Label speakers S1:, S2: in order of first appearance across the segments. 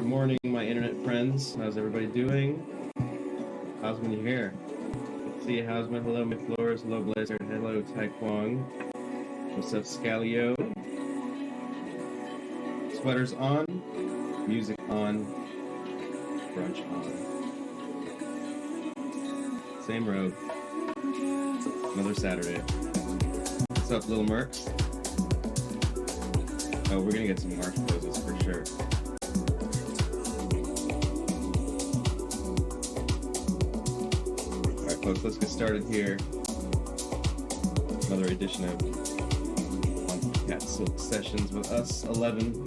S1: morning, my internet friends. How's everybody doing? How's when you here? Let's see, how's my hello, my Flores, hello, Blazer, hello, Taekwong. What's up, Scalio? Sweaters on, music on, brunch on. Same road. Another Saturday. What's up, little Mercs? Oh, we're gonna get some March poses for sure. Alright, folks, let's get started here. Another edition of Cat Silk Sessions with us, 11.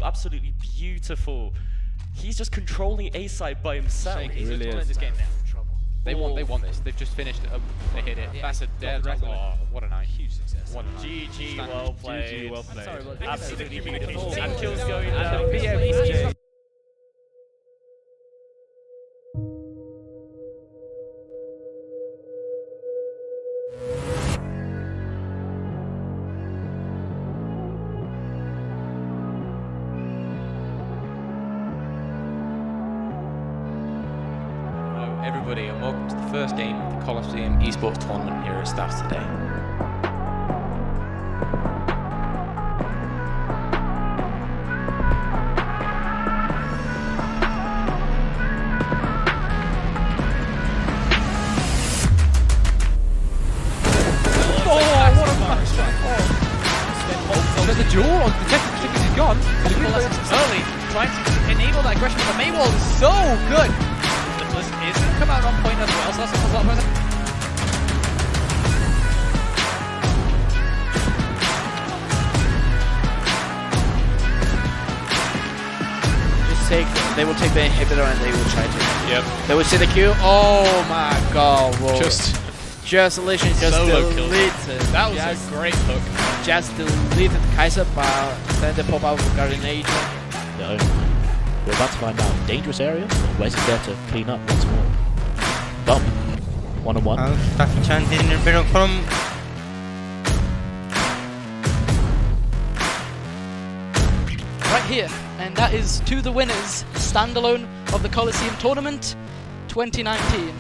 S2: Absolutely beautiful. He's just controlling A side by himself.
S3: He's really just this game now. They want this. They've just finished it. They hit it. Yeah. That's a dead record. Oh, what a night. Huge success.
S2: GG, well played.
S3: GG, well played.
S2: Absolutely beautiful. And kills going down.
S3: Everybody, and welcome to the first game of the Colosseum Esports Tournament here at Staffs today. There's a duel on the detective because he's gone.
S4: Early, trying to enable that aggression, but the Maywall is so good. Is going to come out on point as well, so that's a lot of
S5: they will take the inhibitor and they will try to.
S4: Yep.
S5: They will see the Q. Oh my god. Whoa. Just literally deleted.
S4: That was a great hook.
S5: Just deleted Kaiser, but then they pop out with Guardian Angel.
S6: No. We're about to find out. Dangerous area, or Wes is there to clean up once more. Bump. One-on-one.
S7: Right here, and that is to the winners, standalone of the Colosseum Tournament 2019.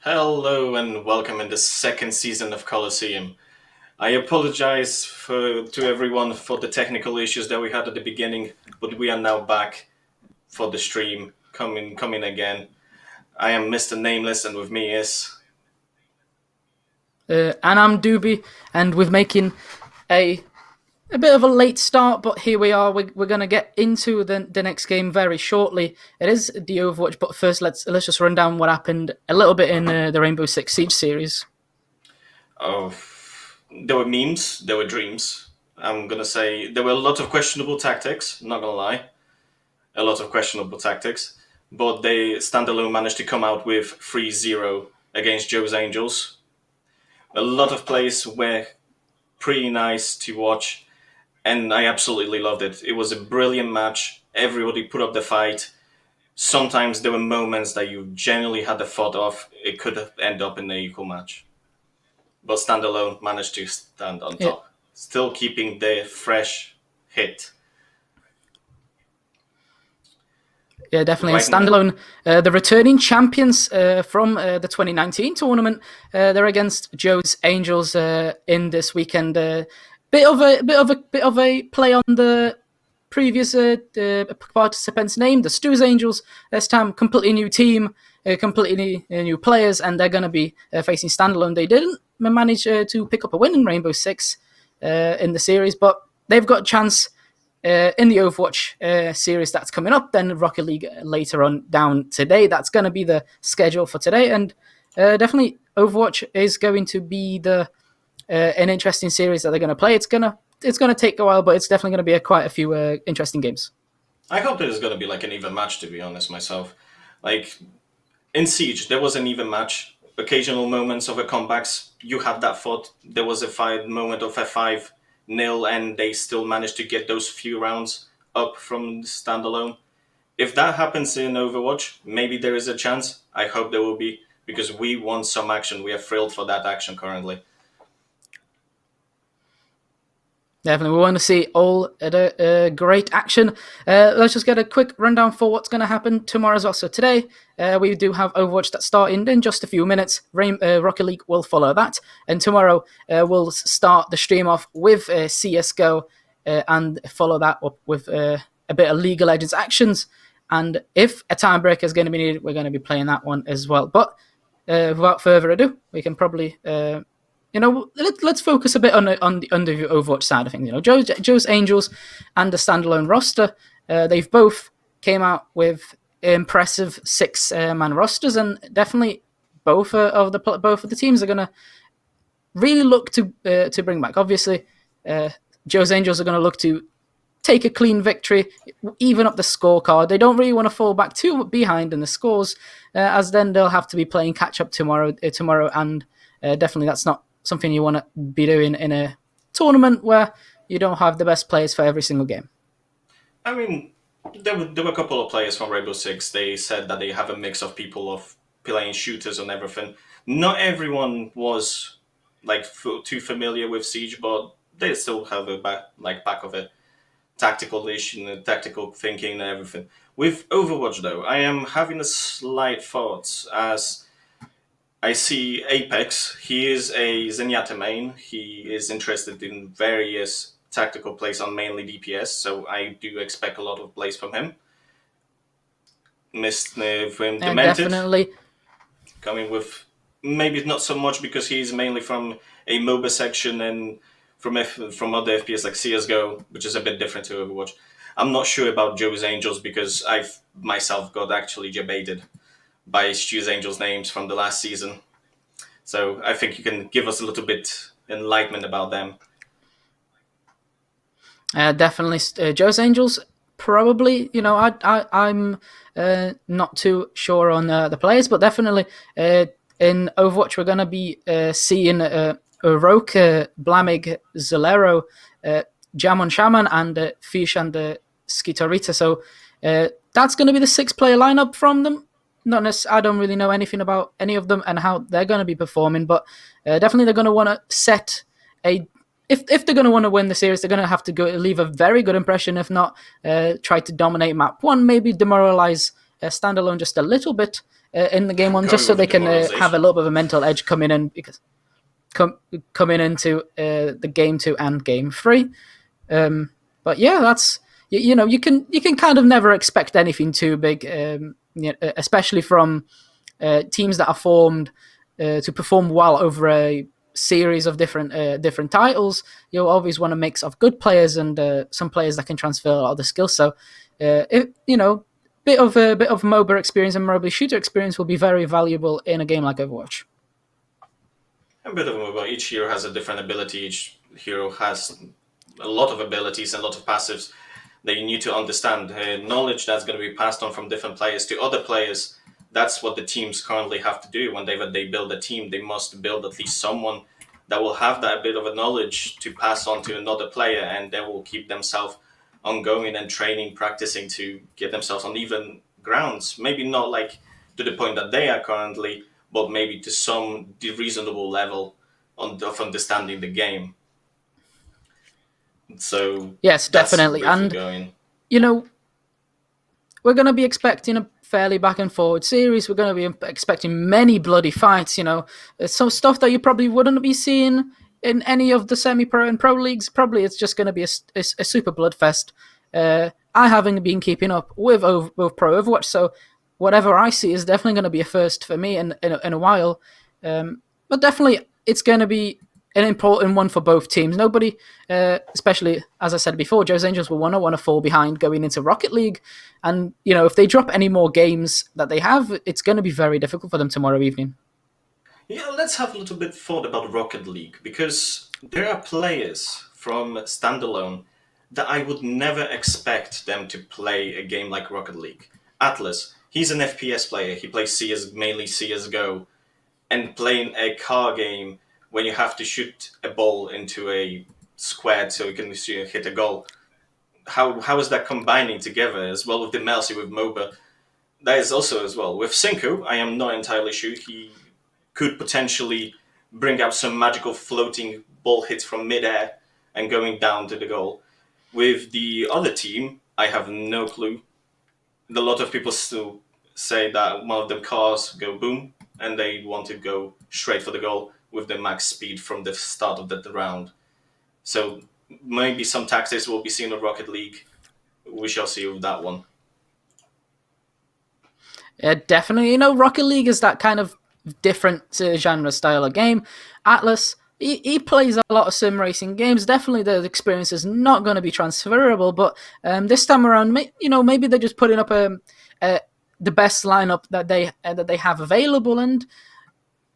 S8: Hello and welcome in the second season of Colosseum. I apologize to everyone for the technical issues that we had at the beginning, but we are now back for the stream, coming again. I am Mr. Nameless, and with me is...
S7: And I'm Doobie, and we're making a bit of a late start, but here we are. We're going to get into the next game very shortly. It is the Overwatch, but first let's just run down what happened a little bit in the Rainbow Six Siege series.
S8: Oh, there were memes, there were dreams. I'm going to say there were a lot of questionable tactics, not going to lie. A lot of questionable tactics. But they standalone managed to come out with 3-0 against Joe's Angels. A lot of plays were pretty nice to watch. And I absolutely loved it. It was a brilliant match. Everybody put up the fight. Sometimes there were moments that you genuinely had the thought of it could have ended up in an equal match. But Standalone managed to stand on top. Still keeping the fresh hit.
S7: Yeah, definitely.
S8: Right
S7: Standalone, the returning champions from the 2019 tournament. They're against Joe's Angels in this weekend. Bit of a play on the previous participant's name, the Stu's Angels. This time, completely new team. completely new players, and they're going to be facing standalone. They didn't manage to pick up a win in Rainbow Six in the series, but they've got a chance in the Overwatch series that's coming up. Then Rocket League later on down today. That's going to be the schedule for today, and definitely Overwatch is going to be an interesting series that they're going to play. It's gonna take a while, but it's definitely going to be quite a few interesting games.
S8: I hope there's going to be like an even match, to be honest myself. Like in Siege, there was an even match. Occasional moments of a comebacks. You had that thought. There was a moment of a 5-0, and they still managed to get those few rounds up from the standalone. If that happens in Overwatch, maybe there is a chance. I hope there will be, because we want some action. We are thrilled for that action currently.
S7: Definitely, we want to see all great action. Let's just get a quick rundown for what's going to happen tomorrow as well. So today, we do have Overwatch that's starting in just a few minutes. Rocket League will follow that. And tomorrow, we'll start the stream off with CSGO and follow that up with a bit of League of Legends actions. And if a tiebreaker is going to be needed, we're going to be playing that one as well. But without further ado, we can probably... let's focus a bit on the Overwatch side of things. Joe's Angels and the standalone roster, they've both came out with impressive 6-man rosters, and definitely both of the teams are going to really look to bring back. Obviously, Joe's Angels are going to look to take a clean victory, even up the scorecard. They don't really want to fall back too behind in the scores, as then they'll have to be playing catch up tomorrow, and definitely that's not something you want to be doing in a tournament where you don't have the best players for every single game.
S8: I mean, there were a couple of players from Rainbow Six. They said that they have a mix of people of playing shooters and everything. Not everyone was like too familiar with Siege, but they still have a back of it, tactical issue, tactical thinking and everything. With Overwatch though, I am having a slight thought as I see Apex. He is a Zenyatta main. He is interested in various tactical plays on mainly DPS, so I do expect a lot of plays from him. Demented,
S7: Definitely.
S8: Coming with maybe not so much because he's mainly from a MOBA section and from other FPS like CSGO, which is a bit different to Overwatch. I'm not sure about Joe's Angels because I've myself got actually debated by Stu's Angels names from the last season. So I think you can give us a little bit enlightenment about them.
S7: Definitely, Joe's Angels. Probably, I'm not too sure on the players, but definitely in Overwatch we're going to be seeing Roka, Blamig, Zolero, Jamon Shaman, and Fish and Skitorita. So that's going to be the 6-player lineup from them. I don't really know anything about any of them and how they're going to be performing, but definitely they're going to want to set a... If they're going to want to win the series, they're going to have to leave a very good impression. If not, try to dominate map 1, maybe demoralize standalone just a little bit in the game 1, just so they can have a little bit of a mental edge coming in, because coming into the game 2 and game 3. But yeah, that's you can kind of never expect anything too big. Especially from teams that are formed to perform well over a series of different titles. You'll always want a mix of good players and some players that can transfer a lot of the skills. So, bit of MOBA experience and MOBA shooter experience will be very valuable in a game like Overwatch.
S8: A bit of MOBA. Each hero has a different ability. Each hero has a lot of abilities and a lot of passives that you need to understand. Knowledge that's going to be passed on from different players to other players. That's what the teams currently have to do. When they build a team, they must build at least someone that will have that bit of a knowledge to pass on to another player, and they will keep themselves ongoing and training, practicing to get themselves on even grounds. Maybe not like to the point that they are currently, but maybe to some reasonable level of understanding the game. So
S7: yes, definitely, and we're going to be expecting a fairly back and forward series. We're going to be expecting many bloody fights. Some stuff that you probably wouldn't be seeing in any of the semi-pro and pro leagues. Probably it's just going to be a super bloodfest. I haven't been keeping up with Pro Overwatch, so whatever I see is definitely going to be a first for me in a while. But definitely, it's going to be an important one for both teams. Nobody, especially as I said before, Joe's Angels will want to fall behind going into Rocket League, and if they drop any more games that they have, it's going to be very difficult for them tomorrow evening.
S8: Yeah, let's have a little bit thought about Rocket League, because there are players from Standalone that I would never expect them to play a game like Rocket League. Atlas, he's an FPS player. He plays mainly CSGO, and playing a car game when you have to shoot a ball into a square so you can hit a goal. How is that combining together as well with the Melcy, with MOBA? That is also as well. With Cinco, I am not entirely sure. He could potentially bring out some magical floating ball hits from midair and going down to the goal. With the other team, I have no clue. A lot of people still say that one of them cars go boom, and they want to go straight for the goal with the max speed from the start of the round. So maybe some tactics will be seen in Rocket League. We shall see with that one.
S7: Yeah, definitely. Rocket League is that kind of different genre style of game. Atlas, he plays a lot of sim racing games. Definitely the experience is not going to be transferable, but this time around, maybe they're just putting up the best lineup that they have available, and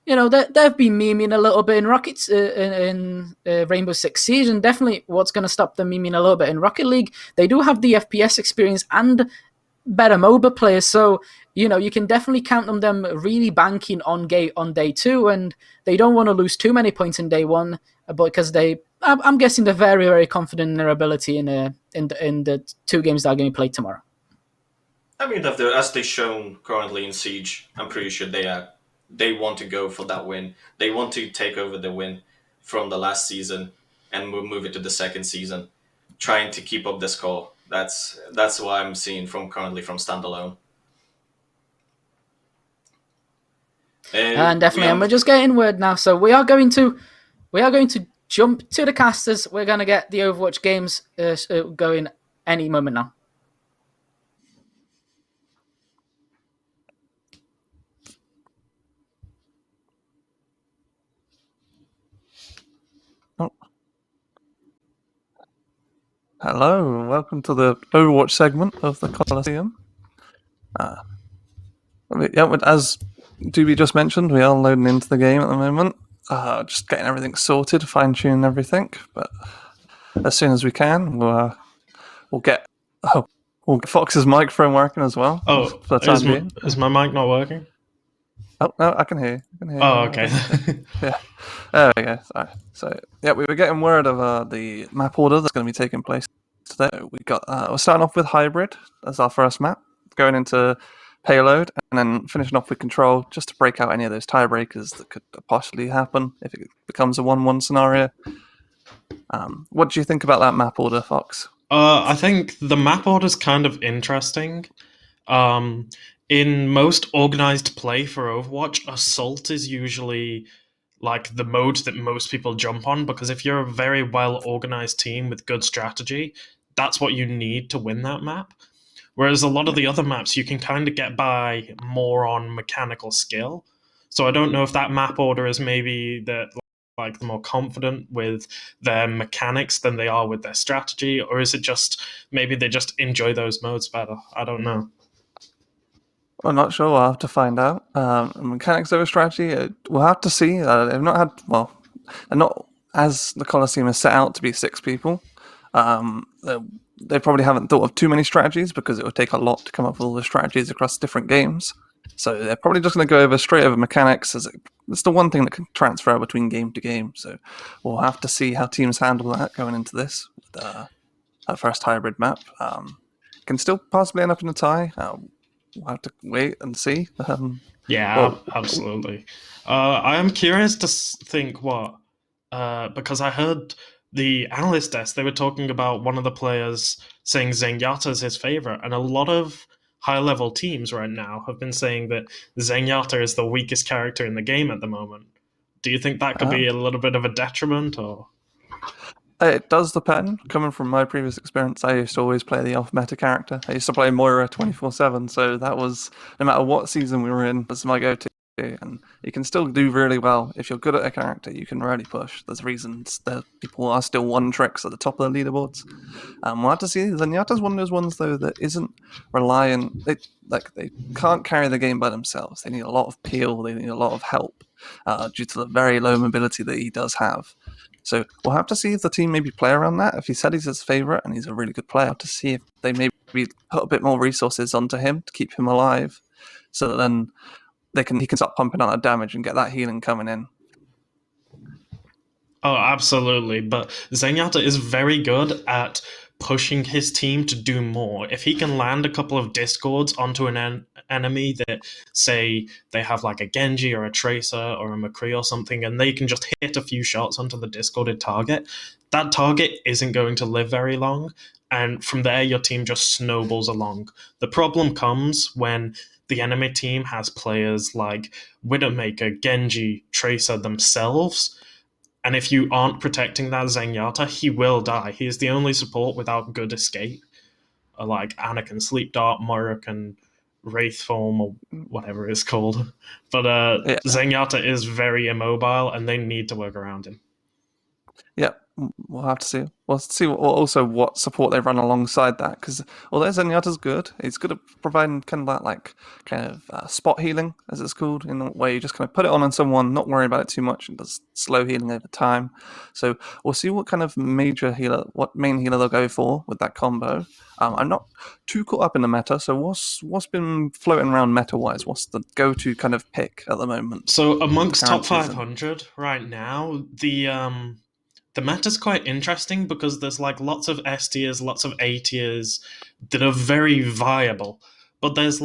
S7: they've been memeing a little bit in Rockets in Rainbow Six Siege, and definitely what's going to stop them memeing a little bit in Rocket League. They do have the FPS experience and better MOBA players, so you can definitely count on them really banking on day 2, and they don't want to lose too many points in day 1, because I'm guessing they're very, very confident in their ability in the 2 games that are going to be played tomorrow.
S8: I mean, as they've shown currently in Siege, I'm pretty sure they want to go for that win. They want to take over the win from the last season and move it to the second season, trying to keep up the score. That's what I'm seeing currently from Standalone.
S7: And definitely, and we're just getting word now, so we are going to jump to the casters. We're going to get the Overwatch games going any moment now.
S9: Hello, and welcome to the Overwatch segment of the Colosseum. As Doobie just mentioned, we are loading into the game at the moment. Just getting everything sorted, fine-tuning everything. But as soon as we can, we'll get Fox's microphone working as well.
S10: Oh,
S9: for the time being.
S10: Is my mic not working?
S9: Oh, no, I can hear you.
S10: Oh, okay.
S9: Yeah. There we go. Sorry. So, yeah, we were getting word of the map order that's going to be taking place today. We're starting off with Hybrid as our first map, going into Payload, and then finishing off with Control, just to break out any of those tiebreakers that could possibly happen if it becomes a 1-1 scenario. What do you think about that map order, Fox?
S10: I think the map order's kind of interesting. In most organized play for Overwatch, Assault is usually like the mode that most people jump on, because if you're a very well organized team with good strategy, that's what you need to win that map. Whereas a lot of the other maps, you can kind of get by more on mechanical skill. So I don't know if that map order is maybe the more confident with their mechanics than they are with their strategy, or is it just maybe they just enjoy those modes better? I don't know.
S9: I'm not sure. We'll have to find out. Mechanics over strategy, we'll have to see. They've not had, and not as the Colosseum is set out to be 6 people. They probably haven't thought of too many strategies, because it would take a lot to come up with all the strategies across different games. So they're probably just going to go straight over mechanics, as it's the one thing that can transfer between game to game. So we'll have to see how teams handle that going into this. That first Hybrid map can still possibly end up in a tie. We'll have to wait and see.
S10: Absolutely. I am curious to think what, because I heard the analyst desk, they were talking about one of the players saying Zenyatta is his favorite, and a lot of high-level teams right now have been saying that Zenyatta is the weakest character in the game at the moment. Do you think that could be a little bit of a detriment, or?
S9: It does depend. Coming from my previous experience, I used to always play the off-meta character. I used to play Moira 24/7, so that was, no matter what season we were in, that's my go-to. And you can still do really well. If you're good at a character, you can really push. There's reasons that people are still one tricks at the top of the leaderboards. We'll have to see. Zenyatta's one of those ones, though, that isn't reliant. They can't carry the game by themselves. They need a lot of peel. They need a lot of help due to the very low mobility that he does have. So we'll have to see if the team maybe play around that. If he said he's his favourite and he's a really good player, to see if they maybe put a bit more resources onto him to keep him alive, so that then he can start pumping out that damage and get that healing coming in.
S10: Oh, absolutely. But Zenyatta is very good at pushing his team to do more. If he can land a couple of discords onto an enemy that, say, they have like a Genji or a Tracer or a McCree or something, and they can just hit a few shots onto the discorded target, that target isn't going to live very long. And from there, your team just snowballs along. The problem comes when the enemy team has players like Widowmaker, Genji, Tracer themselves. And if you aren't protecting that Zenyatta, he will die. He is the only support without good escape. Like Ana can Sleep Dart, Moira can Wraith Form, or whatever it's called. But Zenyatta is very immobile, and they need to work around him.
S9: Yeah, we'll have to see. We'll see also what support they run alongside that, because although Zenyatta's good, he's good at providing kind of spot healing, as it's called, in a way you just kind of put it on someone, not worry about it too much, and does slow healing over time. So we'll see what kind of main healer they'll go for with that combo. I'm not too caught up in the meta, so what's been floating around meta-wise? What's the go-to kind of pick at the moment?
S10: So amongst top 500 right now, the meta's quite interesting because there's like lots of S tiers, lots of A tiers that are very viable. But there's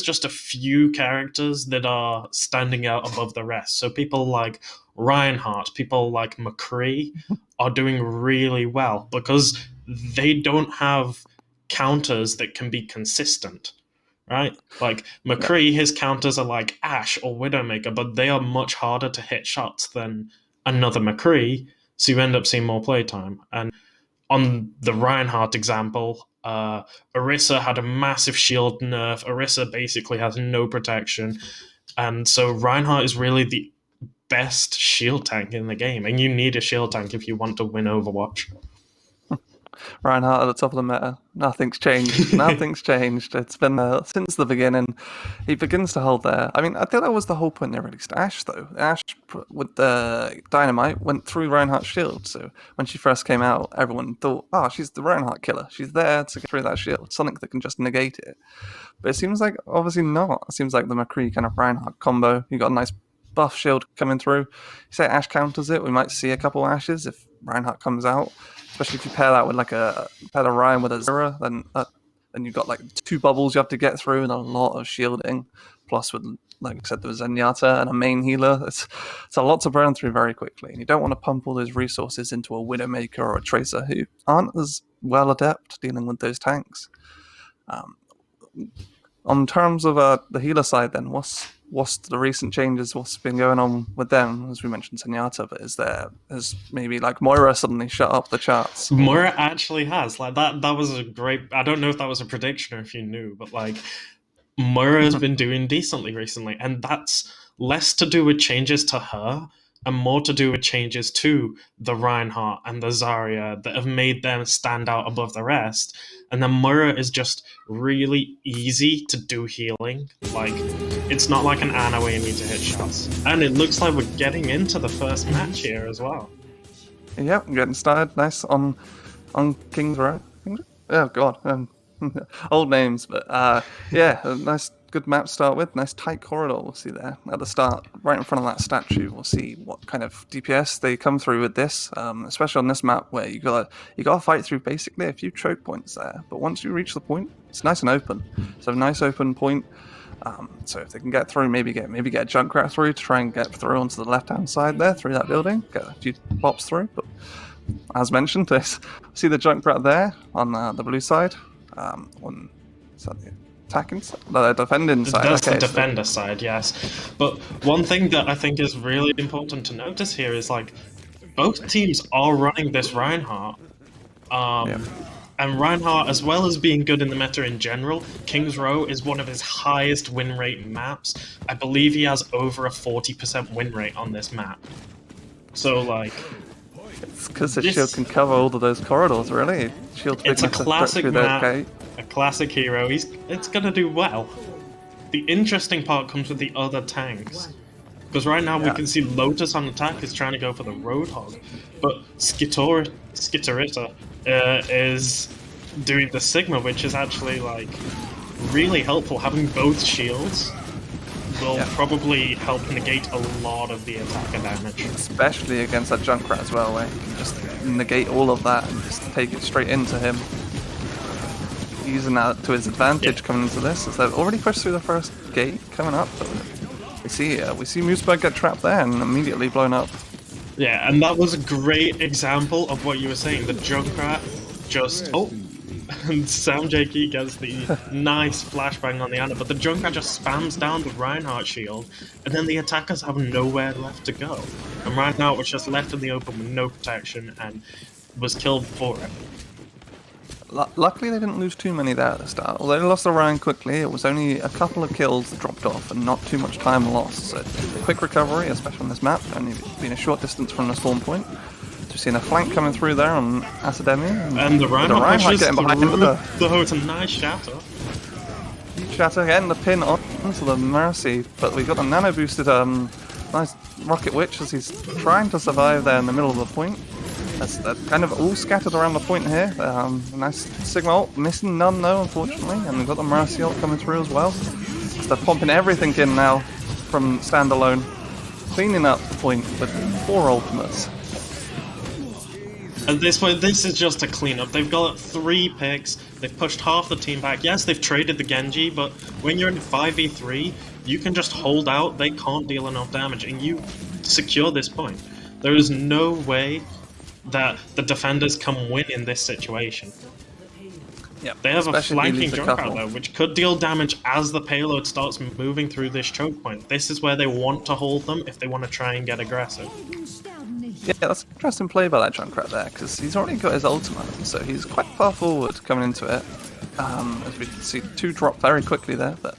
S10: just a few characters that are standing out above the rest. So people like Reinhardt, people like McCree are doing really well because they don't have counters that can be consistent, right? Like McCree, his counters are like Ashe or Widowmaker, but they are much harder to hit shots than another McCree. So you end up seeing more playtime. And on the Reinhardt example, Orisa had a massive shield nerf. Orisa basically has no protection. And so Reinhardt is really the best shield tank in the game. And you need a shield tank if you want to win Overwatch.
S9: Reinhardt at the top of the meta. Nothing's changed. Nothing's changed. It's been since the beginning. He begins to hold there. I mean, I think that was the whole point they released Ashe, though. Ashe, with the Dynamite, went through Reinhardt's shield. So when she first came out, everyone thought, oh, she's the Reinhardt killer. She's there to get through that shield. Something that can just negate it. But it seems like, obviously not. It seems like the McCree kind of Reinhardt combo. You got a nice buff shield coming through. You say Ashe counters it. We might see a couple Ashes if Reinhardt comes out. Especially if you pair that with pair the Ryan with a Zera, then you've got like 2 bubbles you have to get through and a lot of shielding. Plus with, like I said, there was Zenyatta and a main healer. It's a lot to burn through very quickly. And you don't want to pump all those resources into a Widowmaker or a Tracer who aren't as well adept dealing with those tanks. On terms of the healer side then, what's the recent changes? What's been going on with them? As we mentioned Zenyatta, but has maybe like Moira suddenly shut up the charts?
S10: Moira actually has. Like that was a great, I don't know if that was a prediction or if you knew, but like Moira has been doing decently recently, and that's less to do with changes to her and more to do with changes to the Reinhardt and the Zarya that have made them stand out above the rest. And then Moira is just really easy to do healing. Like, it's not like an Ana where you need to hit shots. And it looks like we're getting into the first match here as well.
S9: Yep, getting started. Nice on King's Row. Oh, God. Old names, but yeah, a nice good map to start with. Nice tight corridor we'll see there at the start, right in front of that statue. We'll see what kind of DPS they come through with this, especially on this map where you gotta fight through basically a few choke points there. But once you reach the point, it's nice and open. So a nice open point. So if they can get through, maybe get a Junkrat through to try and get through onto the left-hand side there through that building, get a few pops through. But as mentioned, see the Junkrat there on the blue side. Is that the attacking side? No, the defending side.
S10: That's the defender side, yes. But one thing that I think is really important to notice here is like both teams are running this Reinhardt. And Reinhardt, as well as being good in the meta in general, King's Row is one of his highest win rate maps. I believe he has over a 40% win rate on this map. So, like...
S9: It's because the shield can cover all of those corridors, really. Shield's big
S10: It's a
S9: enough to
S10: classic
S9: through that
S10: map,
S9: gate.
S10: a classic hero. It's gonna do well. The interesting part comes with the other tanks. Because right now we can see Lotus on attack is trying to go for the Roadhog, but Skitorita is doing the Sigma, which is actually like really helpful. Having both shields will probably help negate a lot of the attacker damage.
S9: Especially against that Junkrat as well, where you can just negate all of that and just take it straight into him. Using that to his advantage coming into this, as they've already pushed through the first gate coming up. But we see Mooseberg get trapped there and immediately blown up.
S10: Yeah, and that was a great example of what you were saying. The Junkrat just... Oh! And Sam JK gets the nice flashbang on the Ana, but the Junkrat just spams down the Reinhardt shield, and then the attackers have nowhere left to go. And Reinhardt was just left in the open with no protection and was killed for it.
S9: Luckily they didn't lose too many there at the start. Although they lost the Ryan quickly, it was only a couple of kills that dropped off and not too much time lost. So quick recovery, especially on this map, only being a short distance from the spawn point. So we've seen a flank coming through there on Asademi.
S10: And the Reinhardt pushes
S9: getting behind him with
S10: it's a nice shatter.
S9: Shatter getting the pin onto the Mercy, but we've got the nano boosted nice Rocket Witch as he's trying to survive there in the middle of the point. They're kind of all scattered around the point here. Nice Sigma ult, missing none though, unfortunately, and we've got the Mercy ult coming through as well. So they're pumping everything in now from standalone, cleaning up the point with 4 ultimates.
S10: At this point, this is just a cleanup. They've got 3 picks, they've pushed half the team back. Yes, they've traded the Genji, but when you're in 5v3, you can just hold out, they can't deal enough damage, and you secure this point. There is no way that the defenders can win in this situation.
S9: Yep,
S10: they have a flanking Junkrat though, which could deal damage as the payload starts moving through this choke point. This is where they want to hold them if they want to try and get aggressive.
S9: Yeah, that's an interesting play by that Junkrat there, because he's already got his ultimate, so he's quite far forward coming into it. As we can see, 2 drop very quickly there, but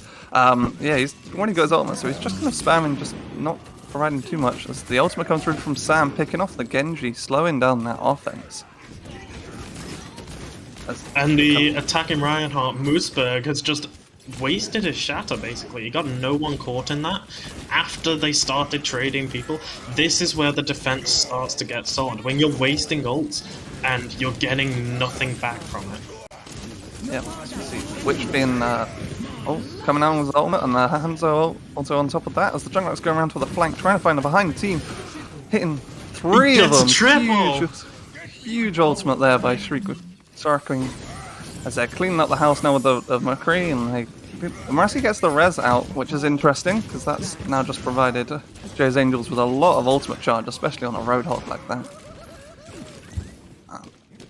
S9: yeah, he's already got his ultimate, so he's just kind of spamming, just not providing too much. As the ultimate comes through from Sam, picking off the Genji, slowing down that offense.
S10: And the attacking Reinhardt, Mooseberg, has just wasted his shatter, basically. He got no one caught in that. After they started trading people, this is where the defense starts to get solid. When you're wasting ults, and you're getting nothing back from it.
S9: Yeah, as you see, Witch being coming out with his ultimate, and the Hanzo also on top of that, as the Junkrat's going around to the flank, trying to find the behind team, hitting 3 of them.
S10: Triple!
S9: Huge ultimate there by Shriek with Sarking, as they're cleaning up the house now with the McCree, and the Mercy gets the res out, which is interesting, because that's now just provided Joe's Angels with a lot of ultimate charge, especially on a Roadhog like that.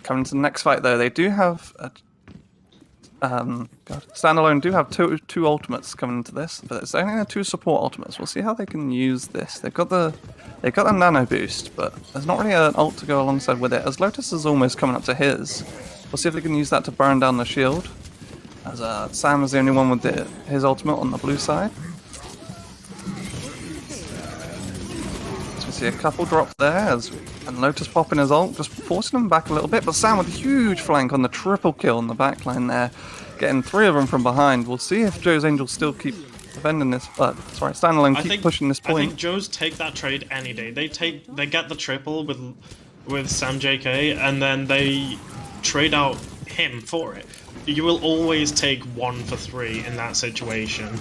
S9: Coming to the next fight though, they do have Standalone do have two ultimates coming into this, but it's only 2 support ultimates. We'll see how they can use this. They've got the nano boost, but there's not really an ult to go alongside with it. As Lotus is almost coming up to his, we'll see if they can use that to burn down the shield. As Sam is the only one with his ultimate on the blue side. So we see a couple drop there, and Lotus popping his ult, just forcing them back a little bit, but Sam with a huge flank on the triple kill on the backline there, getting 3 of them from behind. We'll see if Joe's Angels still keep defending this, Standalone keep pushing this point.
S10: I think Joe's take that trade any day. They get the triple with Sam JK, and then they trade out him for it. You will always take 1 for 3 in that situation,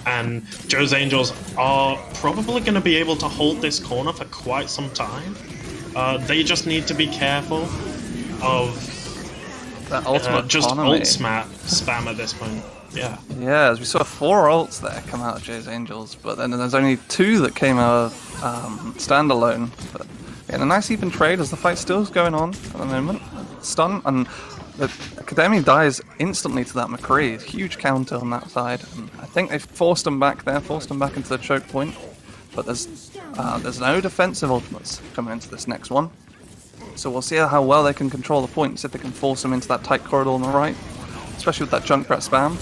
S10: and Joe's Angels are probably going to be able to hold this corner for quite some time. They just need to be careful of
S9: that ultimate
S10: just ult spam at this point. Yeah.
S9: Yeah, as we saw 4 ults there come out of Joe's Angels, but then there's only 2 that came out of Standalone. But yeah, a nice even trade as the fight still is going on at the moment. Stun, and the Academy dies instantly to that McCree. Huge counter on that side. And I think they've forced him back there, forced him back into the choke point. But there's There's no defensive ultimates coming into this next one. So we'll see how well they can control the points, if they can force them into that tight corridor on the right, especially with that Junkrat spam.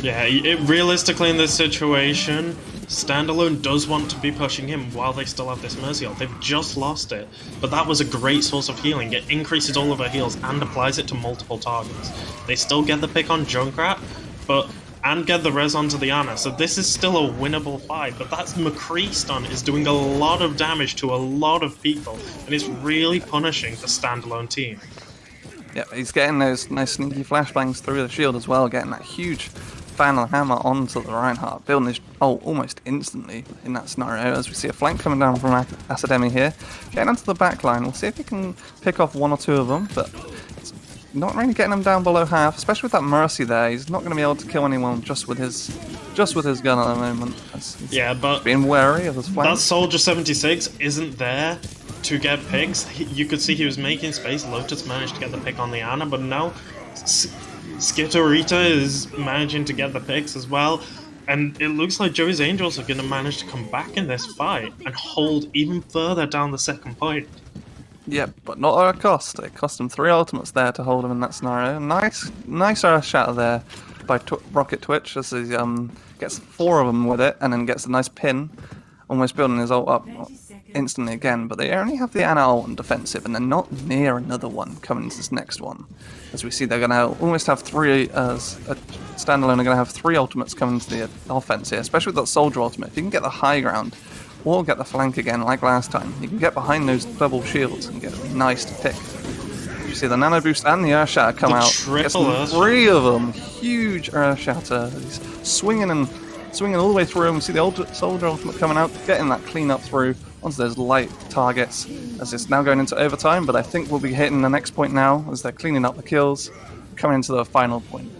S10: Yeah, realistically in this situation, Standalone does want to be pushing him while they still have this Mercy ult. They've just lost it, but that was a great source of healing. It increases all of their heals and applies it to multiple targets. They still get the pick on Junkrat, and get the res onto the Ana, so this is still a winnable fight, but that McCree stun is doing a lot of damage to a lot of people, and it's really punishing the Standalone team.
S9: Yeah, he's getting those nice sneaky flashbangs through the shield as well, getting that huge final hammer onto the Reinhardt, building his ult almost instantly in that scenario, as we see a flank coming down from Academy here, getting onto the back line. We'll see if he can pick off one or two of them, but it's not really getting him down below half, especially with that Mercy there. He's not going to be able to kill anyone just with his gun at the moment.
S10: Yeah, but
S9: being wary of his flank.
S10: That Soldier 76 isn't there to get picks. You could see he was making space. Lotus managed to get the pick on the Ana, but now Skitorita is managing to get the picks as well. And it looks like Joey's Angels are going to manage to come back in this fight and hold even further down the second point.
S9: Yep, but not at a cost. It cost him 3 ultimates there to hold him in that scenario. Nice shatter there by Rocket Twitch as he gets 4 of them with it and then gets a nice pin, almost building his ult up instantly again. But they only have the Ana ult on defensive, and they're not near another one coming into this next one. As we see, they're going to almost have 3 as a Standalone are going to have 3 ultimates coming to the offense here, especially with that Soldier ultimate. If you can get the high ground or get the flank again like last time, you can get behind those double shields and get a nice pick. You see the Nano Boost and the Earth Shatter come out. Gets 3 of them. Huge Earth Shatter. He's swinging all the way through, and we see the Soldier ultimate coming out, getting that clean up through onto those light targets as it's now going into overtime, but I think we'll be hitting the next point now as they're cleaning up the kills, coming into the final point.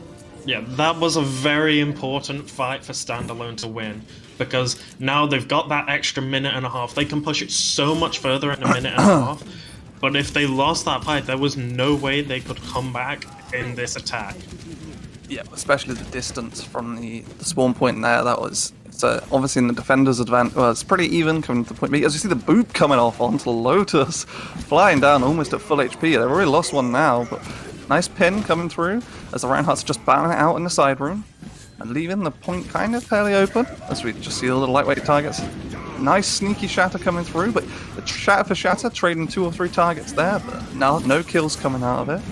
S10: Yeah, that was a very important fight for Standalone to win, because now they've got that extra minute and a half. They can push it so much further in a minute and a half, but if they lost that fight, there was no way they could come back in this attack.
S9: Yeah, especially the distance from the spawn point there. So obviously in the defender's advantage, well, it's pretty even coming to the point. But as you see the boop coming off onto Lotus, flying down almost at full HP. They've already lost one now, but nice pin coming through as the Reinhardt's just battling it out in the side room and leaving the point kind of fairly open as we just see the little lightweight targets. Nice sneaky shatter coming through, but the shatter for shatter trading 2 or 3 targets there, but no kills coming out of it.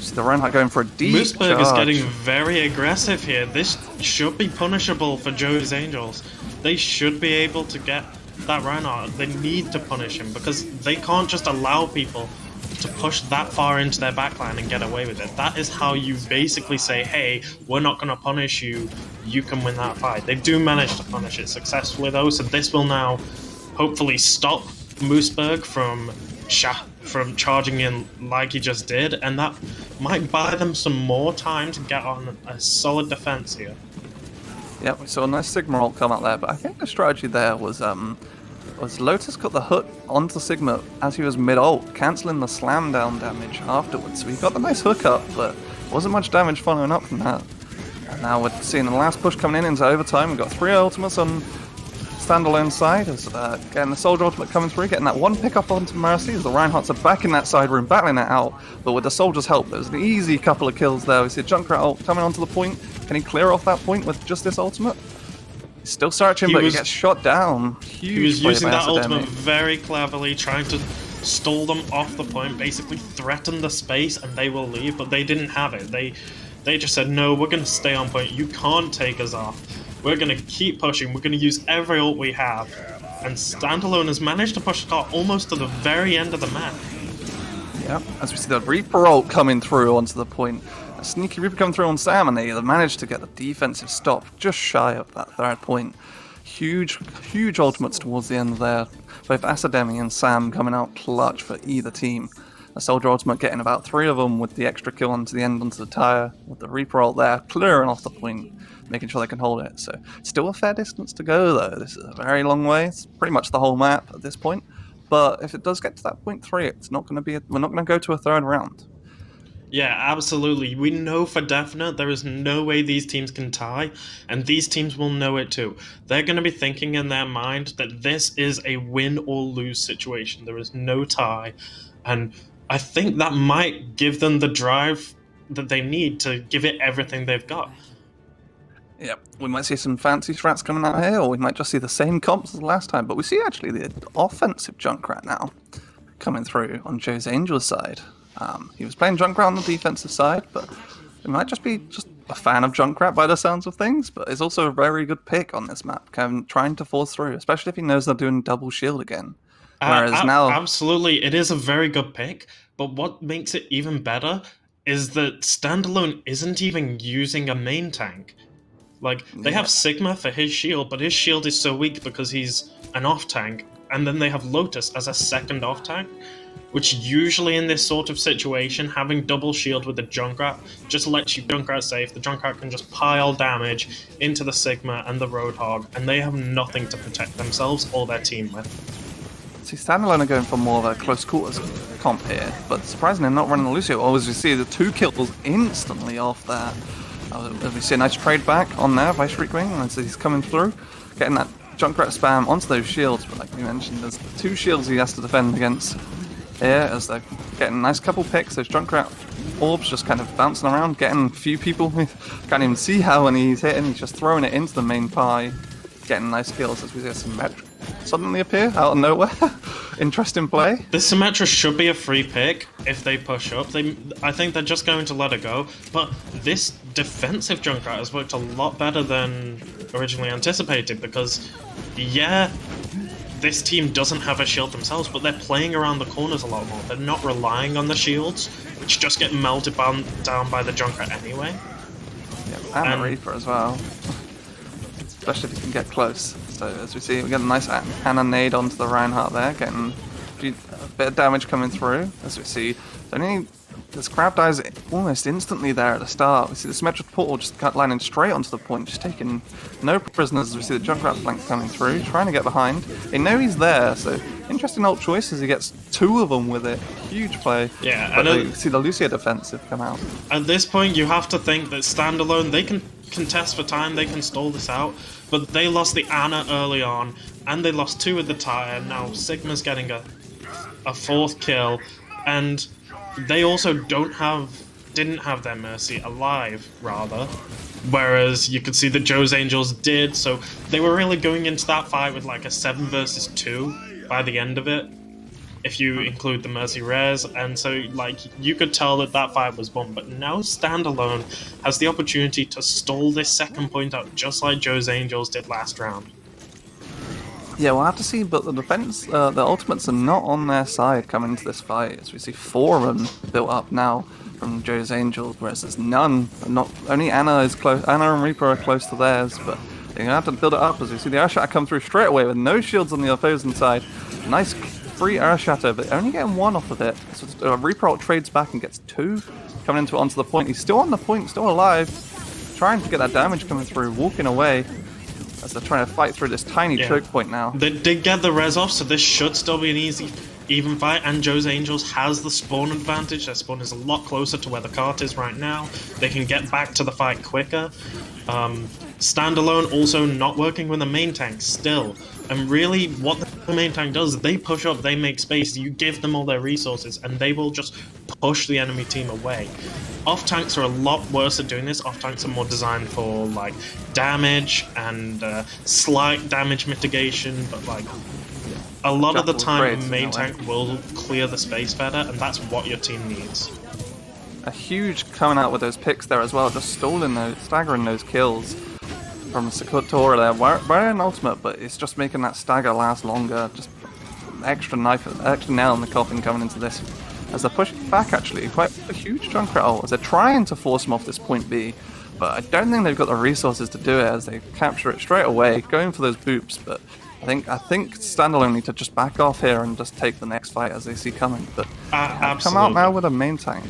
S9: See the Reinhardt going for a deep
S10: Moosberg
S9: charge.
S10: is getting very aggressive here. This should be punishable for Joey's Angels. They should be able to get that Reinhardt. They need to punish him because they can't just allow people to push that far into their backline and get away with it. That is how you basically say, hey, we're not going to punish you, you can win that fight. They do manage to punish it successfully though, so this will now hopefully stop Moosberg from charging in like he just did, and that might buy them some more time to get on a solid defense here.
S9: Yeah, we saw a nice Sigma ult come out there, but I think the strategy there was Lotus got the hook onto Sigma as he was mid-ult, cancelling the slam down damage afterwards. So he got the nice hook up, but wasn't much damage following up from that. And now we're seeing the last push coming in into overtime. We've got 3 ultimates on Standalone side, as getting the Soldier ultimate coming through, getting that one pick up onto Mercy as the Reinhardts are back in that side room, battling it out, but with the Soldier's help, there was an easy couple of kills there. We see a Junkrat ult coming onto the point. Can he clear off that point with just this ultimate? He's still searching, but he gets shot down.
S10: He was using that ultimate very cleverly, trying to stall them off the point, basically threaten the space, and they will leave, but they didn't have it. They just said, no, we're going to stay on point. You can't take us off. We're going to keep pushing. We're going to use every ult we have. And Standalone has managed to push Scott almost to the very end of the map.
S9: Yeah, as we see the Reaper ult coming through onto the point. A sneaky Reaper coming through on Sam, and they managed to get the defensive stop just shy of that 3rd point. Huge ultimates towards the end there. Both Asademi and Sam coming out clutch for either team. A Soldier ultimate getting about 3 of them with the extra kill onto the end onto the tire, with the Reaper ult there clearing off the point, making sure they can hold it. So still a fair distance to go though. This is a very long way. It's pretty much the whole map at this point. But if it does get to that point 3, it's not going to be. We're not going to go to a 3rd round.
S10: Yeah, absolutely. We know for definite there is no way these teams can tie, and these teams will know it too. They're going to be thinking in their mind that this is a win or lose situation. There is no tie, and I think that might give them the drive that they need to give it everything they've got.
S9: Yeah, we might see some fancy strats coming out here, or we might just see the same comps as last time, but we see actually the offensive Junkrat now coming through on Joe's Angels side. He was playing Junkrat on the defensive side, but it might just be a fan of Junkrat by the sounds of things, but it's also a very good pick on this map, kind of trying to force through, especially if he knows they're doing double shield again. Whereas now...
S10: Absolutely, it is a very good pick, but what makes it even better is that Standalone isn't even using a main tank. Like, they have Sigma for his shield, but his shield is so weak because he's an off-tank, and then they have Lotus as a second off-tank, which usually in this sort of situation, having double shield with the Junkrat just lets you Junkrat safe. The Junkrat can just pile damage into the Sigma and the Roadhog, and they have nothing to protect themselves or their team with.
S9: See, Standalone are going for more of a close quarters comp here, but surprisingly not running the Lucio. Always we see the 2 kills instantly off that. We see a nice trade back on there by Shriekwing, and so he's coming through, getting that Junkrat spam onto those shields, but like we mentioned, there's 2 shields he has to defend against here, as they're getting a nice couple picks. Those Junkrat orbs just kind of bouncing around, getting a few people who can't even see how when he's hitting, he's just throwing it into the main pie, getting nice kills as we see some Symmetra suddenly appear out of nowhere. Interesting play.
S10: This Symmetra should be a free pick if they push up. I think they're just going to let it go, but this defensive Junkrat has worked a lot better than originally anticipated because, yeah, this team doesn't have a shield themselves, but they're playing around the corners a lot more. They're not relying on the shields, which just get melted down by the Junkrat anyway.
S9: Yeah, and the Reaper as well. Especially if you can get close. So as we see, we get a nice Anna nade onto the Reinhardt there, getting a bit of damage coming through. As we see, this crab dies almost instantly there at the start. We see the Symmetric Portal just landing straight onto the point, just taking no prisoners as we see the Junkrat flank coming through, trying to get behind. They know he's there, so interesting ult choice as he gets 2 of them with it. Huge play.
S10: Yeah,
S9: but you see the Lucia defensive come out.
S10: At this point, you have to think that Standalone, they can contest for time, they can stall this out, but they lost the Ana early on, and they lost 2 with the Tire. Now Sigma's getting a 4th kill, and they also didn't have their Mercy alive, rather. Whereas you could see that Joe's Angels did, so they were really going into that fight with like a 7 versus 2 by the end of it, if you include the Mercy Rares, and so like you could tell that fight was won. But now Standalone has the opportunity to stall this second point out, just like Joe's Angels did last round.
S9: Yeah, we'll have to see, but the defense, the ultimates are not on their side coming into this fight, as we see 4 of them built up now from Joe's Angels, whereas there's none. Not only Anna is close. Anna and Reaper are close to theirs, but they're gonna have to build it up as we see the Earth Shatter come through straight away with no shields on the opposing side. Nice free Earth Shatter, but only getting 1 off of it. So Reaper trades back and gets 2 coming into onto the point. He's still on the point, still alive, trying to get that damage coming through, walking away. As they're trying to fight through this tiny choke point now.
S10: They did get the res off, so this should still be an easy, even fight. And Joe's Angels has the spawn advantage. Their spawn is a lot closer to where the cart is right now. They can get back to the fight quicker. Standalone also not working with the main tank still. And really, what the main tank does, they push up, they make space, you give them all their resources, and they will just push the enemy team away. Off-tanks are a lot worse at doing this. Off-tanks are more designed for, like, damage and slight damage mitigation, but, like, a lot of the time, a main tank will clear the space better, and that's what your team needs.
S9: A huge coming out with those picks there as well, just staggering those kills from Sakutora there. Wearing an ultimate, but it's just making that stagger last longer. Just extra nail in the coffin coming into this. As they're pushing back, actually, quite a huge Junkrat ult, as they're trying to force them off this point B. But I don't think they've got the resources to do it, as they capture it straight away, going for those boops. But I think Standalone need to just back off here and just take the next fight as they see coming. But come out now with a main tank.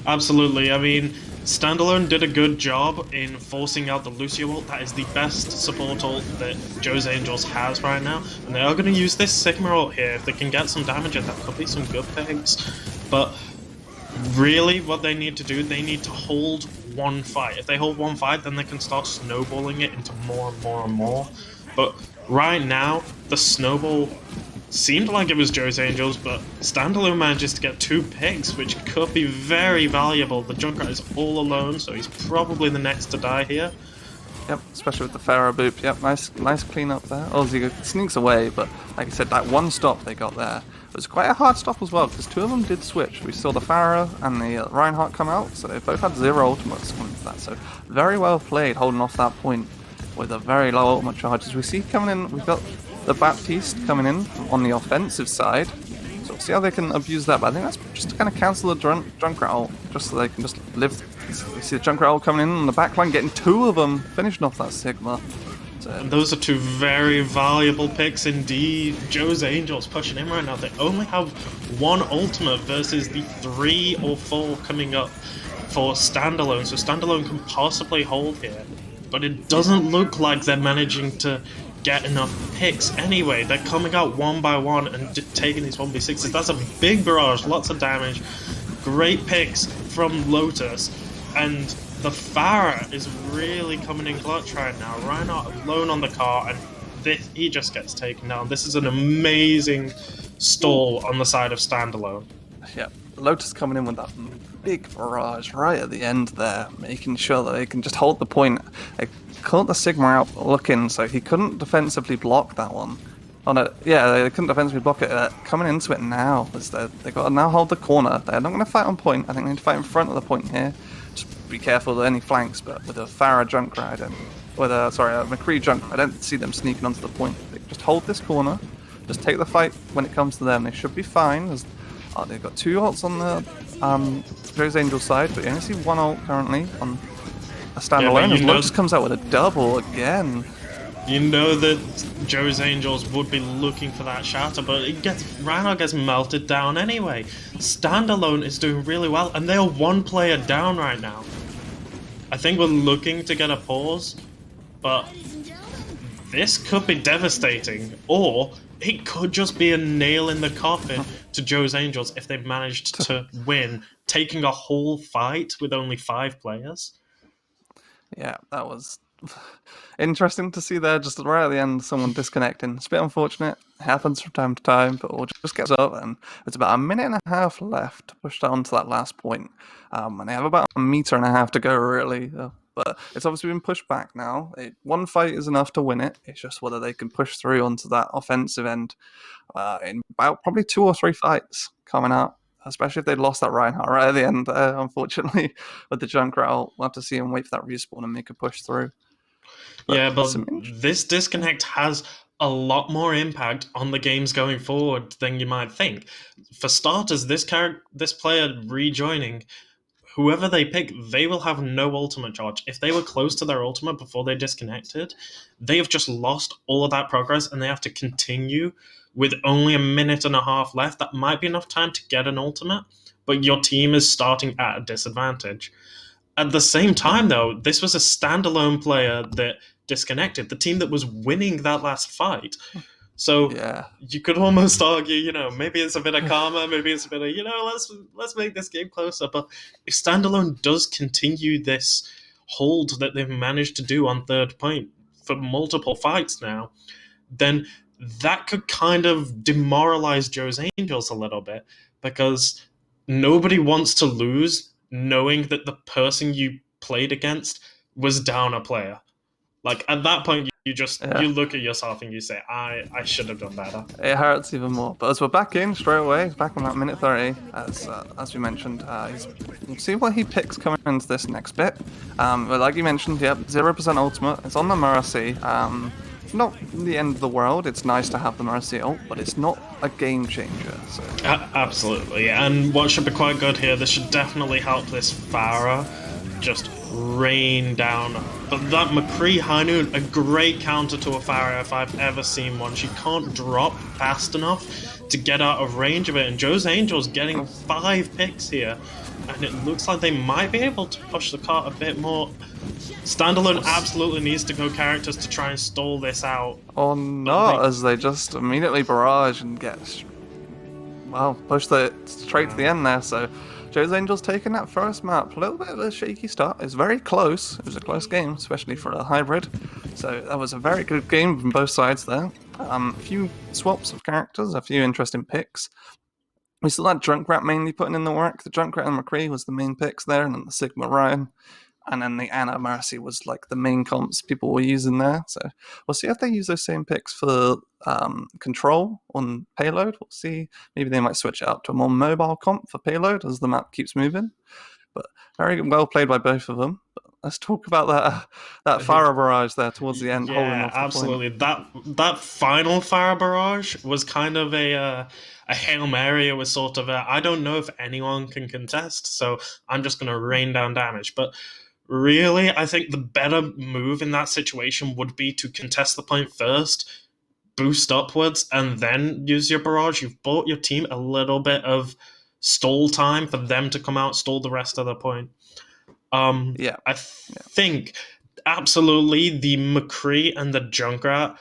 S10: Absolutely. I mean, Standalone did a good job in forcing out the Lucio ult. That is the best support ult that Joe's Angels has right now. And they are going to use this Sigma ult here. If they can get some damage, that could be some good picks. But really what they need to do, they need to hold one fight. If they hold one fight, then they can start snowballing it into more and more and more. But right now, the snowball seemed like it was Joe's Angels, but Standalone manages to get 2 picks, which could be very valuable. The Junkrat is all alone, so he's probably the next to die here.
S9: Yep, especially with the Pharaoh boop. Yep, nice clean up there. Ozzy sneaks away, but like I said, that one stop they got there was quite a hard stop as well, because 2 of them did switch. We saw the Pharaoh and the Reinhardt come out, so they both had 0 ultimates coming to that. So very well played, holding off that point with a very low ultimate charge. As we see coming in, we've got the Baptiste coming in on the offensive side. So we'll see how they can abuse that, but I think that's just to kind of cancel the Junkrat ult, just so they can just live. You see the Junkrat ult coming in on the back line, getting 2 of them, finishing off that Sigma. So,
S10: and those are 2 very valuable picks indeed. Joe's Angels pushing in right now. They only have 1 ultimate versus the 3 or 4 coming up for Standalone, so Standalone can possibly hold here. But it doesn't look like they're managing to get enough picks anyway. They're coming out one by one and taking these 1v6s. That's a big barrage, lots of damage. Great picks from Lotus. And the Pharah is really coming in clutch right now. Reinhardt alone on the car, and he just gets taken down. This is an amazing stall on the side of Standalone.
S9: Yeah, Lotus coming in with that big barrage right at the end there, making sure that they can just hold the point. They caught the Sigma out looking, so he couldn't defensively block that one. Oh no, yeah, they couldn't defensively block it. Coming into it now, they've got to now hold the corner. They're not going to fight on point. I think they need to fight in front of the point here. Just be careful of any flanks, but with a Pharah Junkrat and with a McCree Junkrat, I don't see them sneaking onto the point. They just hold this corner, just take the fight when it comes to them. They should be fine. They've got 2 ults on the Joe's Angel side, but you only see 1 ult currently on a Standalone. Yeah, Lotus comes out with a double again.
S10: You know that Joe's Angels would be looking for that shatter, but Reinhardt gets melted down anyway. Standalone is doing really well, and they are 1 player down right now. I think we're looking to get a pause, but this could be devastating, or it could just be a nail in the coffin to Joe's Angels if they managed to win, taking a whole fight with only 5 players.
S9: Yeah, that was interesting to see there, just right at the end, someone disconnecting. It's a bit unfortunate. It happens from time to time, but we'll just get up, and it's about 1.5 minutes left to push down to that last point. And they have about 1.5 meters to go, really. But it's obviously been pushed back now. 1 fight is enough to win it. It's just whether they can push through onto that offensive end in about probably 2 or 3 fights coming out. Especially if they'd lost that Reinhardt right at the end, unfortunately, with the Junkrat. We'll have to see him wait for that respawn and make a push through.
S10: But this disconnect has a lot more impact on the games going forward than you might think. For starters, this player rejoining, whoever they pick, they will have no ultimate charge. If they were close to their ultimate before they disconnected, they have just lost all of that progress, and they have to continue with only 1.5 minutes left. That might be enough time to get an ultimate, but your team is starting at a disadvantage. At the same time, though, this was a Standalone player that disconnected, the team that was winning that last fight. So you could almost argue, maybe it's a bit of karma, maybe it's a bit of, let's make this game closer. But if Standalone does continue this hold that they've managed to do on 3rd point for multiple fights now, then that could kind of demoralize Joe's Angels a little bit, because nobody wants to lose knowing that the person you played against was down a player. Like, at that point, you look at yourself and you say, I should have done better. It
S9: hurts even more. But as we're back in straight away, back on that 1:30, as we mentioned, we'll see what he picks coming into this next bit. But like you mentioned, 0% ultimate. It's on the Mercy. It's not the end of the world. It's nice to have the Mercy ult, but it's not a game changer. So.
S10: Absolutely. And what should be quite good here, this should definitely help this Pharah just rain down. But that McCree High Noon, a great counter to a Pharah if I've ever seen one. She can't drop fast enough to get out of range of it, and Joe's Angels getting 5 picks here, and it looks like they might be able to push the cart a bit more. Standalone absolutely needs to go characters to try and stall this out.
S9: Or not, as they just immediately barrage and get, push it straight to the end there. So Joe's Angels taking that first map. A little bit of a shaky start. It's very close. It was a close game, especially for a hybrid. So that was a very good game from both sides there. A few swaps of characters, a few interesting picks. We still had Junkrat mainly putting in the work. The Junkrat and McCree was the main picks there, and then the Sigma Ryan. And then the Anna Mercy was like the main comps people were using there. So we'll see if they use those same picks for control on payload. We'll see. Maybe they might switch it up to a more mobile comp for payload as the map keeps moving. But very well played by both of them. But let's talk about that Farah barrage there towards the end.
S10: Yeah, absolutely. That final Farah barrage was kind of a Hail Mary. It was sort of I don't know if anyone can contest, so I'm just going to rain down damage. But really, I think the better move in that situation would be to contest the point first, boost upwards, and then use your barrage. You've bought your team a little bit of stall time for them to come out, stall the rest of the point. I think absolutely the McCree and the Junkrat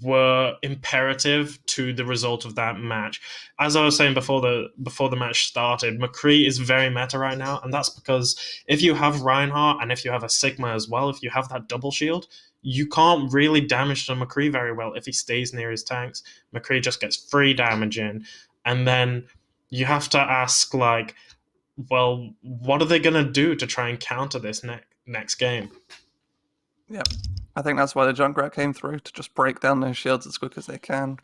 S10: were imperative to the result of that match. As I was saying before the match started, McCree is very meta right now, and that's because if you have Reinhardt and if you have a Sigma as well, if you have that double shield, you can't really damage the McCree very well if he stays near his tanks. McCree just gets free damage in, and then you have to ask, like, well, what are they going to do to try and counter this next game?
S9: Yep. I think that's why the Junkrat came through, to just break down those shields as quick as they can.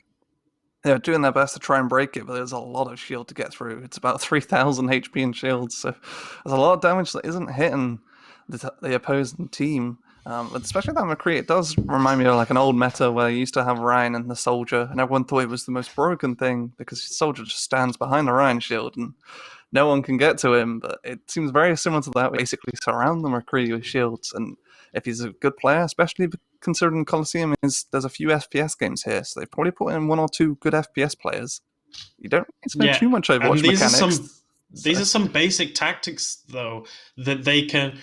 S9: They're doing their best to try and break it, but there's a lot of shield to get through. It's about 3,000 HP in shields, so there's a lot of damage that isn't hitting the opposing team. But especially that McCree, it does remind me of like an old meta where you used to have Ryan and the Soldier, and everyone thought it was the most broken thing because the Soldier just stands behind the Ryan shield and no one can get to him. But it seems very similar to that. We basically surround the McCree with shields, and if he's a good player, especially considering Colosseum there's a few FPS games here, so they probably put in 1 or 2 good FPS players. You don't need to know too much Overwatch mechanics.
S10: These are some basic tactics, though, that they can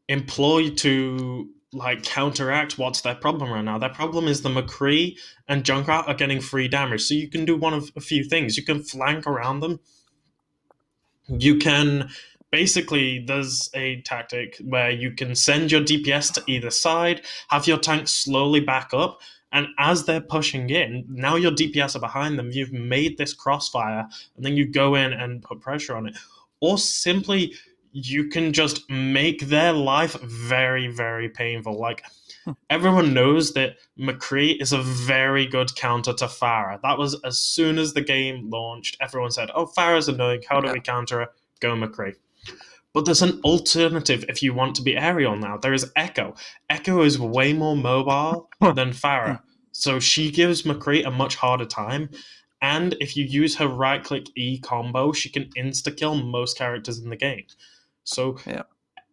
S10: employ to like counteract what's their problem right now. Their problem is the McCree and Junkrat are getting free damage, so you can do one of a few things. You can flank around them. You can basically, there's a tactic where you can send your DPS to either side, have your tanks slowly back up, and as they're pushing in, now your DPS are behind them, you've made this crossfire, and then you go in and put pressure on it. Or simply, you can just make their life very, very painful. Like, everyone knows that McCree is a very good counter to Farah. That was as soon as the game launched, everyone said, oh, Farah's annoying, how do we counter her? Go McCree. But there's an alternative if you want to be aerial now. There is Echo. Echo is way more mobile than Farah. So she gives McCree a much harder time. And if you use her right-click E combo, she can insta-kill most characters in the game. So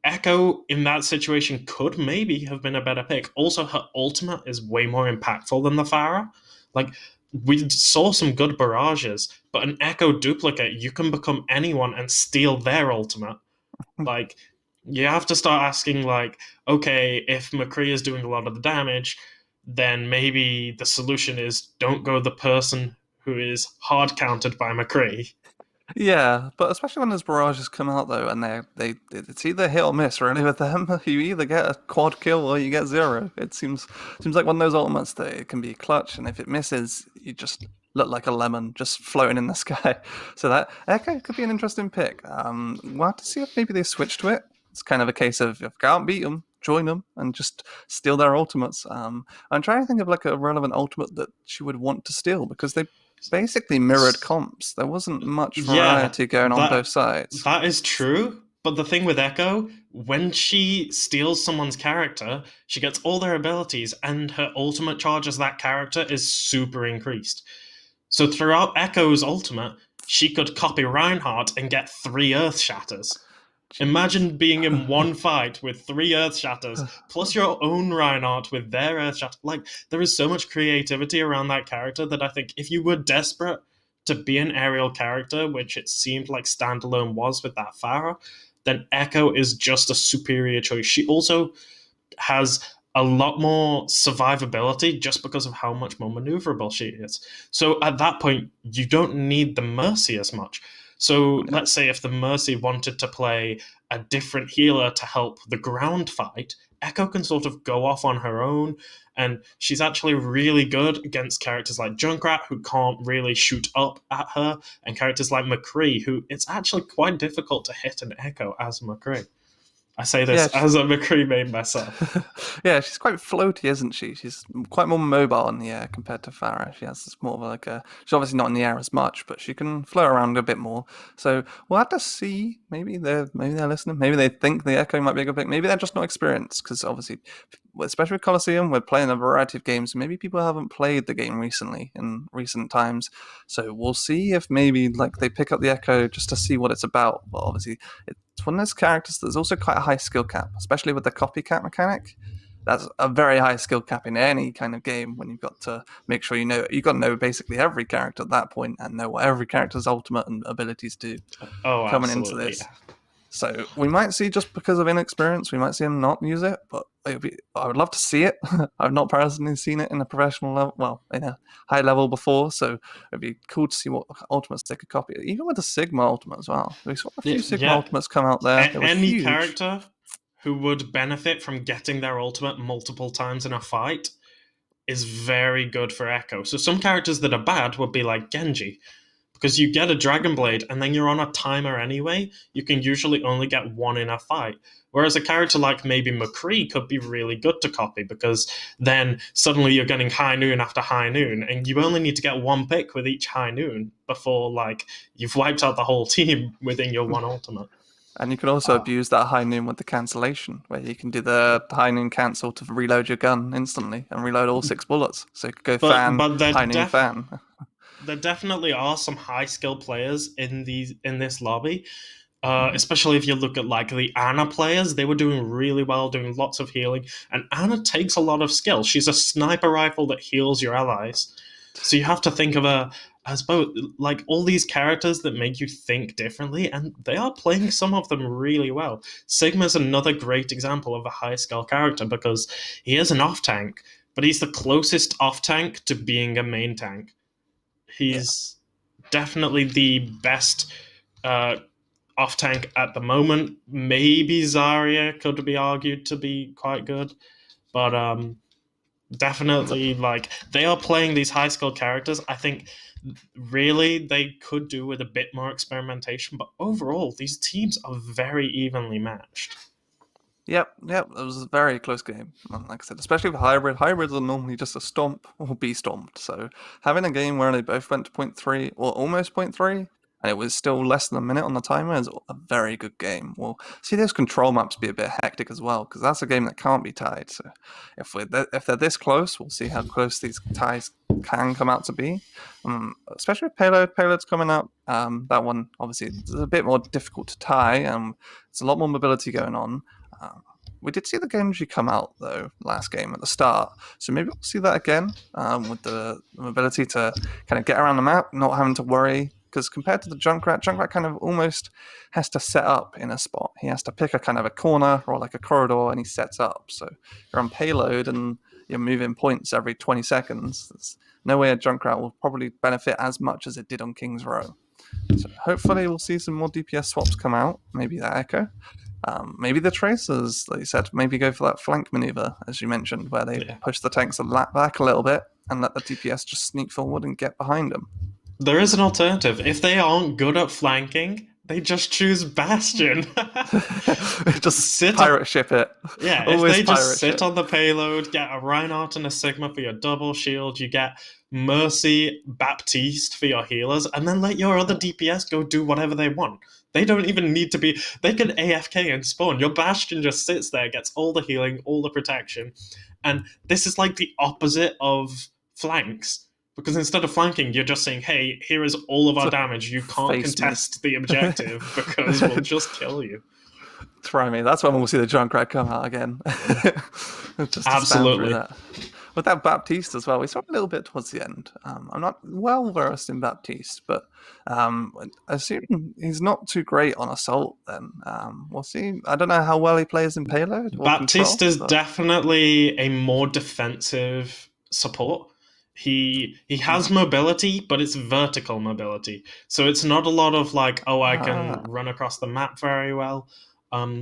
S10: Echo in that situation could maybe have been a better pick. Also, her ultimate is way more impactful than the Farah. Like, we saw some good barrages, but an Echo duplicate, you can become anyone and steal their ultimate. Like, you have to start asking, like, okay, if McCree is doing a lot of the damage, then maybe the solution is don't go the person who is hard countered by McCree.
S9: Yeah, but especially when those barrages come out though, and it's either hit or miss really with them. You either get a quad kill or you get 0. It seems like one of those ultimates that it can be clutch, and if it misses, you just look like a lemon just floating in the sky. So that Echo could be an interesting pick. We'll have to see if maybe they switch to it. It's kind of a case of if you can't beat them, join them and just steal their ultimates. I'm trying to think of like a relevant ultimate that she would want to steal, because they basically mirrored comps. There wasn't much variety going on both sides.
S10: That is true. But the thing with Echo, when she steals someone's character, she gets all their abilities, and her ultimate charge as that character is super increased. So throughout Echo's ultimate, she could copy Reinhardt and get 3 Earth Shatters. Imagine being in one fight with 3 Earth Shatters, plus your own Reinhardt with their Earth Shatter. Like, there is so much creativity around that character that I think if you were desperate to be an aerial character, which it seemed like Standalone was with that Farah, then Echo is just a superior choice. She also has a lot more survivability just because of how much more maneuverable she is. So at that point, you don't need the Mercy as much. So let's say if the Mercy wanted to play a different healer to help the ground fight, Echo can sort of go off on her own, and she's actually really good against characters like Junkrat, who can't really shoot up at her, and characters like McCree, who it's actually quite difficult to hit an Echo as McCree. I say this as a McCree main myself.
S9: Yeah, she's quite floaty, isn't she? She's quite more mobile in the air compared to Farah. She has this more of like a... She's obviously not in the air as much, but she can float around a bit more. So we'll have to see. Maybe they're listening. Maybe they think the Echo might be a good pick. Maybe they're just not experienced, because obviously, especially with Colosseum, we're playing a variety of games. Maybe people haven't played the game recently, in recent times. So we'll see if maybe like they pick up the Echo just to see what it's about. But obviously, it's one of those characters that's also quite a high skill cap, especially with the copycat mechanic. That's a very high skill cap in any kind of game, when you've got to make sure you've got to know basically every character at that point and know what every character's ultimate and abilities do coming into this. So we might see, just because of inexperience, we might see him not use it, but I would love to see it. I've not personally seen it in a professional level, well, in a high level before, so it'd be cool to see what ultimates they could copy. Even with the Sigma ultimate as well. We saw a few Sigma ultimates come out there.
S10: Any character who would benefit from getting their ultimate multiple times in a fight is very good for Echo. So some characters that are bad would be like Genji, because you get a Dragon Blade and then you're on a timer anyway. You can usually only get one in a fight. Whereas a character like maybe McCree could be really good to copy, because then suddenly you're getting High Noon after High Noon, and you only need to get one pick with each High Noon before like you've wiped out the whole team within your one ultimate.
S9: And you can also abuse that High Noon with the cancellation, where you can do the High Noon cancel to reload your gun instantly and reload all 6 bullets. So you could go High Noon fan.
S10: There definitely are some high skill players in this lobby, especially if you look at like the Ana players. They were doing really well, doing lots of healing, and Ana takes a lot of skill. She's a sniper rifle that heals your allies, so you have to think of her as both like all these characters that make you think differently, and they are playing some of them really well. Sigma's another great example of a high skill character, because he is an off tank, but he's the closest off tank to being a main tank. He's definitely the best off tank at the moment. Maybe Zarya could be argued to be quite good, but definitely like they are playing these high skill characters. I think really they could do with a bit more experimentation, but overall these teams are very evenly matched.
S9: Yep, it was a very close game. Like I said, especially with hybrid. Hybrids are normally just a stomp or be stomped. So having a game where they both went to 0.3 or almost 0.3, and it was still less than a minute on the timer, is a very good game. We'll see those control maps be a bit hectic as well, because that's a game that can't be tied. So if they're this close, we'll see how close these ties can come out to be. Especially with Payload. Payload's coming up. That one, obviously, is a bit more difficult to tie. It's a lot more mobility going on. We did see the Genji come out, though, last game at the start. So maybe we'll see that again, with the ability to kind of get around the map, not having to worry. Because compared to the Junkrat kind of almost has to set up in a spot. He has to pick a kind of a corner or like a corridor, and he sets up. So you're on Payload and you're moving points every 20 seconds. There's no way a Junkrat will probably benefit as much as it did on King's Row. So hopefully we'll see some more DPS swaps come out. Maybe that Echo. Maybe the Tracers, like you said, maybe go for that flank maneuver, as you mentioned, where they push the tanks back a little bit and let the DPS just sneak forward and get behind them.
S10: There is an alternative. If they aren't good at flanking, they just choose Bastion.
S9: Just pirate ship it.
S10: Yeah,
S9: Always
S10: if they just sit on the payload, get a Reinhardt and a Sigma for your double shield, you get Mercy, Baptiste for your healers, and then let your other DPS go do whatever they want. They don't even need to be... They can AFK and spawn. Your Bastion just sits there, gets all the healing, all the protection. And this is like the opposite of flanks. Because instead of flanking, you're just saying, hey, here is all of our damage. You can't contest the objective because we'll just kill you.
S9: Try me. That's when we'll see the Junkrat come out again. Just
S10: absolutely.
S9: That. With that Baptiste as well, we saw a little bit towards the end. I'm not well versed in Baptiste, but I assume he's not too great on Assault then. We'll see. I don't know how well he plays in Payload.
S10: Baptiste is definitely a more defensive support. he has mobility, but it's vertical mobility. So it's not a lot of like, oh, I can run across the map very well.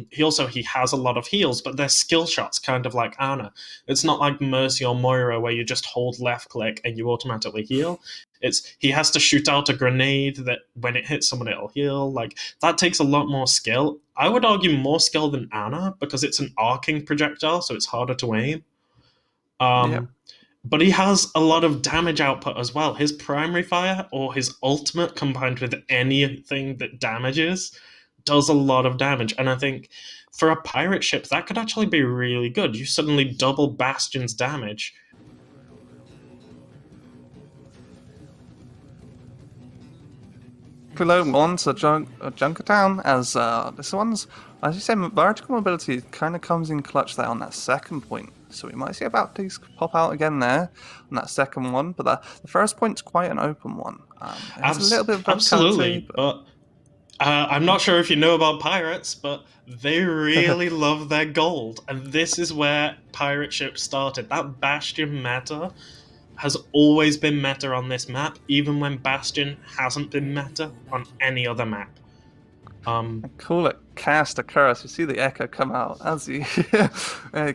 S10: He has a lot of heals, but they're skill shots, kind of like Ana. It's not like Mercy or Moira where you just hold left click and you automatically heal. He has to shoot out a grenade that when it hits someone it'll heal. Like that takes a lot more skill. I would argue more skill than Ana because it's an arcing projectile, so it's harder to aim. But he has a lot of damage output as well. His primary fire or his ultimate combined with anything that damages does a lot of damage. And I think for a pirate ship, that could actually be really good. You suddenly double Bastion's damage.
S9: Below wants a Junkertown as this one's, as you said, vertical mobility kind of comes in clutch there on that second point. So we might see a Baptiste pop out again there on that second one, but the first point's quite an open one. It's a little bit of
S10: absolutely, but I'm not sure if you know about pirates, but they really love their gold, and this is where pirate ships started. That Bastion meta has always been meta on this map, even when Bastion hasn't been meta on any other map.
S9: I call it cast a curse. You see the echo come out as he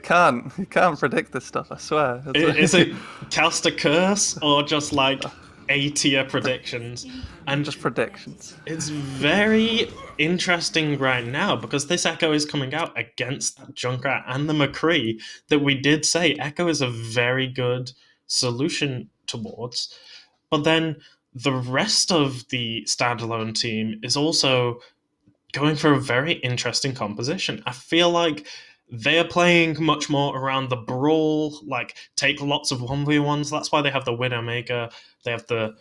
S9: can't predict this stuff, I swear.
S10: Is it cast a curse or just like A-tier predictions?
S9: And just predictions.
S10: It's very interesting right now because this Echo is coming out against that Junkrat and the McCree that we did say Echo is a very good solution towards. But then the rest of the standalone team is also going for a very interesting composition. I feel like they're playing much more around the brawl, like take lots of 1v1s. That's why they have the Widowmaker, they have the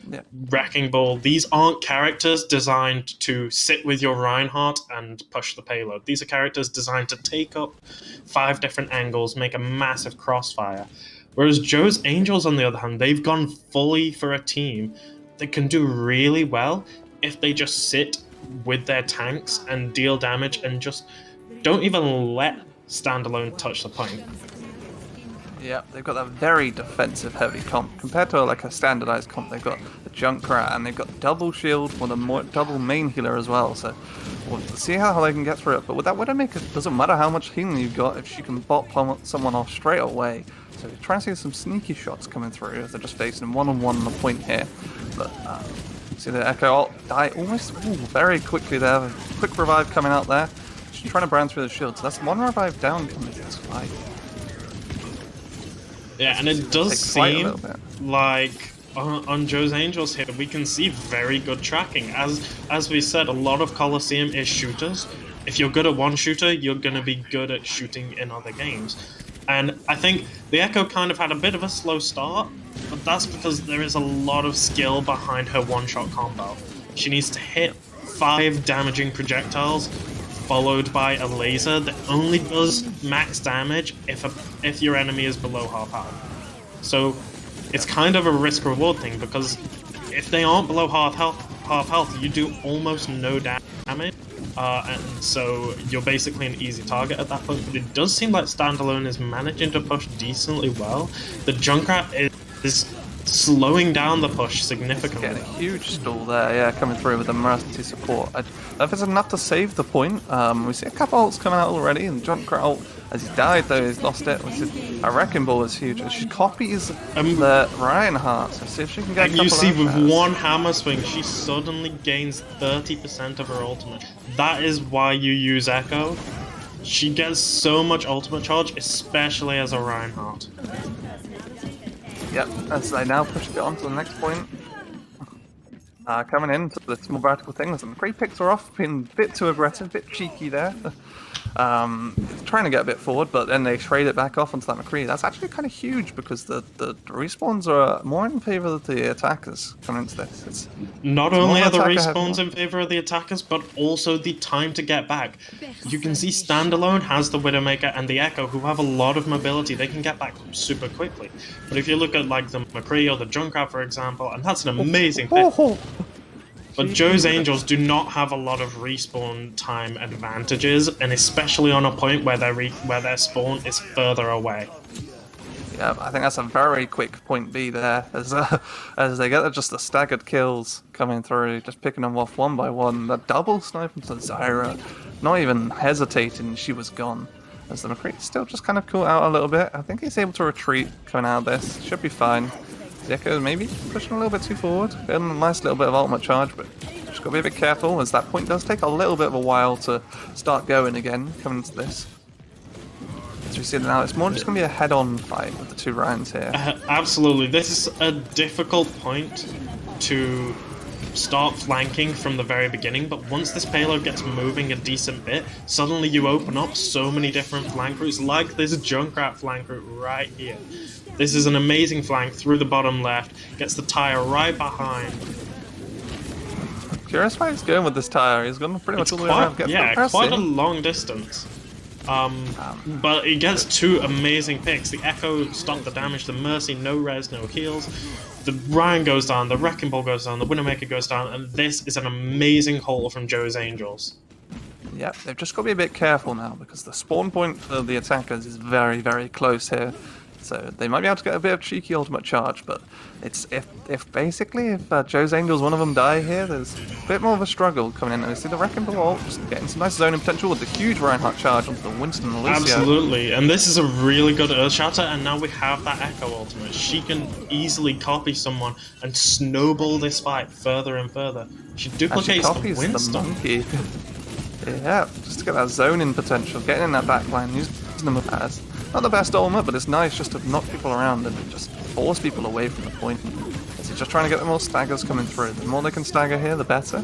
S10: Wrecking Ball. These aren't characters designed to sit with your Reinhardt and push the payload. These are characters designed to take up 5 different angles, make a massive crossfire. Whereas Joe's Angels, on the other hand, they've gone fully for a team that can do really well if they just sit with their tanks and deal damage and just don't even let standalone touch the point.
S9: Yeah, they've got that very defensive heavy comp. Compared to like a standardized comp, they've got the Junkrat and they've got double shield with a double main healer as well. So we'll see how they can get through it. But with that Widowmaker, it doesn't matter how much healing you've got if she can bop someone off straight away. So we're trying to see some sneaky shots coming through as they're just facing one-on-one on the point here. But see the Echo die almost very quickly there. Quick revive coming out there. She's trying to brand through the shield. So that's one revive down coming to this fight.
S10: Yeah, and it does seem like on Joe's Angels here, we can see very good tracking. As we said, a lot of Colosseum is shooters. If you're good at one shooter, you're going to be good at shooting in other games. And I think the Echo kind of had a bit of a slow start, but that's because there is a lot of skill behind her one-shot combo. She needs to hit 5 damaging projectiles, followed by a laser that only does max damage if your enemy is below half health. So it's kind of a risk-reward thing, because if they aren't below half health, you do almost no damage. And so you're basically an easy target at that point, but it does seem like standalone is managing to push decently well. The Junkrat is slowing down the push significantly.
S9: Getting a huge stall there, yeah, coming through with the Mercy support. I don't know if it's enough to save the point. We see a couple ults coming out already, and Junkrat ult, as he's died though, he's lost it. A Wrecking Ball is huge. She copies the Reinhardt, so see if she can get
S10: and you see with one hammer swing, she suddenly gains 30% of her ultimate. That is why you use Echo. She gets so much ultimate charge, especially as a Reinhardt.
S9: Yep, as they now push it on to the next point. Coming in to the small vertical thing, and McCree picks her off, being a bit too aggressive, a bit cheeky there. Trying to get a bit forward, but then they trade it back off onto that McCree. That's actually kind of huge because the respawns are more in favor of the attackers coming into this. It's
S10: not only are the respawns in favor of the attackers, but also the time to get back. You can see standalone has the Widowmaker and the Echo, who have a lot of mobility. They can get back super quickly. But if you look at like the McCree or the Junkrat, for example, and that's an amazing pick. But Joe's Angels do not have a lot of respawn time advantages, and especially on a point where their spawn is further away.
S9: Yeah, I think that's a very quick point B there, as they get just the staggered kills coming through, just picking them off one by one. The double snipe into Zyra, not even hesitating, she was gone. As the McCree still just kind of caught out a little bit. I think he's able to retreat coming out of this. Should be fine. The Echo maybe pushing a little bit too forward. Getting a nice little bit of ultimate charge, but just got to be a bit careful as that point does take a little bit of a while to start going again coming into this. As we see it now, it's more just going to be a head-on fight with the two rounds here.
S10: Absolutely. This is a difficult point to start flanking from the very beginning, but once this payload gets moving a decent bit, suddenly you open up so many different flank routes, like this Junkrat flank route right here. This is an amazing flank through the bottom left, gets the tire right behind.
S9: Curious why he's going with this tire. He's gone pretty much all the way around.
S10: Yeah, quite a long distance. But it gets two amazing picks. The Echo stopped the damage, the Mercy, no res, no heals. The Ryan goes down, the Wrecking Ball goes down, the Widowmaker goes down, and this is an amazing haul from Joe's Angels.
S9: Yeah, they've just got to be a bit careful now because the spawn point for the attackers is very, very close here. So they might be able to get a bit of cheeky ultimate charge, but it's if Joe's Angels, one of them die here, there's a bit more of a struggle coming in. And we see the Wrecking Ball just getting some nice zoning potential with the huge Reinhardt charge onto the Winston and Lucio.
S10: Absolutely, and this is a really good Earth Shatter, and now we have that Echo ultimate. She can easily copy someone and snowball this fight further and further. She duplicates the Winston.
S9: The monkey. Yeah, just to get that zoning potential, getting in that backline, using them as not the best ultimate, but it's nice just to knock people around and just force people away from the point. So just trying to get the more staggers coming through. The more they can stagger here, the better.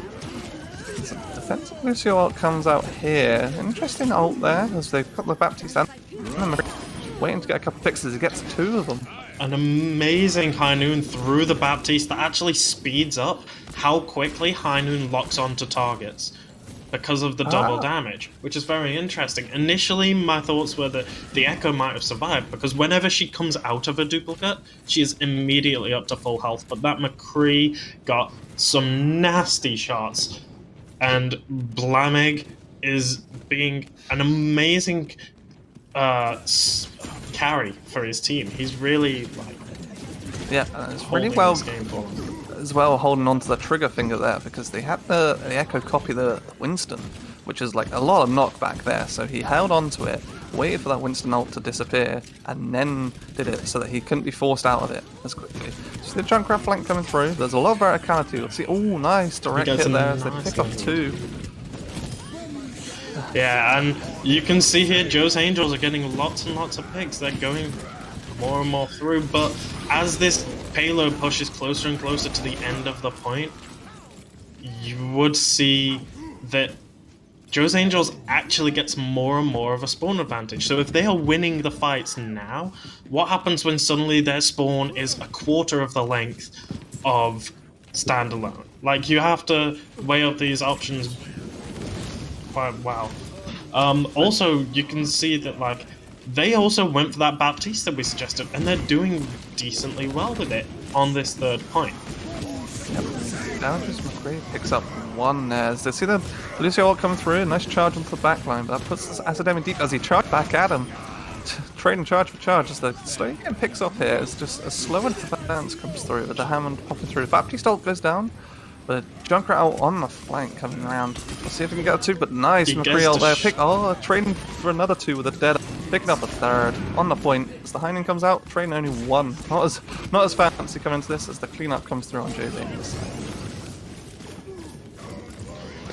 S9: So defensive Lucio ult comes out here. Interesting ult there, as they've got the Baptiste and waiting to get a couple fixes. He gets two of them.
S10: An amazing High Noon through the Baptiste that actually speeds up how quickly High Noon locks onto targets, because of the double damage, which is very interesting. Initially, my thoughts were that the Echo might have survived, because whenever she comes out of a duplicate, she is immediately up to full health, but that McCree got some nasty shots, and Blamig is being an amazing carry for his team. He's really, like,
S9: it's really well as well holding on to the trigger finger there, because they had the Echo copy the Winston, which is like a lot of knockback there, so he held on to it, waited for that Winston ult to disappear, and then did it so that he couldn't be forced out of it as quickly. So the Junkrat flank coming through, there's a lot of verticality. You'll see, oh nice direct hit there as they pick off two.
S10: Yeah, and you can see here Joe's Angels are getting lots and lots of picks. They're going more and more through, but as this payload pushes closer and closer to the end of the point, you would see that Joe's Angels actually gets more and more of a spawn advantage. So if they are winning the fights now, what happens when suddenly their spawn is a quarter of the length of standalone? Like, you have to weigh up these options. Wow. Also, you can see that, like, they also went for that Baptiste that we suggested, and they're doing decently well with it on this third point.
S9: Yep. Now just McCree picks up one there. As they see the Lucio ult come through, nice charge onto the backline, but that puts this Academic deep as he charged back at him. Trading charge for charge as the slowly getting picks up here. It's just a slow advance comes through with the Hammond popping through. Baptiste ult goes down. The Junkrat ult on the flank coming around. We'll see if we can get a two, but nice McCree ult there. Trading for another two with a dead. Picking up a third on the point. As the Heinen comes out, trading only one. Not as fancy coming into this as the cleanup comes through on Joe's Angels.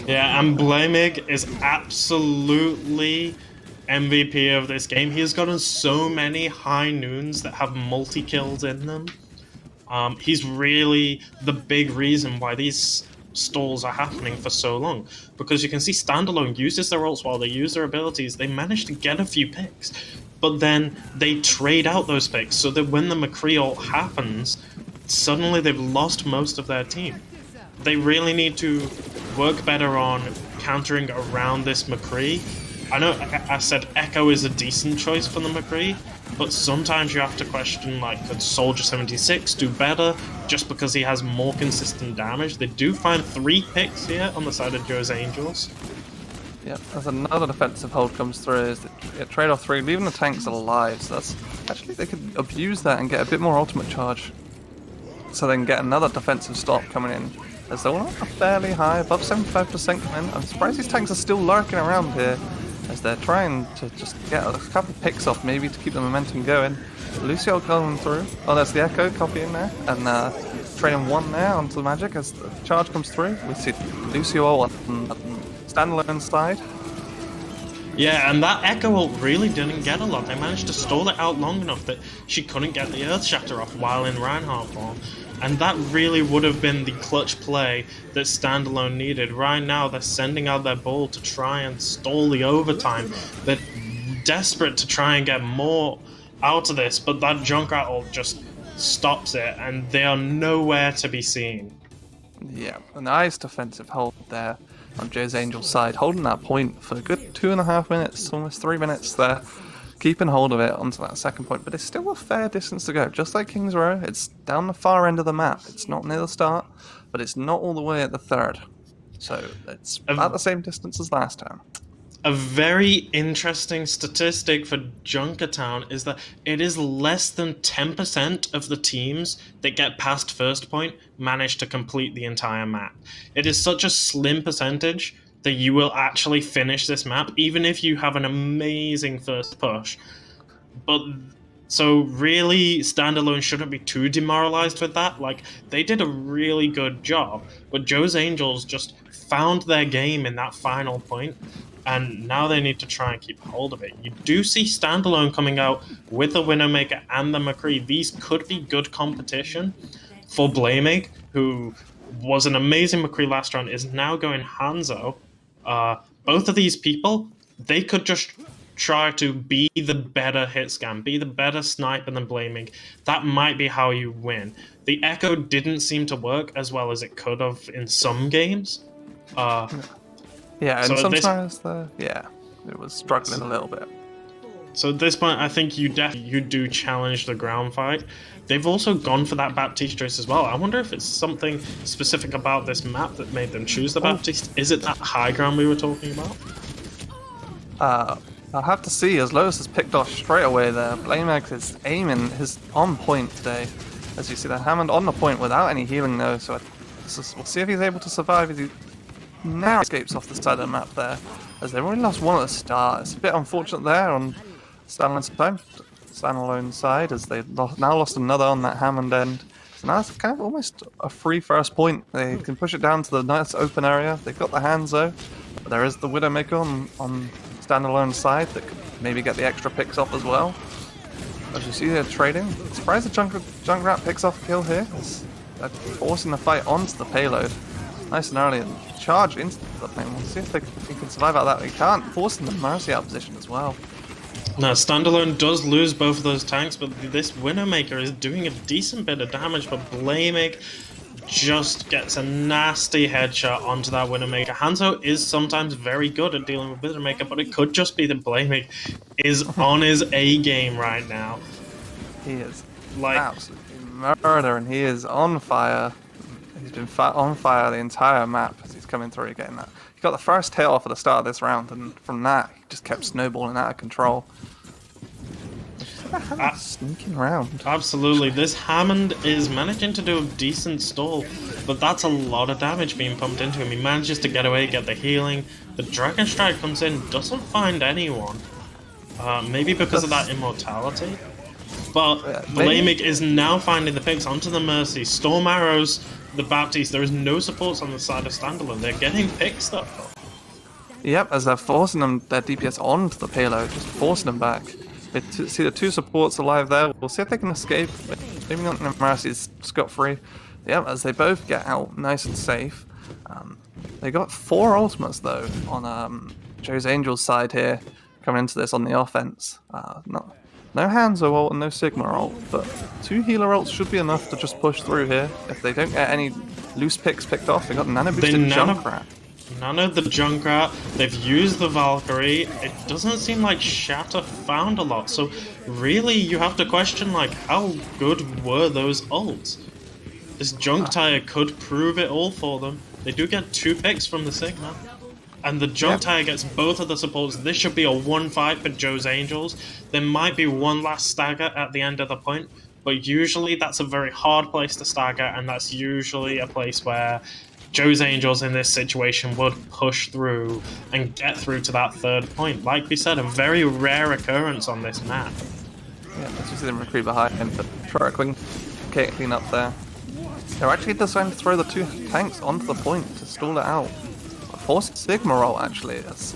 S10: Yeah, and Blamig is absolutely MVP of this game. He has gotten so many High Noons that have multi-kills in them. He's really the big reason why these stalls are happening for so long, because you can see Standalone uses their ults while they use their abilities. They manage to get a few picks, but then they trade out those picks so that when the McCree ult happens, suddenly they've lost most of their team. They really need to work better on countering around this McCree. I know I said Echo is a decent choice for the McCree, but sometimes you have to question, like, could Soldier 76 do better just because he has more consistent damage? They do find 3 picks here on the side of Joe's Angels.
S9: Yep, as another defensive hold comes through, is the trade-off 3, leaving the tanks alive. So that's actually, they could abuse that and get a bit more ultimate charge. So they can get another defensive stop coming in. As they're all fairly high, above 75% coming in. I'm surprised these tanks are still lurking around here, as they're trying to just get a couple of picks off maybe to keep the momentum going. Lucio going through. Oh, there's the Echo copying there, and trading 1 there onto the Magic as the charge comes through. We see Lucio on standalone side.
S10: Yeah, and that Echo ult really didn't get a lot. They managed to stall it out long enough that she couldn't get the Earth Shatter off while in Reinhardt form. And that really would have been the clutch play that Standalone needed. Right now, they're sending out their ball to try and stall the overtime. They're desperate to try and get more out of this, but that Junkrat ult just stops it, and they are nowhere to be seen.
S9: Yeah, a nice defensive hold there on Joe's Angel's side, holding that point for a good 2.5 minutes, almost 3 minutes there, keeping hold of it onto that second point, but it's still a fair distance to go. Just like King's Row, it's down the far end of the map. It's not near the start, but it's not all the way at the third. So it's about the same distance as last time.
S10: A very interesting statistic for Junkertown is that it is less than 10% of the teams that get past first point manage to complete the entire map. It is such a slim percentage that you will actually finish this map, even if you have an amazing first push. But so really, Standalone shouldn't be too demoralized with that. Like, they did a really good job, but Joe's Angels just found their game in that final point, and now they need to try and keep hold of it. You do see Standalone coming out with the Widowmaker and the McCree. These could be good competition for Blaming, who was an amazing McCree last round, is now going Hanzo. Both of these people, they could just try to be the better hit scan, be the better sniper than Blaming. That might be how you win. The Echo didn't seem to work as well as it could have in some games.
S9: Yeah, and so sometimes it was struggling a little bit.
S10: So at this point, I think you do challenge the ground fight. They've also gone for that Baptiste choice as well. I wonder if it's something specific about this map that made them choose the Baptiste. Is it that high ground we were talking about?
S9: I'll have to see, as Lotus has picked off straight away there. Blamex is aiming his on point today. As you see that Hammond on the point without any healing though, so we'll see if he's able to survive as he now escapes off the side of the map there. As they've already lost one at the start. It's a bit unfortunate there on Standalone side, as they've now lost another on that Hammond end. So now it's kind of almost a free first point. They can push it down to the nice open area. They've got the Hanzo. But there is the Widowmaker on Standalone side that could maybe get the extra picks off as well. As you see, they're trading. Surprised the Junkrat picks off a kill here. They're forcing the fight onto the payload. Nice and early, and charge into the thing. We'll see if they can survive out of that. They can't, forcing the Mercy out of position as well.
S10: Now, Standalone does lose both of those tanks, but this Widowmaker is doing a decent bit of damage, but Blaming just gets a nasty headshot onto that Widowmaker. Hanzo is sometimes very good at dealing with Widowmaker, but it could just be that Blaming is on his A game right now.
S9: He is absolutely murdering. He is on fire. He's been on fire the entire map as he's coming through getting that. He got the first hit off at the start of this round, and from that, he just kept snowballing out of control. Sneaking around.
S10: Absolutely. This Hammond is managing to do a decent stall, but that's a lot of damage being pumped into him. He manages to get away, get the healing. The Dragon Strike comes in, doesn't find anyone. Maybe because of that immortality. But Blaming is now finding the picks onto the Mercy. Storm Arrows, the Baptiste. There is no supports on the side of Standalone. They're getting picks though.
S9: Yep, as they're forcing them, their DPS onto the payload, just forcing them back. They see the two supports alive there. We'll see if they can escape. Maybe not Mercy's scot-free. Yep, as they both get out nice and safe. They got 4 ultimates though on Joe's Angel's side here, coming into this on the offense. No Hanzo ult and no Sigma ult, but 2 healer ults should be enough to just push through here. If they don't get any loose picks picked off, they got nano boosted Junkrat.
S10: Nano the Junkrat, they've used the Valkyrie. It doesn't seem like Shatter found a lot, so really you have to question like how good were those ults? This Junk Tire could prove it all for them. They do get 2 picks from the Sigma. and the jump tire gets both of the supports. This should be a 1-5 for Joe's Angels. There might be one last stagger at the end of the point, but usually that's a very hard place to stagger, and that's usually a place where Joe's Angels in this situation would push through and get through to that third point. Like we said, a very rare occurrence on this map.
S9: Yeah, let's just see them recruit behind him, but try to clean up there. They're actually deciding to throw the 2 tanks onto the point to stall it out. Force Sigma roll, actually. That's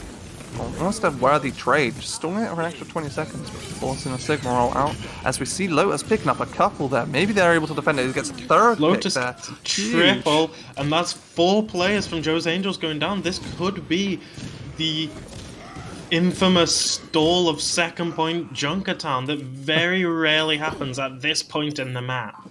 S9: almost a worthy trade. Just stalling it for an extra 20 seconds, but forcing a Sigma roll out. As we see Lotus picking up a couple there. Maybe they're able to defend it. He gets a third
S10: Lotus
S9: pick there.
S10: triple, and that's 4 players from Joe's Angels going down. This could be the infamous stall of second point Junkertown that very rarely happens at this point in the map.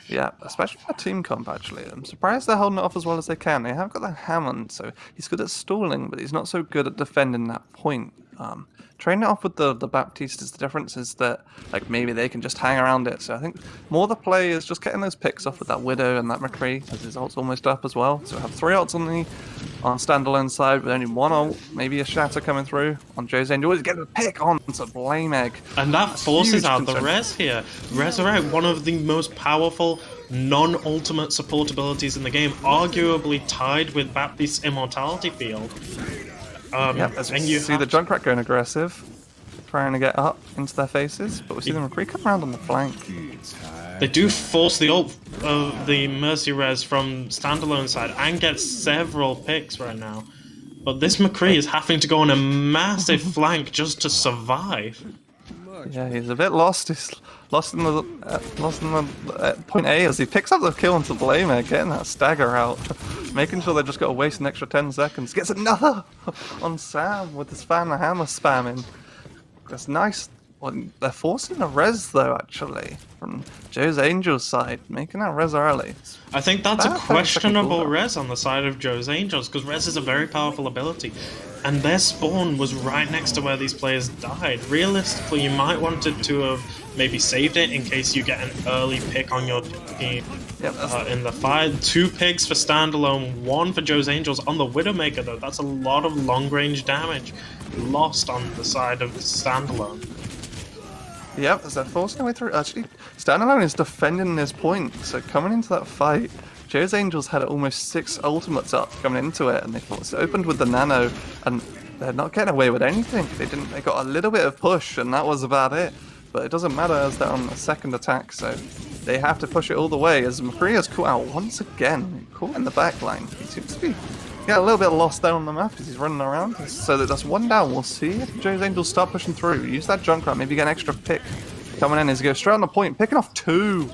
S9: Yeah, especially for team comp, actually. I'm surprised they're holding it off as well as they can. They have got that Hammond, so he's good at stalling, but he's not so good at defending that point. Trading it off with the Baptiste is the difference is that like maybe they can just hang around it. So I think more the play is just getting those picks off with that Widow and that McCree, as his ult's almost up as well. So we have 3 ults on standalone side with only 1 ult, maybe a Shatter coming through on Joe's Angel. He's getting a pick on to Blame Egg.
S10: And that forces out the res here. Resurrect, one of the most powerful non-ultimate support abilities in the game, arguably tied with Baptiste's Immortality Field.
S9: As we see the Junkrat going aggressive, trying to get up into their faces, but we see them come around on the flank.
S10: They do force the ult of the Mercy res from standalone side and get several picks right now. But this McCree is having to go on a massive flank just to survive.
S9: Yeah, he's a bit lost. He's lost in the point A as he picks up the kill onto Blamer, getting that stagger out, making sure they just got to waste an extra 10 seconds. Gets another on Sam with his fan and hammer spamming. That's nice. Well, they're forcing a res though, actually, from Joe's Angels side, making that res early.
S10: I think that's a questionable res on the side of Joe's Angels, because res is a very powerful ability. And their spawn was right next to where these players died. Realistically, you might wanted to have maybe saved it in case you get an early pick on your team in the fight. 2 picks for standalone, 1 for Joe's Angels. On the Widowmaker, though, that's a lot of long-range damage lost on the side of standalone.
S9: Yep, as they're forcing their way through. Actually, standalone is defending this point, so coming into that fight, Joe's Angels had almost 6 ultimates up coming into it, and they thought it opened with the Nano, and they're not getting away with anything. They got a little bit of push, and that was about it. But it doesn't matter as they're on the second attack, so they have to push it all the way. As McCree has caught out once again, caught in the back line. He seems to be a little bit lost there on the map as he's running around. So that's 1 down. We'll see if Joe's Angels start pushing through. Use that Junkrat, maybe get an extra pick coming in as he goes straight on the point, picking off 2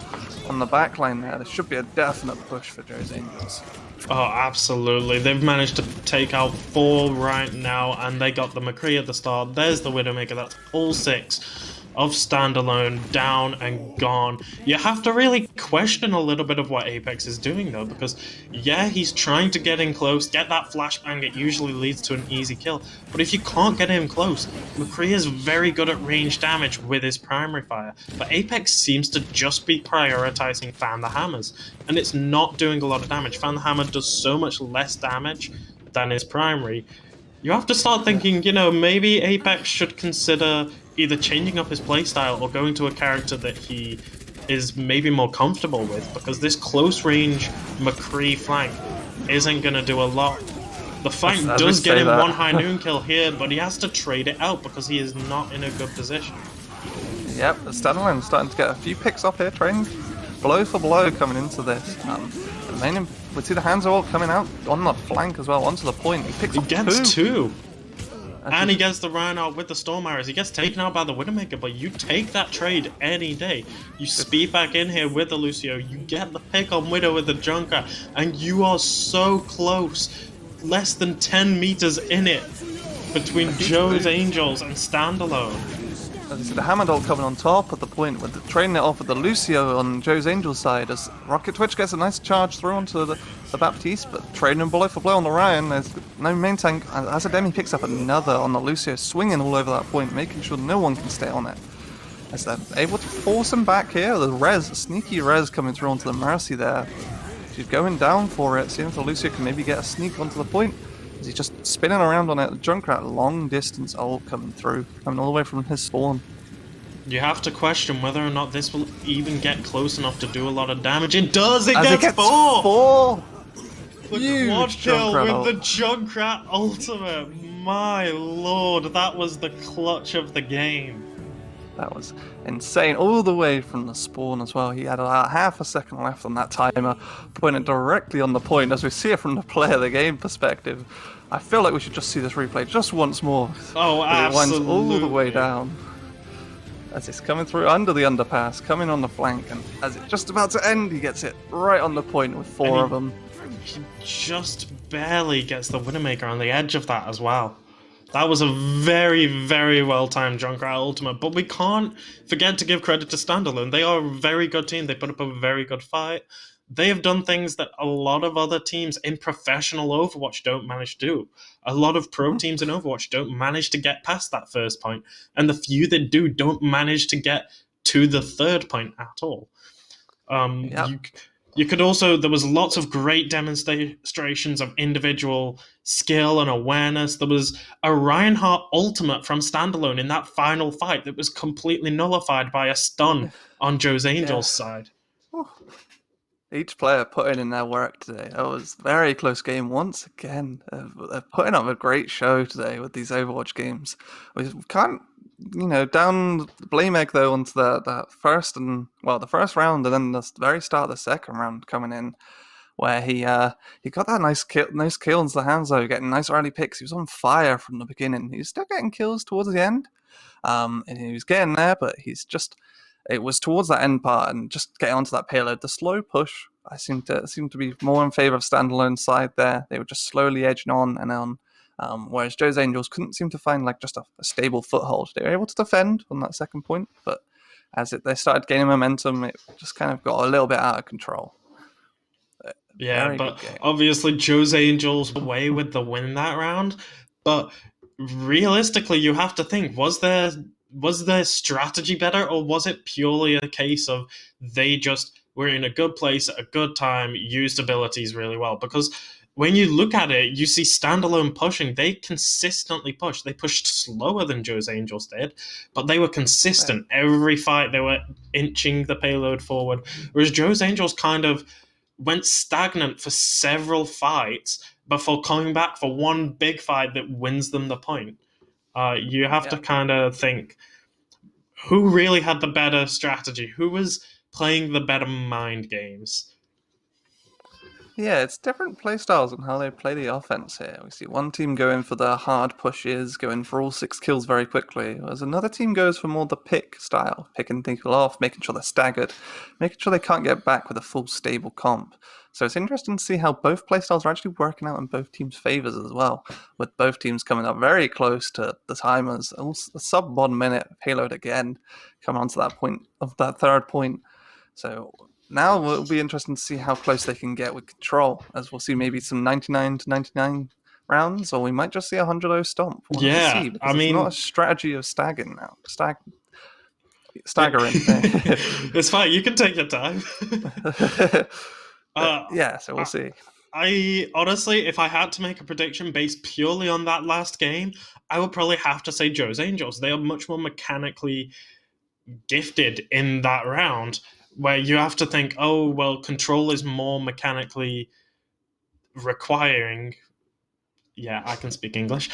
S9: on the back line there. There should be a definite push for Joe's Angels.
S10: Oh, absolutely. They've managed to take out 4 right now, and they got the McCree at the start. There's the Widowmaker. That's all 6 of standalone down and gone. You have to really question a little bit of what Apex is doing, though, because, yeah, he's trying to get in close, get that flashbang. It usually leads to an easy kill. But if you can't get him close, McCree is very good at range damage with his primary fire. But Apex seems to just be prioritizing Fan the Hammers, and it's not doing a lot of damage. Fan the Hammer does so much less damage than his primary. You have to start thinking, you know, maybe Apex should consider either changing up his playstyle or going to a character that he is maybe more comfortable with, because this close-range McCree flank isn't going to do a lot. The flank does get him 1 high noon kill here, but he has to trade it out because he is not in a good position.
S9: Yep, the standalone starting to get a few picks off here, trading blow for blow coming into this. We see the hands are all coming out on the flank as well, onto the point. He picks up
S10: 2. And he gets the Reinhardt with the Storm Arrows. He gets taken out by the Widowmaker, but you take that trade any day. You speed back in here with the Lucio, you get the pick on Widow with the Junker, and you are so close. Less than 10 meters in it between Joe's Angels and standalone.
S9: As you see the Hammond ult coming on top at the point with the trading it off with the Lucio on Joe's Angel side as Rocket Twitch gets a nice charge through onto the Baptiste, but trading him blow for blow on the Ryan. There's no main tank. As Ademi picks up another on the Lucio, swinging all over that point, making sure no one can stay on it. As they're able to force him back here, the res, sneaky res coming through onto the Mercy there. She's going down for it, seeing if the Lucio can maybe get a sneak onto the point. as he's just spinning around on it. Junkrat, long distance ult coming through, coming all the way from his spawn.
S10: You have to question whether or not this will even get close enough to do a lot of damage. It does! It
S9: As
S10: gets 4! The
S9: Huge
S10: quad kill
S9: Junkrat
S10: with
S9: ult.
S10: the Junkrat ultimate. My lord, that was the clutch of the game.
S9: That was insane, all the way from the spawn as well. He had about half a second left on that timer, pointed directly on the point. As we see it from the player the game perspective, I feel like we should just see this replay just once more.
S10: Oh,
S9: It winds
S10: absolutely.
S9: all the way down. As it's coming through under the underpass, coming on the flank, and as it's just about to end, he gets it right on the point with 4 of them.
S10: He just barely gets the Widowmaker on the edge of that as well. That was a very, very well-timed Junkrat ultimate, but we can't forget to give credit to Standalone. They are a very good team. They put up a very good fight. They have done things that a lot of other teams in professional Overwatch don't manage to do. A lot of pro teams in Overwatch don't manage to get past that first point, and the few that do don't manage to get to the third point at all. You could also, there was lots of great demonstrations of individual skill and awareness. There was a Reinhardt ultimate from Standalone in that final fight that was completely nullified by a stun on Joe's Angels side.
S9: Each player putting in their work today. That was a very close game once again. They're putting up a great show today with these Overwatch games. We can't, down the blame egg though onto the first round, and then the very start of the second round coming in, where he got that nice kill into the hands though, getting nice early picks. He was on fire from the beginning. He was still getting kills towards the end, and he was getting there, but it was towards that end part and just getting onto that payload. The slow push, I seemed to be more in favor of Standalone's side there. They were just slowly edging on and on, whereas Joe's Angels couldn't seem to find just a stable foothold. They were able to defend on that second point, but as they started gaining momentum, it just kind of got a little bit out of control.
S10: Yeah, but obviously Joe's Angels were away with the win that round. But realistically, you have to think, was their strategy better, or was it purely a case of they just were in a good place at a good time, used abilities really well? Because when you look at it, you see Standalone pushing. They consistently pushed. They pushed slower than Joe's Angels did, but they were consistent. Every fight, they were inching the payload forward, whereas Joe's Angels kind of went stagnant for several fights before coming back for one big fight that wins them the point. You have to kind of think, who really had the better strategy? Who was playing the better mind games?
S9: Yeah, it's different playstyles on how they play the offense here. We see one team going for the hard pushes, going for all 6 kills very quickly, whereas another team goes for more the pick style, picking people off, making sure they're staggered, making sure they can't get back with a full stable comp. So it's interesting to see how both playstyles are actually working out in both teams' favors as well, with both teams coming up very close to the timers. Almost a sub 1 minute payload again, coming onto that point of that third point. So now it'll be interesting to see how close they can get with control, as we'll see maybe some 99 to 99 rounds, or we might just see a 100-0 stomp. We'll have to see, because it's not a strategy of staggering now. Staggering.
S10: It's fine, you can take your time.
S9: So we'll see.
S10: I honestly, if I had to make a prediction based purely on that last game, I would probably have to say Joe's Angels. They are much more mechanically gifted in that round, where you have to think, oh, well, control is more mechanically requiring. Yeah, I can speak English.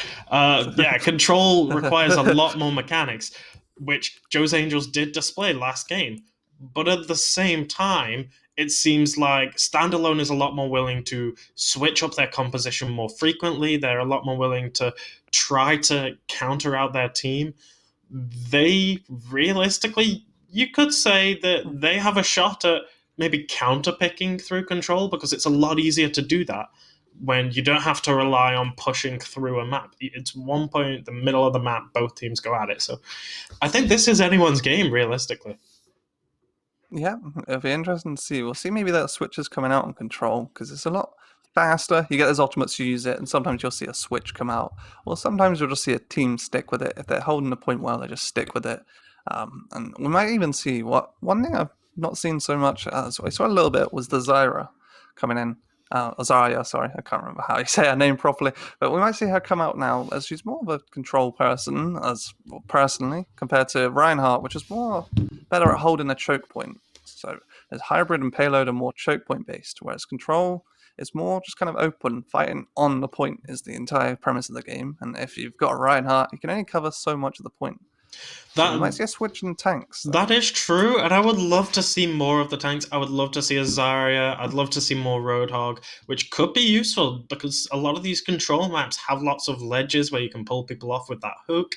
S10: Control requires a lot more mechanics, which Joe's Angels did display last game. But at the same time, it seems like Standalone is a lot more willing to switch up their composition more frequently. They're a lot more willing to try to counter out their team. They realistically, you could say that they have a shot at maybe counter-picking through control, because it's a lot easier to do that when you don't have to rely on pushing through a map. It's one point, the middle of the map, both teams go at it. So I think this is anyone's game, realistically.
S9: Yeah, it'll be interesting to see. We'll see maybe that switch is coming out on control, because it's a lot faster. You get those ultimates to use it, and sometimes you'll see a switch come out. Or sometimes you'll just see a team stick with it. If they're holding the point well, they just stick with it. And we might even see one thing I've not seen so much as I saw a little bit was the Zyra coming in. Zarya, sorry, I can't remember how you say her name properly, but we might see her come out now as she's more of a control person, personally, compared to Reinhardt, which is more better at holding a choke point. So as hybrid and payload are more choke point based, whereas control is more just kind of open, fighting on the point is the entire premise of the game. And if you've got a Reinhardt, you can only cover so much of the point. So we might see a switch in tanks.
S10: That is true, and I would love to see more of the tanks. I would love to see a Zarya. I'd love to see more Roadhog, which could be useful because a lot of these control maps have lots of ledges where you can pull people off with that hook.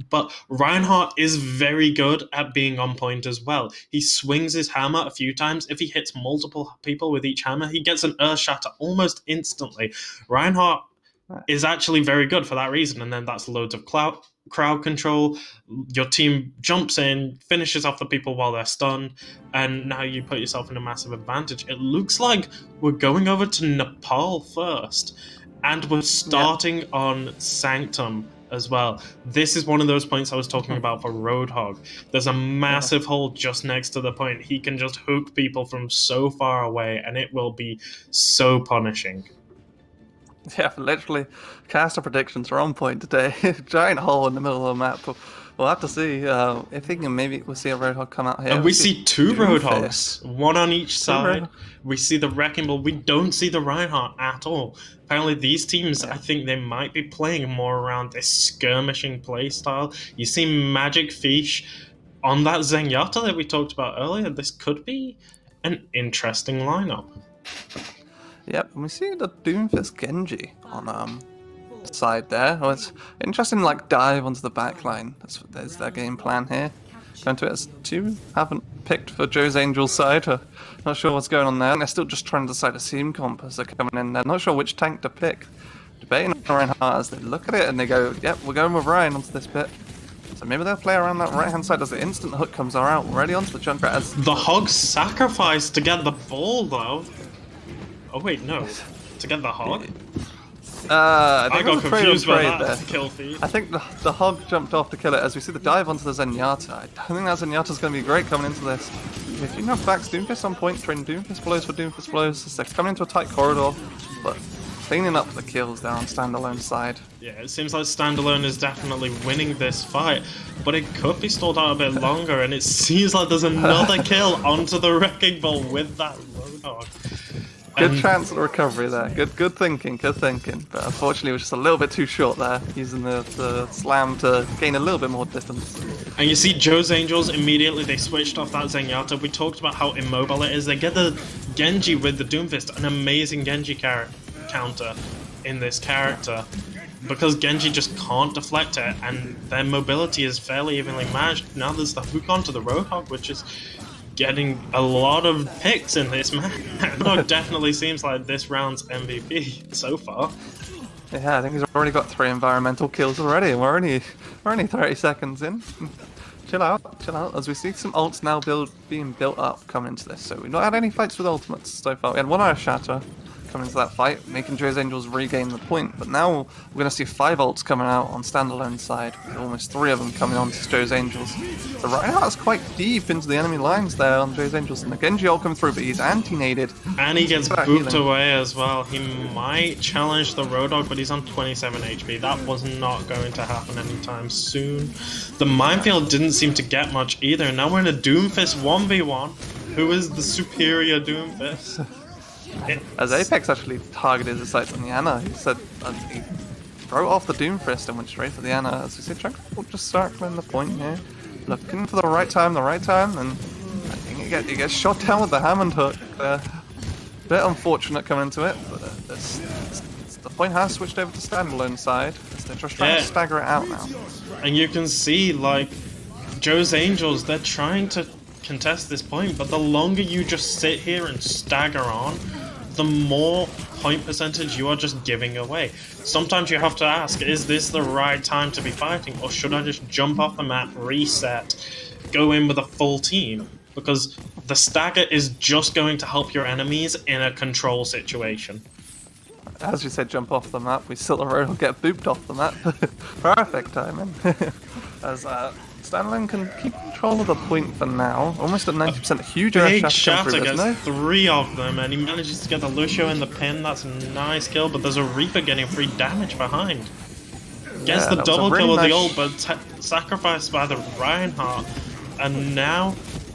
S10: But Reinhardt is very good at being on point as well. He swings his hammer a few times. If he hits multiple people with each hammer, he gets an Earth Shatter almost instantly. Reinhardt is actually very good for that reason, and then that's loads of crowd control. Your team jumps in, finishes off the people while they're stunned, and now you put yourself in a massive advantage. It looks like we're going over to Nepal first, and we're starting on Sanctum as well. This is one of those points I was talking about for Roadhog. There's a massive hole just next to the point. He can just hook people from so far away, and it will be so punishing.
S9: Yeah, literally, caster predictions are on point today. Giant hole in the middle of the map. We'll have to see if he can. Maybe we'll see a Roadhog come out here.
S10: And we see two Roadhogs, one on each side. We see the Wrecking Ball. We don't see the Reinhardt at all. Apparently, these teams, I think they might be playing more around this skirmishing playstyle. You see Magic Fish on that Zenyatta that we talked about earlier. This could be an interesting lineup.
S9: Yep, and we see the Doomfist Genji on the side there. Well, it's interesting, like, dive onto the back line. There's their game plan here. Going to it as two. Haven't picked for Joe's Angels side. Not sure what's going on there. And they're still just trying to decide a team comp as they're coming in. They're not sure which tank to pick. Debating on Reinhardt as they look at it and they go, yep, we're going with Ryan onto this bit. So maybe they'll play around that right-hand side as the instant hook comes out. Already onto the Junkrat as...
S10: The Hog sacrificed to get the ball, though. Oh wait, no. To get the Hog?
S9: I
S10: got confused by that
S9: there.
S10: kill feed.
S9: I think the Hog jumped off to kill it as we see the dive onto the Zenyatta. I don't think that Zenyatta's going to be great coming into this. If you have backs Doomfist on point, trading Doomfist blows for Doomfist blows, as they're coming into a tight corridor, but cleaning up the kills there on Standalone side.
S10: Yeah, it seems like Standalone is definitely winning this fight, but it could be stalled out a bit longer, and it seems like there's another kill onto the Wrecking Ball with that Roadhog.
S9: Good chance of recovery there. Good thinking. But unfortunately, it was just a little bit too short there, using the slam to gain a little bit more distance.
S10: And you see Joe's Angels, immediately they switched off that Zenyatta. We talked about how immobile it is. They get the Genji with the Doomfist, an amazing Genji counter in this character. Because Genji just can't deflect it, and their mobility is fairly evenly matched. Now there's the hook onto the Roadhog, which is getting a lot of picks in this match. Roadhog definitely seems like this round's MVP so far.
S9: Yeah, I think he's already got 3 environmental kills already, and we're only 30 seconds in. Chill out, as we see some ults now being built up coming into this. So we've not had any fights with ultimates so far. We had one Earth Shatter coming into that fight, making Joe's Angels regain the point, but now we're going to see 5 ults coming out on Standalone side, with almost 3 of them coming on to Joe's Angels. So Reinhardt's quite deep into the enemy lines there on Joe's Angels, and the Genji ult coming through, but he's anti-naded.
S10: And he gets booped away as well. He might challenge the Roadhog, but he's on 27 HP. That was not going to happen anytime soon. The Minefield didn't seem to get much either. Now we're in a Doomfist 1v1. Who is the superior Doomfist?
S9: As Apex actually targeted the sights on the Ana, he said he wrote off the Doomfist and went straight for the Ana. As we see, Junkrat just circling the point here, looking for the right time, and I think he gets shot down with the Hammond hook. Bit unfortunate coming into it, but the point has switched over to Standalone side, as they're just trying to stagger it out now.
S10: And you can see, like, Joe's Angels, they're trying to contest this point, but the longer you just sit here and stagger on, the more point percentage you are just giving away. Sometimes you have to ask, is this the right time to be fighting, or should I just jump off the map, reset, go in with a full team? Because the stagger is just going to help your enemies in a control situation.
S9: As you said, jump off the map, we still the road will get booped off the map. Perfect timing. As Standalone can keep control of the point for now. Almost at 90%. Huge air
S10: Big
S9: shatter
S10: Shatter
S9: through,
S10: gets 3 of them, and he manages to get the Lucio in the pin. That's a nice kill, but there's a Reaper getting free damage behind. Gets the double kill with the ult, but sacrificed by the Reinhardt. And now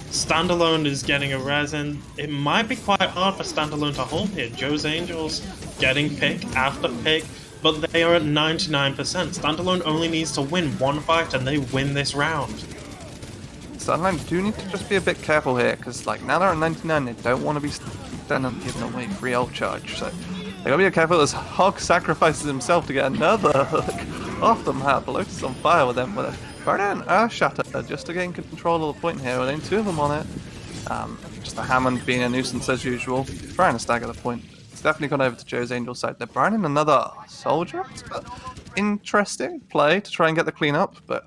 S10: Standalone is getting a res, and it might be quite hard for Standalone to hold here. Joe's Angels getting pick after pick, but they are at 99%. Standalone only needs to win one fight, and they win this round.
S9: Standalone do need to just be a bit careful here, because like now they're at 99, they don't want to be standing giving away free ult charge. So they gotta be careful as Hog sacrifices himself to get another hook off the map. Lotus on fire with them with a burn Earth Shatter just to gain control of the point here. With only 2 of them on it. Just a Hammond being a nuisance as usual, trying to stagger the point. It's definitely gone over to Joe's Angel side. They're burning another soldier. Interesting play to try and get the clean up, but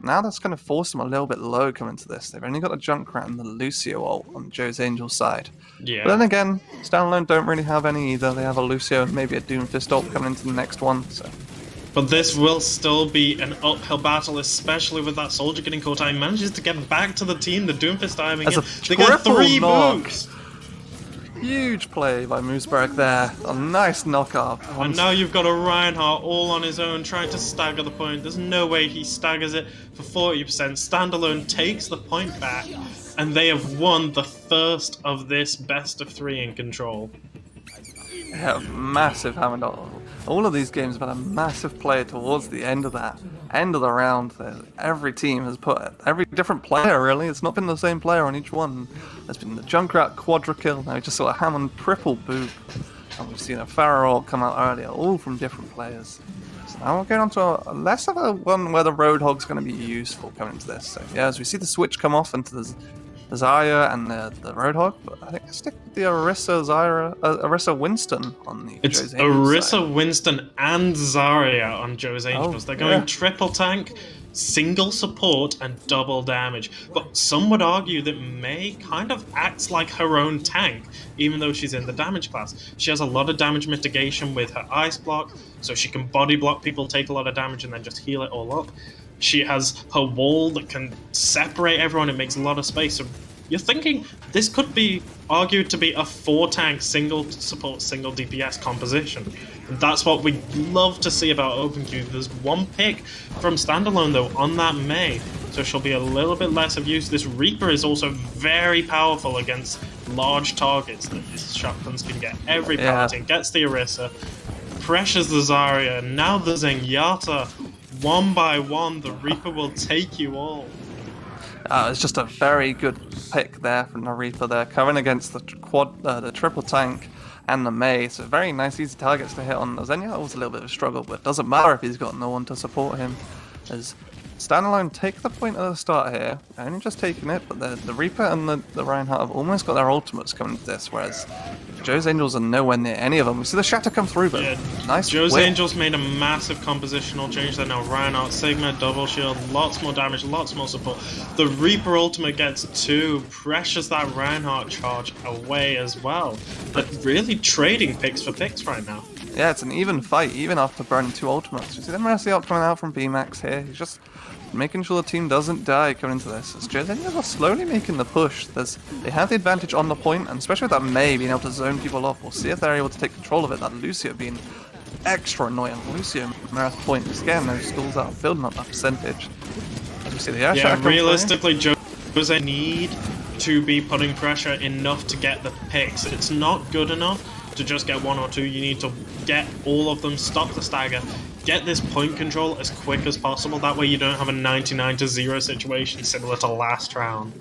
S9: now that's going to force them a little bit low coming to this. They've only got the Junkrat and the Lucio ult on Joe's Angel side. Yeah. But then again, Standalone don't really have any either. They have a Lucio and maybe a Doomfist ult coming into the next one. So.
S10: But this will still be an uphill battle, especially with that soldier getting caught out. He manages to get back to the team, the Doomfist diving in. They get 3 boots!
S9: Huge play by Mooseberg there. A nice knock-up.
S10: And now you've got a Reinhardt all on his own trying to stagger the point. There's no way he staggers it for 40%. Standalone takes the point back, and they have won the first of this best of 3 in Control.
S9: Yeah, massive Hammond. All of these games have had a massive play towards the end of the round. Every team has put every different player really. It's not been the same player on each one. There's been the Junkrat quadra kill. Now we just saw a Hammond triple boop, and we've seen a Pharaoh come out earlier, all from different players. So now we're going on to a less of a one where the Roadhog's going to be useful coming into this. So yeah, as we see the switch come off into the Zarya and the Roadhog, but I think I stick with the Orisa Winston on the Joe's Angels
S10: Orisa
S9: side.
S10: Winston and Zarya on Joe's Angels. They're going triple tank, single support, and double damage. But some would argue that Mei kind of acts like her own tank, even though she's in the damage class. She has a lot of damage mitigation with her ice block, so she can body block people, take a lot of damage, and then just heal it all up. She has her wall that can separate everyone. It makes a lot of space. So you're thinking this could be argued to be a 4-tank, single support, single DPS composition. And that's what we love to see about OpenQ. There's one pick from Standalone, though, on that Mei. So she'll be a little bit less of use. This Reaper is also very powerful against large targets that these shotguns can get. Every paladin gets the Orisa, pressures the Zarya, and now the Zenyatta. One by one, the Reaper will take you all.
S9: It's just a very good pick there from the Reaper there, covering against the triple tank and the Mei. So very nice, easy targets to hit on. Zenyatta was a little bit of a struggle, but it doesn't matter if he's got no one to support him. As Standalone take the point at the start here, only just taking it, but the Reaper and the Reinhardt have almost got their ultimates coming to this, whereas Joe's Angels are nowhere near any of them. We see the Shatter come through, but nice
S10: Joe's
S9: whip.
S10: Angels made a massive compositional change there. Now Reinhardt, Sigma, double shield, lots more damage, lots more support. The Reaper ultimate gets 2, pressures that Reinhardt charge away as well. But really trading picks for picks right now.
S9: Yeah, it's an even fight, even after burning 2 ultimates. You see the Mercy ult coming out from BMax here. He's just making sure the team doesn't die coming into this. As Joe's Angels are slowly making the push. They have the advantage on the point, and especially with that Mei being able to zone people off. We'll see if they're able to take control of it. That Lucio being extra annoying. Lucio, Marath point, just getting those skulls out, building up that percentage. As we see the air shot
S10: realistically, Joe's need to be putting pressure enough to get the picks. It's not good enough to just get 1 or 2. You need to get all of them, stop the stagger, get this point control as quick as possible. That way you don't have a 99-0 situation similar to last round.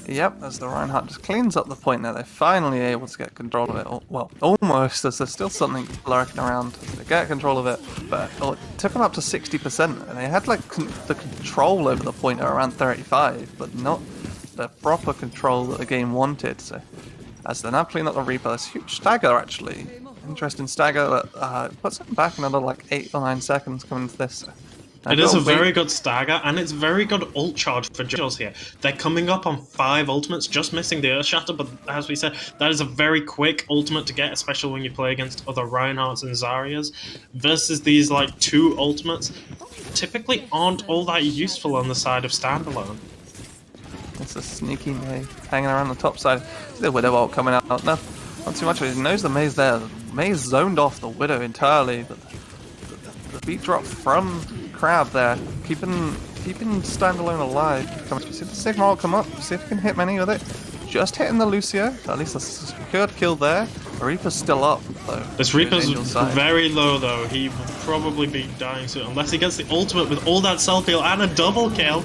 S9: Yep, as the Reinhardt just cleans up the point there, they're finally able to get control of it. Well, almost, as there's still something lurking around. They get control of it, but it took them up to 60%, and they had like the control over the point at around 35, but not the proper control that the game wanted. So as they're now cleaning up the Reaper, this huge stagger actually. Interesting stagger that puts him back another like 8 or 9 seconds coming into this.
S10: It is a very good stagger, and it's very good ult charge for Angels here. They're coming up on 5 ultimates, just missing the Earth Shatter, but as we said, that is a very quick ultimate to get, especially when you play against other Reinhardts and Zaryas, versus these, like, 2 ultimates typically aren't all that useful on the side of Standalone.
S9: It's a sneaky Mei hanging around the top side. See the Widow ult coming out. Not too much. He knows the Mei's there. The Mei's zoned off the Widow entirely, but the beat drop from Crab there, keeping Standalone alive. See the Sigma ult come up. See if he can hit many with it. Just hitting the Lucio. At least a secured kill there. The Reaper's still up though.
S10: This Reaper's very low though. He will probably be dying soon unless he gets the ultimate with all that self heal and a double kill.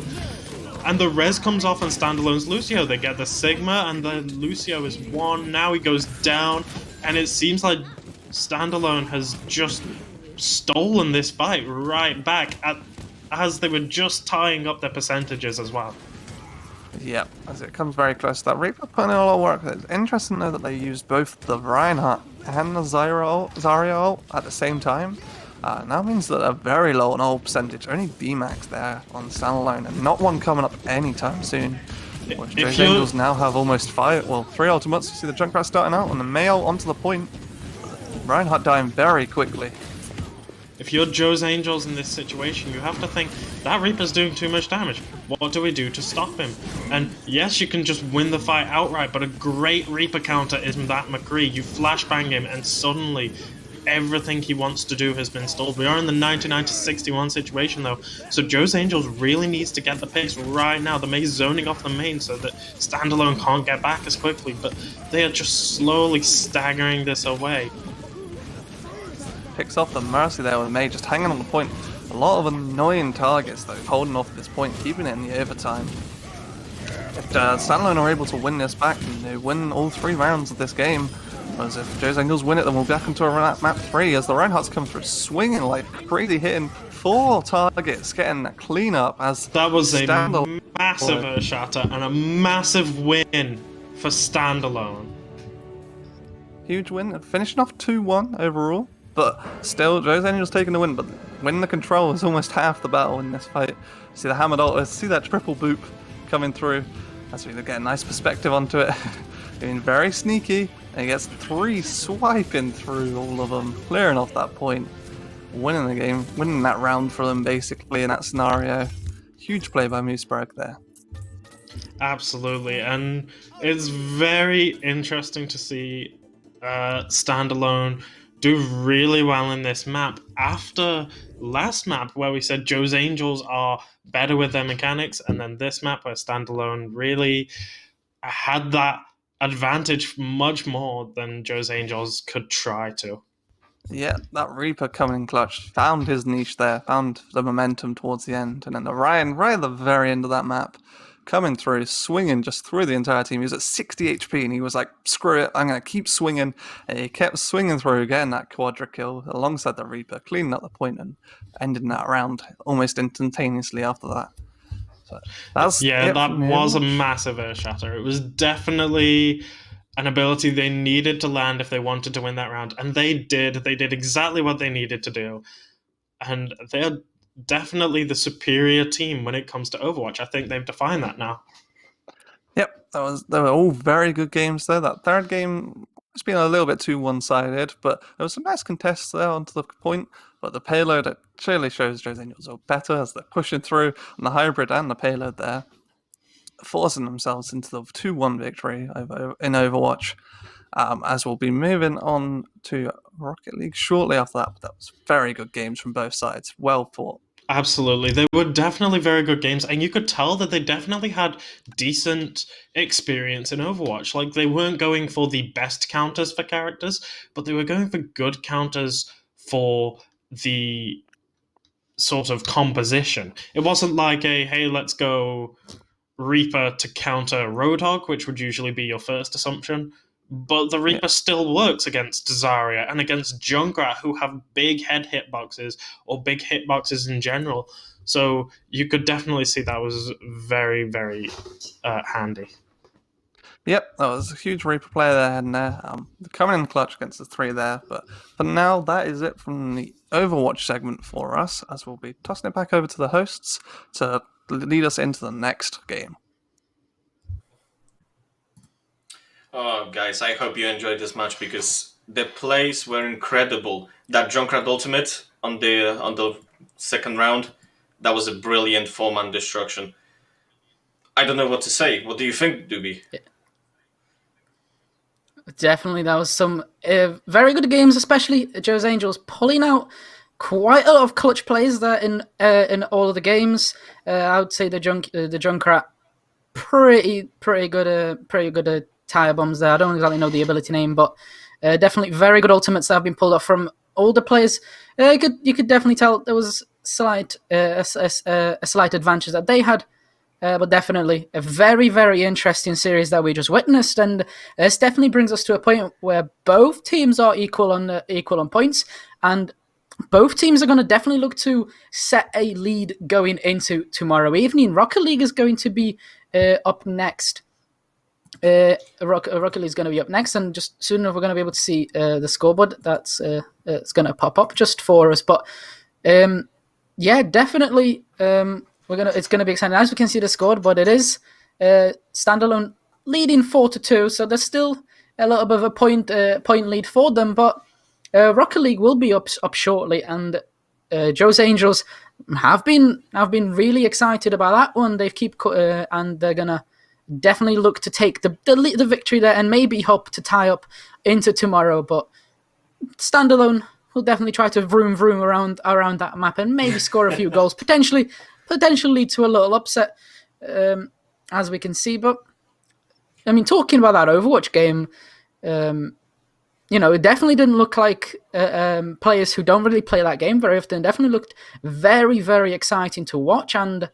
S10: And the res comes off on Standalone's Lucio. They get the Sigma and the Lucio is 1. Now he goes down. And it seems like Standalone has just stolen this fight right back as they were just tying up their percentages as well.
S9: Yep, as it comes very close to that. Reaper putting in a lot of work. It's interesting though that they used both the Reinhardt and the Zarya ult at the same time. Now means that they're very low on ult percentage. Only B-max there on Standalone, and not one coming up anytime soon. Jose Angels now have almost 3 ultimates. You see the Junkrat starting out, and the Mei ult onto the point. Reinhardt dying very quickly.
S10: If you're Joe's Angels in this situation, you have to think, that Reaper's doing too much damage. What do we do to stop him? And yes, you can just win the fight outright, but a great Reaper counter is that McCree. You flashbang him, and suddenly everything he wants to do has been stalled. We are in the 99-61 situation though, so Joe's Angels really needs to get the pace right now. The Mei's zoning off the main so that Standalone can't get back as quickly, but they are just slowly staggering this away.
S9: Picks off the Mercy there with Mei just hanging on the point. A lot of annoying targets though, holding off at this point, keeping it in the overtime. If Standalone are able to win this back and they win all 3 rounds of this game, whereas if Joe's Angels win it, then we'll be back into a map 3 as the Reinhardts come through, swinging like crazy, hitting 4 targets, getting that clean up as
S10: that was a massive Earth Shatter and a massive win for Standalone.
S9: Huge win, finishing off 2-1 overall, but still Joe's Angels taking the win, but winning the control is almost half the battle in this fight. See the hammered ult, see that triple boop coming through, as we get a nice perspective onto it. Being very sneaky, and he gets 3 swiping through all of them, clearing off that point, winning the game, winning that round for them basically in that scenario. Huge play by Mooseberg there.
S10: Absolutely, and it's very interesting to see Standalone do really well in this map after last map where we said Joe's Angels are better with their mechanics, and then this map where Standalone really had that advantage much more than Joe's Angels could try to.
S9: Yeah, that Reaper coming in clutch, found his niche there, found the momentum towards the end, and then the Ryan right at the very end of that map, coming through, swinging just through the entire team. He was at 60 HP and he was like, screw it, I'm going to keep swinging. And he kept swinging through, getting that quadra kill alongside the Reaper, cleaning up the point and ending that round almost instantaneously after that. So that
S10: was a massive Earth Shatter. It was definitely an ability they needed to land if they wanted to win that round. And they did. They did exactly what they needed to do. And they're definitely the superior team when it comes to Overwatch. I think they've defined that now.
S9: Yep, they were all very good games there. That third game has been a little bit too one-sided, but there was some nice contests there onto the point. But the payload, it clearly shows Joe's Angels are better as they're pushing through on the hybrid and the payload there, forcing themselves into the 2-1 victory in Overwatch. As we'll be moving on to Rocket League shortly after that. But that was very good games from both sides. Well fought.
S10: Absolutely. They were definitely very good games, and you could tell that they definitely had decent experience in Overwatch. Like, they weren't going for the best counters for characters, but they were going for good counters for the sort of composition. It wasn't like hey, let's go Reaper to counter Roadhog, which would usually be your first assumption. But the Reaper still works against Zarya and against Junkrat, who have big head hitboxes or big hitboxes in general. So you could definitely see that was very, very handy.
S9: Yep, that was a huge Reaper player they had in there. Coming in clutch against the 3 there, but for now, that is it from the Overwatch segment for us, as we'll be tossing it back over to the hosts to lead us into the next game.
S8: Oh, guys, I hope you enjoyed this match because the plays were incredible. That Junkrat ultimate on the second round, that was a brilliant 4-man destruction. I don't know what to say. What do you think, Doobie?
S7: Definitely, that was some very good games, especially Joe's Angels pulling out quite a lot of clutch plays there in all of the games. I would say the Junkrat pretty good tire bombs there. I don't exactly know the ability name, but definitely very good ultimates that have been pulled off from older players. You could definitely tell there was a slight advantage that they had. But definitely a very, very interesting series that we just witnessed, and this definitely brings us to a point where both teams are equal on points, and both teams are going to definitely look to set a lead going into tomorrow evening. Rocket League is going to be up next. Rocket League is going to be up next, and just soon enough we're going to be able to see the scoreboard. That's it's going to pop up just for us, but yeah, definitely. It's gonna be exciting. As we can see the scoreboard, it is Standalone leading 4-2, so there's still a little bit of a point lead for them. But Rocket League will be up shortly, and Joe's Angels have been really excited about that one. They keep and they're gonna definitely look to take the victory there, and maybe hope to tie up into tomorrow. But Standalone will definitely try to vroom around that map and maybe score a few goals, potentially lead to a little upset, as we can see. But I mean, talking about that Overwatch game, it definitely didn't look like players who don't really play that game very often. Definitely looked very, very exciting to watch. And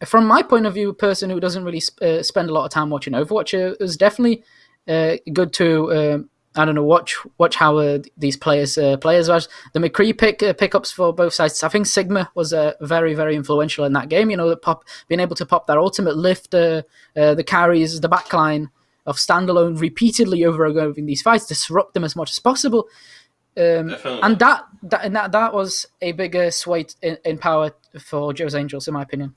S7: from my point of view, a person who doesn't really spend a lot of time watching Overwatch, it was definitely good to watch how these players was. The McCree pickups for both sides. I think Sigma was very, very influential in that game. Being able to pop that ultimate, lift the carries, the backline of Standalone repeatedly over these fights, disrupt them as much as possible. And that was a bigger sway in power for Joe's Angels, in my opinion.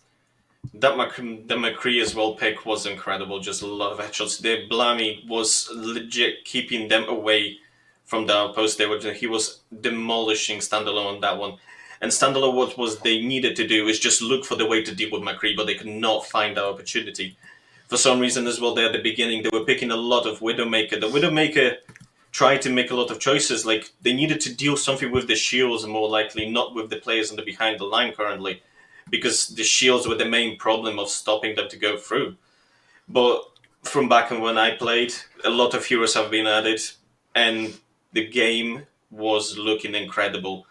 S8: The McCree as well pick was incredible. Just a lot of headshots. The Blammy was legit keeping them away from the outpost. He was demolishing Standalone on that one. And Standalone, what was they needed to do is just look for the way to deal with McCree, but they could not find that opportunity. For some reason as well, there at the beginning, they were picking a lot of Widowmaker. The Widowmaker tried to make a lot of choices. Like, they needed to deal something with the shields, more likely, not with the players on the behind the line currently, because the shields were the main problem of stopping them to go through. But from back when I played, a lot of heroes have been added, and the game was looking incredible.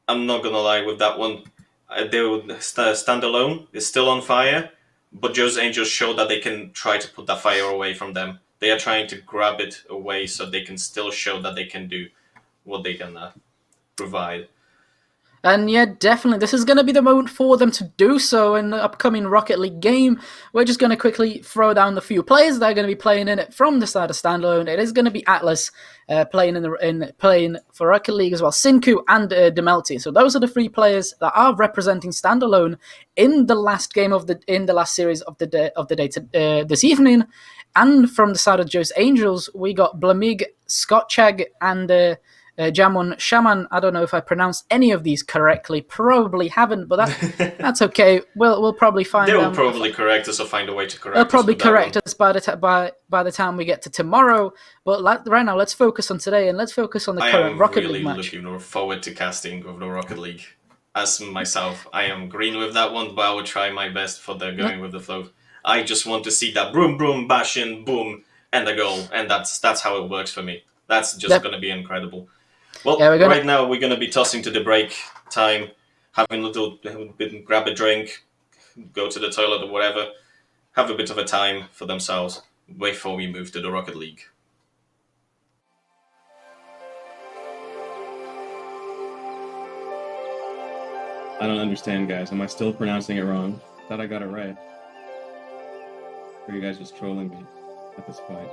S8: I'm not gonna lie with that one. Standalone is still on fire, but Joe's Angels showed that they can try to put that fire away from them. They are trying to grab it away so they can still show that they can do what they can provide.
S7: And yeah, definitely, this is going to be the moment for them to do so in the upcoming Rocket League game. We're just going to quickly throw down the few players that are going to be playing in it from the side of Standalone. It is going to be Atlas playing for Rocket League as well, Sinku and Demelty. So those are the 3 players that are representing Standalone in the last game in the last series of the day this evening. And from the side of Joe's Angels, we got Blamig, Scotchag, and Jamon Shaman. I don't know if I pronounced any of these correctly. Probably haven't, but that's okay. We'll probably find.
S8: They will probably correct us or find a way to correct us.
S7: They'll probably correct us by the time we get to tomorrow. But right now, let's focus on today and let's focus on the current Rocket League match.
S8: I am really looking forward to casting of the Rocket League. As myself, I am green with that one, but I will try my best for the going with the flow. I just want to see that broom, broom, bashing, boom, and the goal, and that's how it works for me. That's just going to be incredible. Well, right now we're going to be tossing to the break time, having a little bit, grab a drink, go to the toilet or whatever, have a bit of a time for themselves before we move to the Rocket League.
S1: I don't understand, guys. Am I still pronouncing it wrong? Thought I got it right. Or are you guys just trolling me at this point?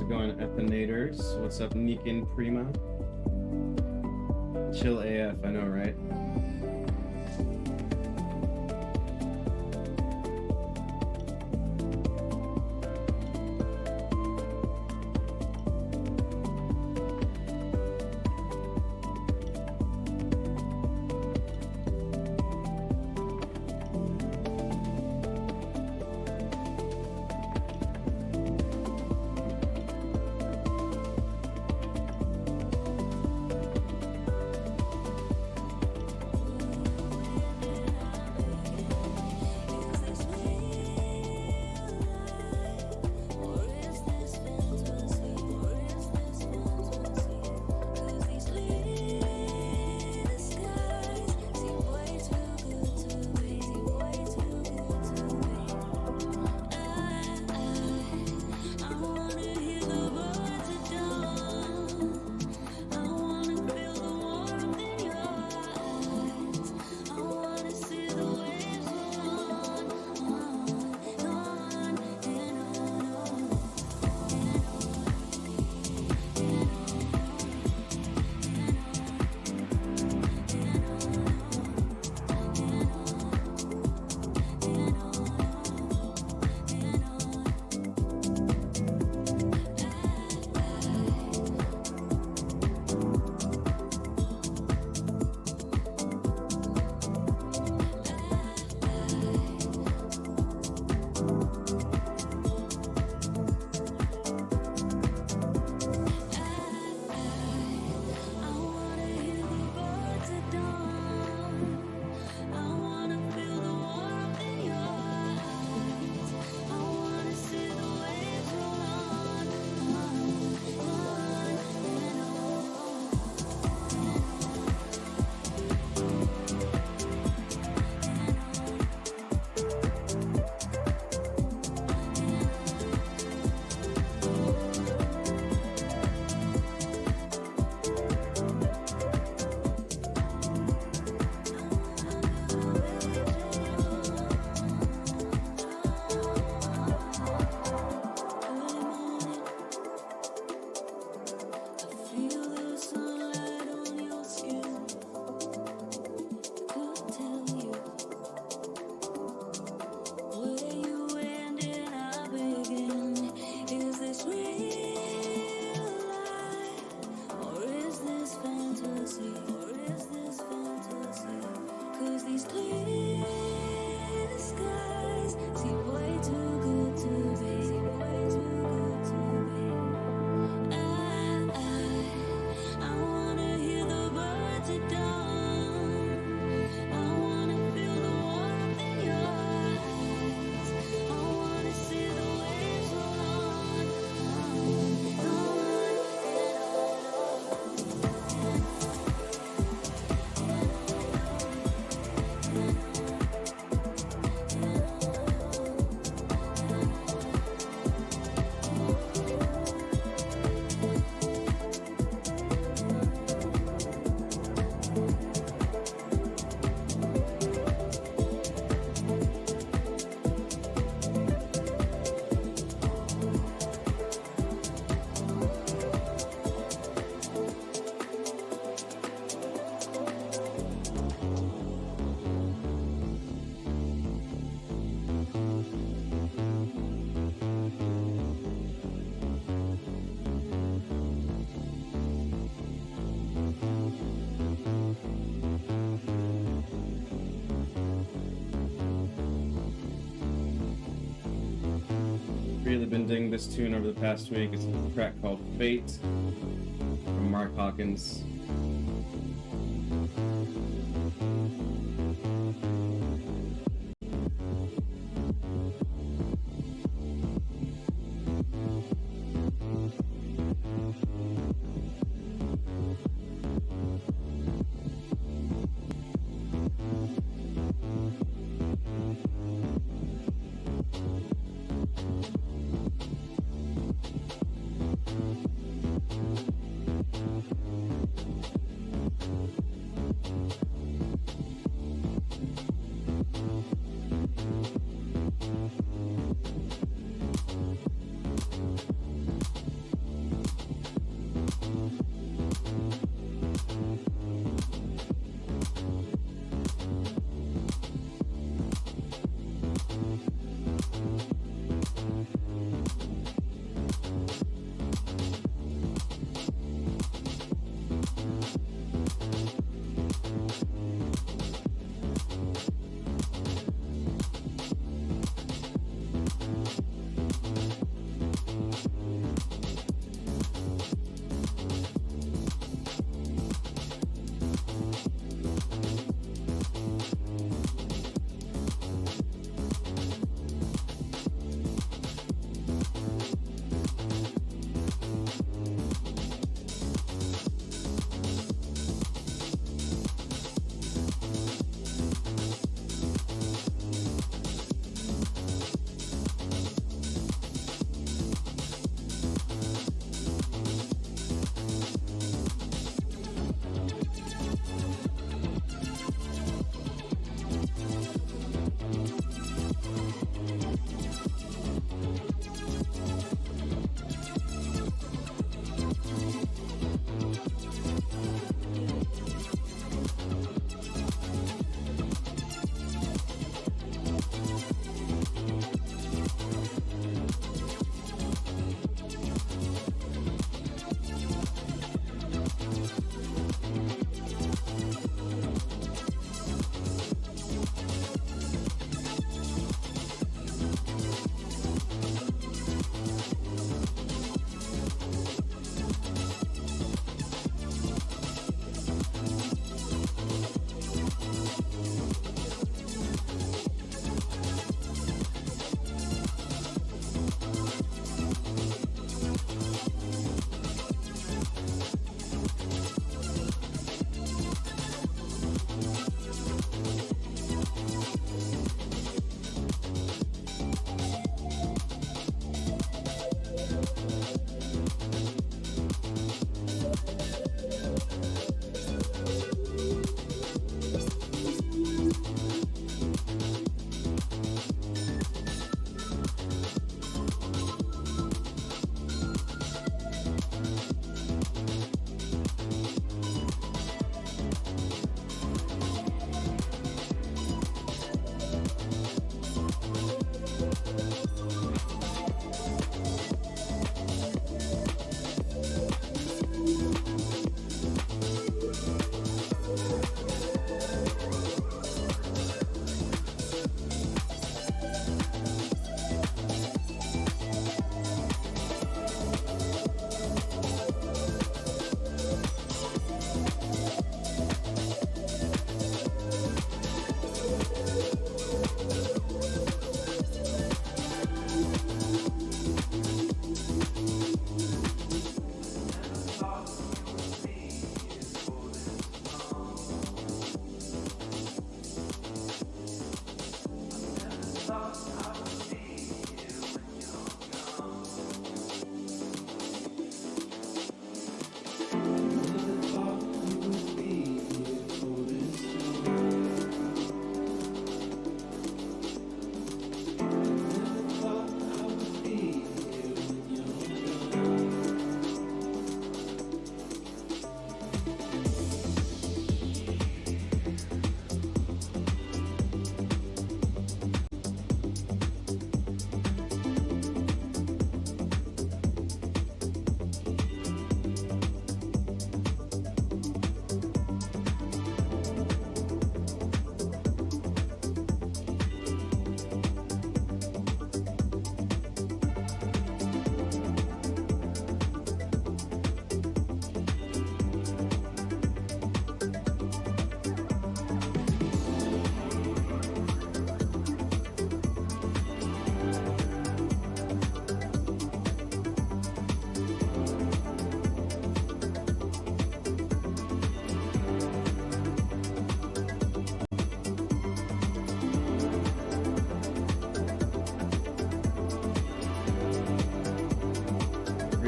S1: How's it going, Ethanators? What's up, Nikin Prima? Chill AF, I know, right? Really been digging this tune over the past week. It's a track called Fate from Mark Hawkins.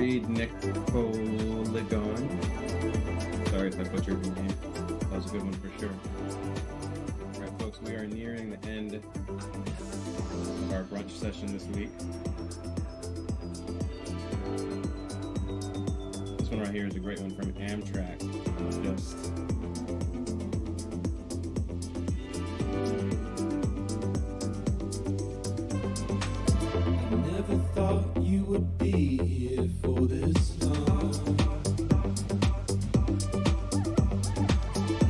S1: Reed Nicoligon. Sorry if I butchered your name. That was a good one for sure. Alright folks, we are nearing the end of our brunch session this week. This one right here is a great one from Amtrak. Just
S11: never thought you would be here for this long.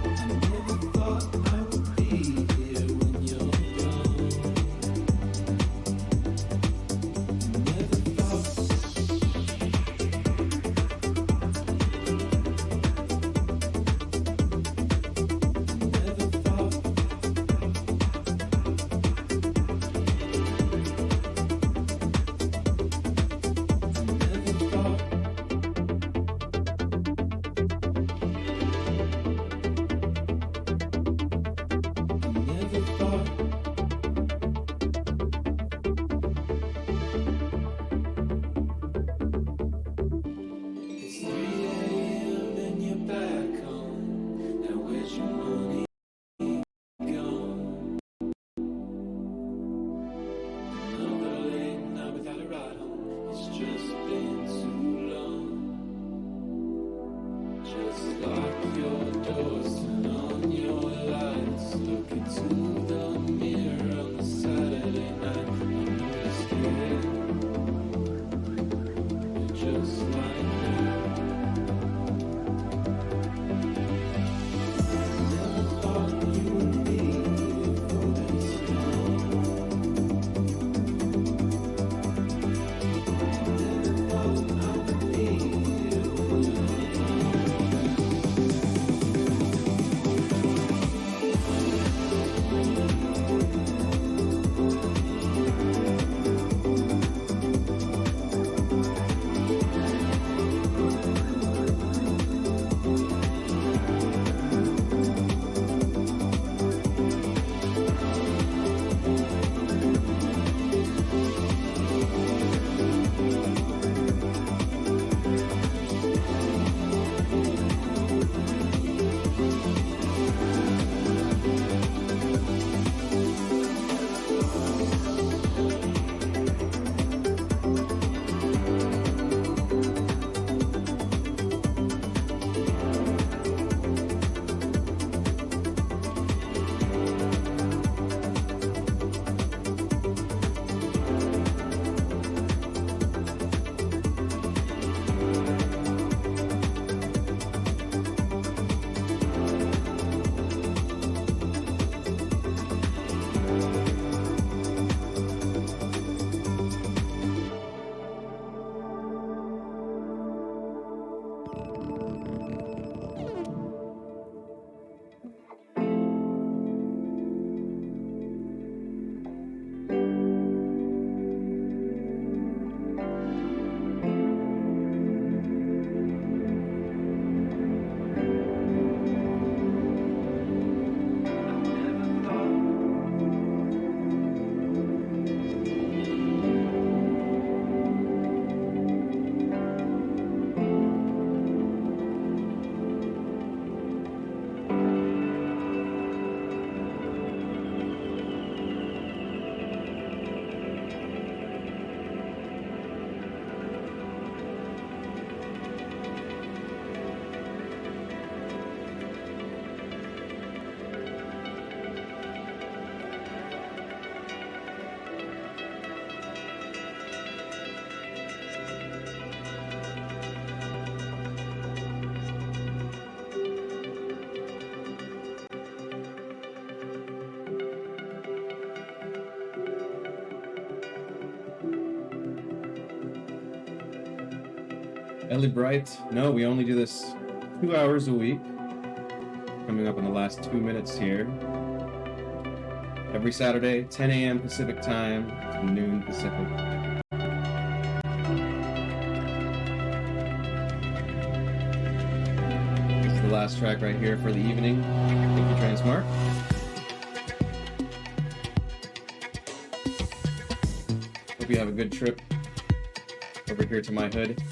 S11: I never thought I would be here when you're gone. Never thought. Never thought. It's 3 a.m. and you're back home. Now where's your money gone? Another late night without a ride home. It's just been too long. Just lock your doors, turn on your lights, look into the mirror on the Saturday night. I know you're scared. You're just like me. Never thought you would be here for this long. Never thought I would be here when you're
S1: Ellie Bright, no, we only do this 2 hours a week. Coming up in the last 2 minutes here. Every Saturday, 10 a.m. Pacific time to noon Pacific. This is the last track right here for the evening. Thank you, Transmark. Hope you have a good trip over here to my hood.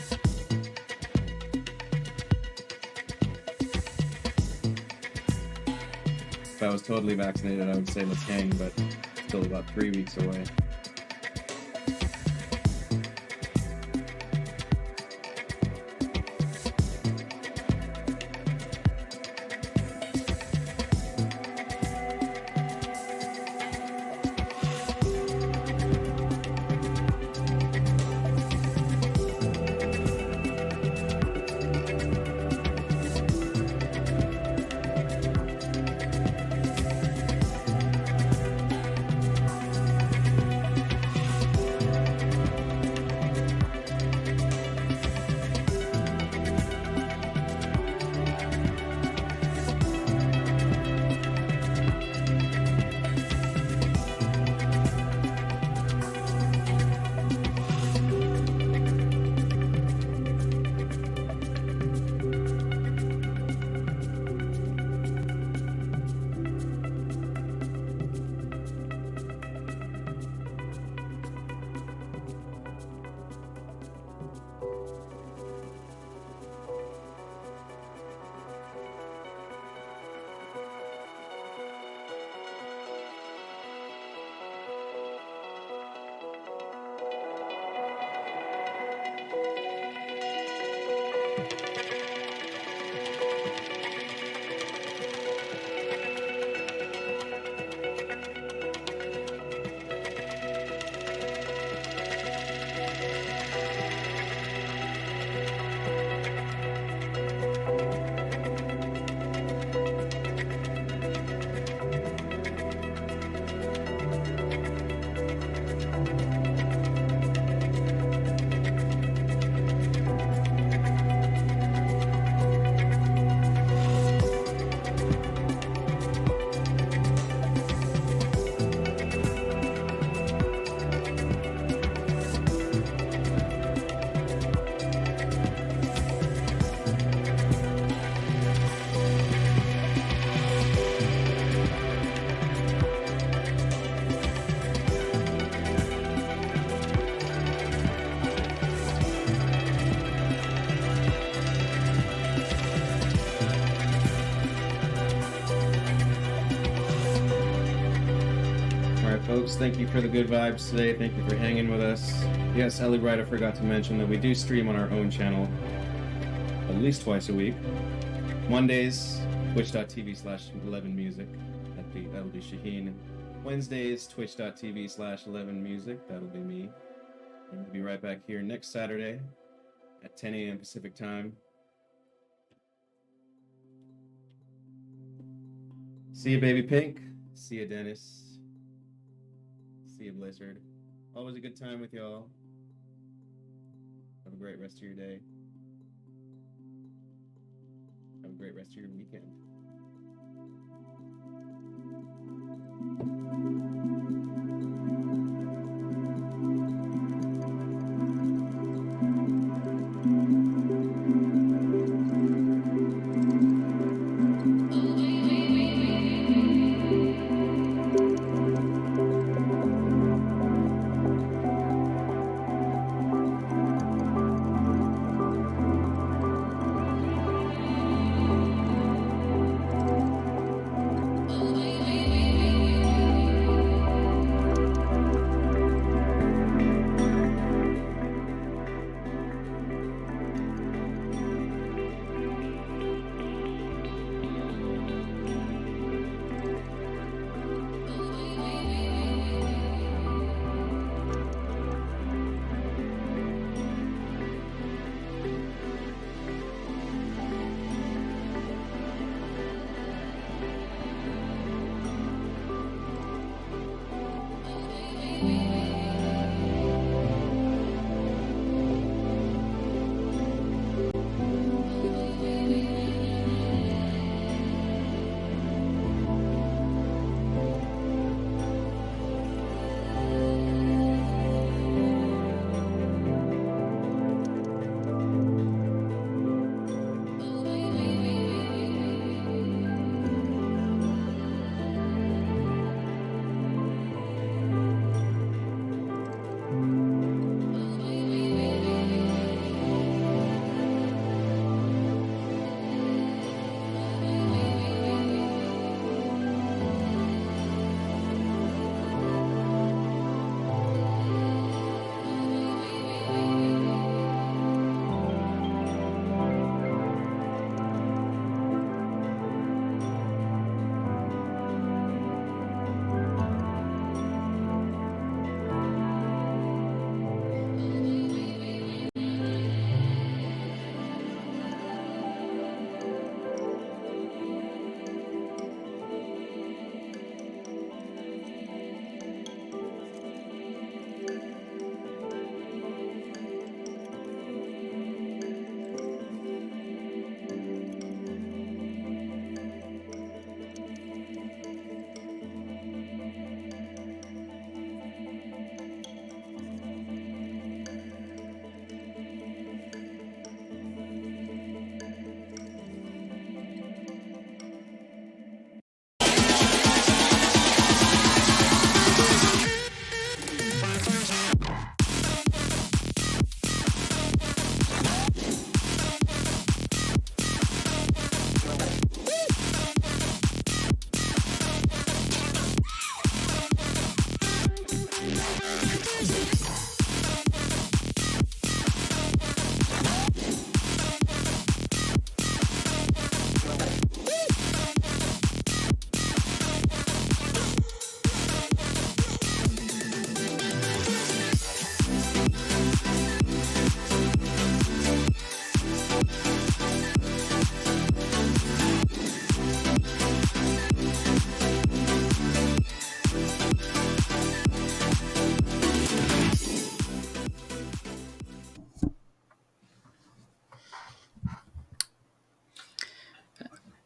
S1: If I was totally vaccinated, I would say let's hang, but still about 3 weeks away. Folks, thank you for the good vibes today. Thank you for hanging with us. Yes, Ellie Wright, I forgot to mention that we do stream on our own channel at least twice a week. Mondays, twitch.tv/11music. That'll be Shaheen. Wednesdays, twitch.tv/11music. That'll be me. And we'll be right back here next Saturday at 10 a.m. Pacific time. See you, Baby Pink. See you, Dennis. See you, Blizzard. Always a good time with y'all. Have a great rest of your day. Have a great rest of your weekend.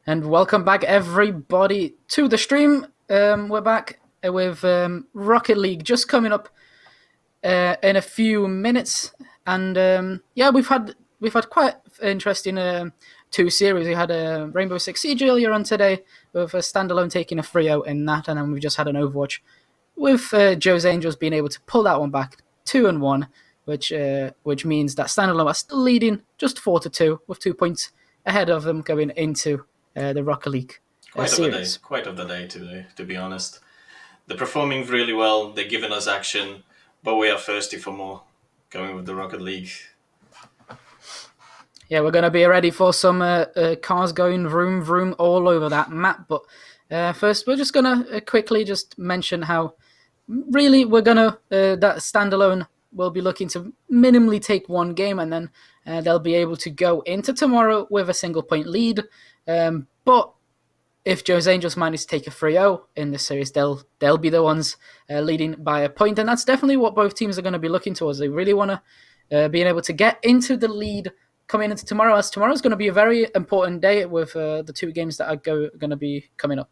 S7: And welcome back, everybody, to the stream. We're back with Rocket League just coming up in a few minutes, and we've had quite interesting 2 series. We had a Rainbow Six Siege earlier on today with a standalone taking a 3-0 in that, and then we've just had an Overwatch with Joe's Angels being able to pull that one back 2-1, which means that standalone are still leading just 4-2 with 2 points ahead of them going into the Rocket League series.
S8: Quite of the day today, to be honest. They're performing really well. They're giving us action, but we are thirsty for more. Going with the Rocket League.
S7: Yeah, we're going to be ready for some cars going vroom vroom all over that map. But first, we're just going to quickly just mention how really we're going to that standalone will be looking to minimally take 1 game, and then they'll be able to go into tomorrow with a single point lead. But if Joe's Angels manage to take a 3-0 in this series, they'll be the ones leading by a point, and that's definitely what both teams are going to be looking towards. They really want to being able to get into the lead coming into tomorrow, as tomorrow is going to be a very important day with the 2 games that are going to be coming up.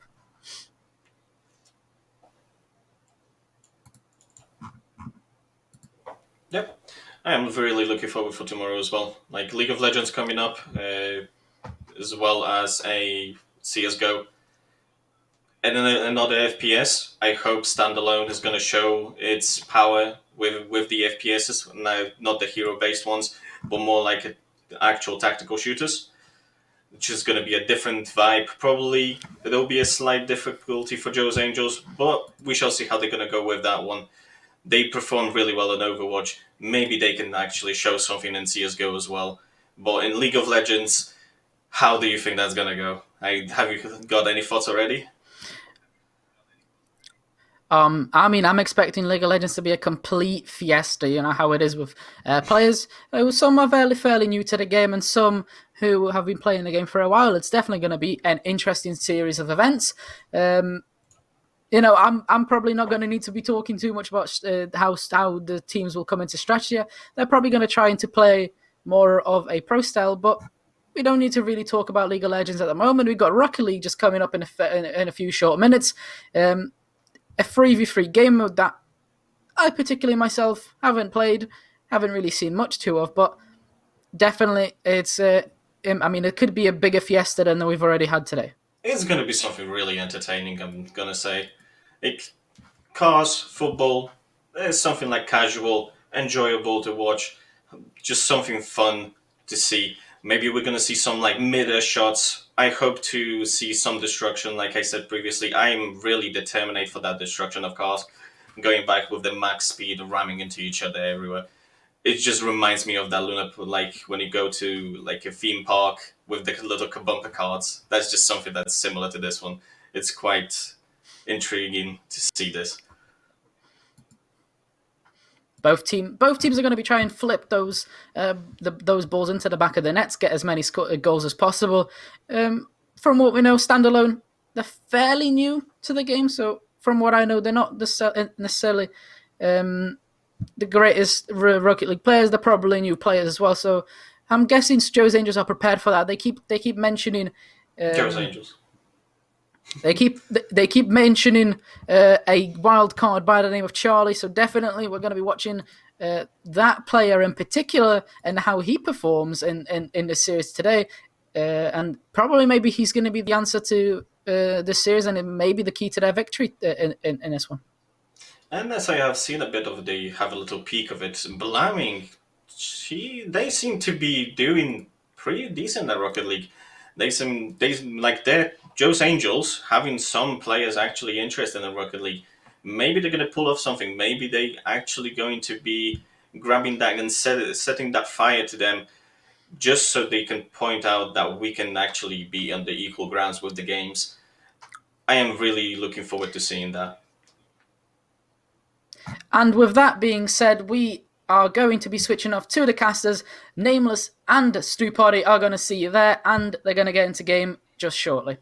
S8: Yep. I am really looking forward for tomorrow as well. Like League of Legends coming up, as well as a CSGO. And then another FPS. I hope standalone is going to show its power with the FPSs. Now, not the hero-based ones, but more like actual tactical shooters, which is going to be a different vibe. Probably there'll be a slight difficulty for Joe's Angels, but we shall see how they're going to go with that one. They performed really well in Overwatch. Maybe they can actually show something in CSGO as well. But in League of Legends, how do you think that's going to go? Have you got any thoughts already?
S7: I mean, I'm expecting League of Legends to be a complete fiesta. You know how it is with players. Some are fairly new to the game, and some who have been playing the game for a while. It's definitely going to be an interesting series of events. I'm probably not going to need to be talking too much about how the teams will come into strategy. They're probably going to try to play more of a pro style, but we don't need to really talk about League of Legends at the moment. We've got Rocket League just coming up in a few short minutes. A 3v3 game mode that I particularly myself haven't played, haven't really seen much of, but definitely it's. It could be a bigger fiesta than we've already had today.
S8: It's going to be something really entertaining, I'm going to say. Cars, football, it's something like casual, enjoyable to watch, just something fun to see. Maybe we're going to see some like mid-air shots. I hope to see some destruction. Like I said previously, I'm really determined for that destruction of cars. Going back with the max speed, ramming into each other everywhere. It just reminds me of that Luna, like when you go to like a theme park with the little bumper cars. That's just something that's similar to this one. It's quite intriguing to see this.
S7: Both teams are going to be trying to flip those balls into the back of the nets, get as many goals as possible. From what we know, standalone, they're fairly new to the game. So from what I know, they're not necessarily the greatest Rocket League players. They're probably new players as well. So I'm guessing Joe's Angels are prepared for that. They keep mentioning
S8: Joe's Angels.
S7: They keep mentioning a wild card by the name of Charlie, so definitely we're going to be watching that player in particular and how he performs in the series today, and probably maybe he's going to be the answer to this series, and it may be the key to their victory in this one.
S8: And as I have seen a bit of, they have a little peek of it. Blaming, they seem to be doing pretty decent at Rocket League. They like they're Joe's Angels having some players actually interested in Rocket League. Maybe they're going to pull off something. Maybe they actually going to be grabbing that and setting that fire to them, just so they can point out that we can actually be on the equal grounds with the games. I am really looking forward to seeing that.
S7: And with that being said, we are going to be switching off to the casters. Nameless and Stu Party are going to see you there, and they're going to get into game just shortly.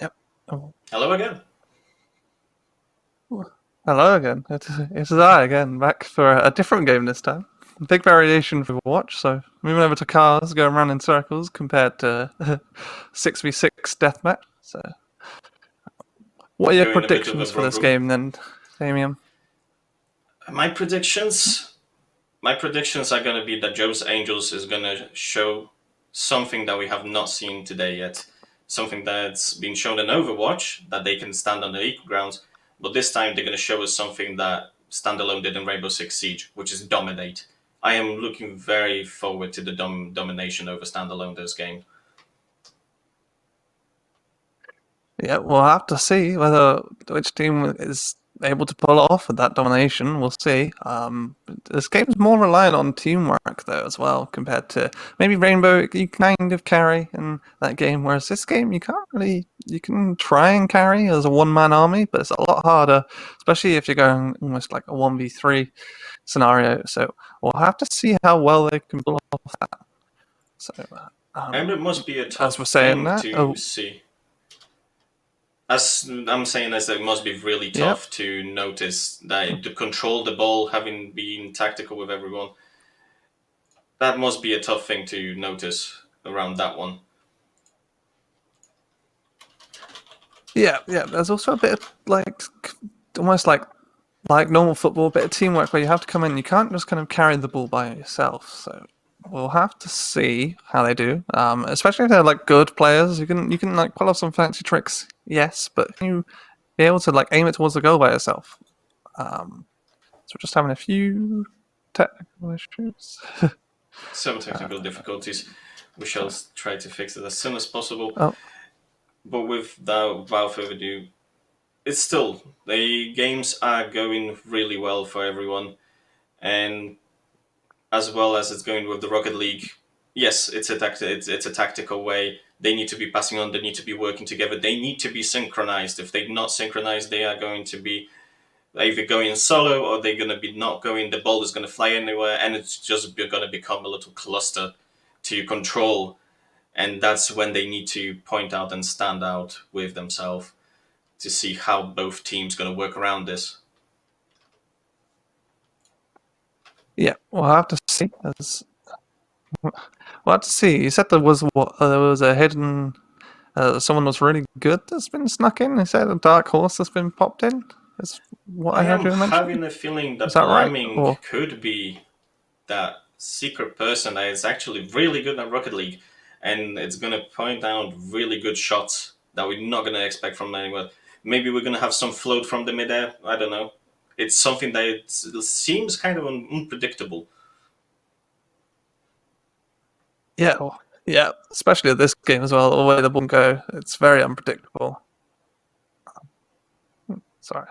S9: Yep. Oh.
S8: Hello again.
S9: Hello again. It is I again, back for a different game this time. big variation for Overwatch. So moving over to cars, going around in circles compared to 6v6 deathmatch. So, what are your
S8: Going a bit of a
S9: predictions for
S8: wrong
S9: this
S8: room.
S9: game then, Damien?
S8: My predictions are going to be that Joe's Angels is going to show something that we have not seen today yet. Something that's been shown in Overwatch, that they can stand on the equal grounds, but this time they're going to show us something that Standalone did in Rainbow Six Siege, which is dominate. I am looking very forward to the domination over Standalone this game.
S9: Yeah, we'll have to see whether which team is able to pull off with that domination. We'll see. This game's more reliant on teamwork though, as well, compared to maybe Rainbow. You kind of carry in that game, whereas this game you can't really. You can try and carry as a one-man army, but it's a lot harder, especially if you're going almost like a 1v3 scenario. So we'll have to see how well they can pull off that. So,
S8: And it must be a tough
S9: as we're saying
S8: thing
S9: that,
S8: to see. As I'm saying, as it must be really tough to notice that to control the ball, having been tactical with everyone. That must be a tough thing to notice around that one.
S9: Yeah. There's also a bit of almost like normal football, a bit of teamwork where you have to come in. You can't just kind of carry the ball by yourself. So we'll have to see how they do. Especially if they're like good players, you can like pull off some fancy tricks. Yes, but can you be able to like aim it towards the goal by yourself? So we're just having a few technical issues.
S8: Some technical difficulties. We shall try to fix it as soon as possible.
S9: Oh.
S8: But without further ado, it's still the games are going really well for everyone, and as well as it's going with the Rocket League. Yes, it's a tactical way. They need to be passing on. They need to be working together. They need to be synchronized. If they're not synchronized, they are going to be either going solo or they're going to be not going. The ball is going to fly anywhere, and it's just going to become a little cluster to control. And that's when they need to point out and stand out with themselves to see how both teams going to work around this.
S9: Yeah, we'll have to see. We'll have to see. You said there was a hidden. Someone was really good that's been snuck in. You said a dark horse that's been popped in. Is what I heard you mention.
S8: I'm having a feeling that Blaming could be that secret person that is actually really good at Rocket League, and it's going to point out really good shots that we're not going to expect from anywhere. Maybe we're going to have some float from the midair. I don't know. It's something that it seems kind of unpredictable.
S9: Yeah, especially at this game as well. The way the ball can go, it's very unpredictable. Sorry.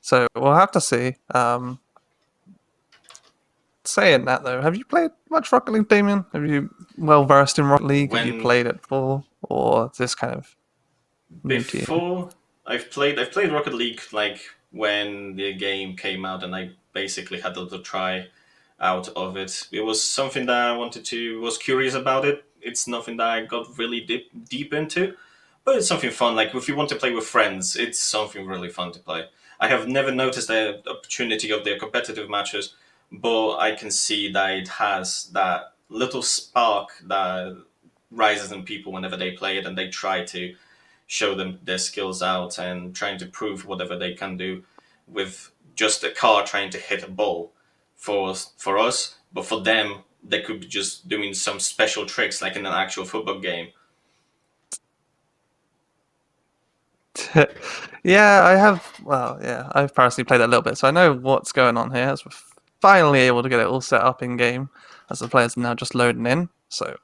S9: So we'll have to see. Saying that though, have you played much Rocket League, Damien? Have you well versed in Rocket League? Have you played it before, or this kind of new to you?
S8: Before I've played Rocket League like when the game came out, and I basically had a little try out of it. It was something that I was curious about it. It's nothing that I got really deep into, but it's something fun. Like if you want to play with friends, it's something really fun to play. I have never noticed the opportunity of their competitive matches, but I can see that it has that little spark that rises in people whenever they play it and they try to show them their skills out and trying to prove whatever they can do with just a car trying to hit a ball for us. But for them, they could be just doing some special tricks like in an actual football game.
S9: Yeah, I have. Well, yeah, I've personally played that a little bit, so I know what's going on here. As we're finally able to get it all set up in game, as the players are now just loading in. So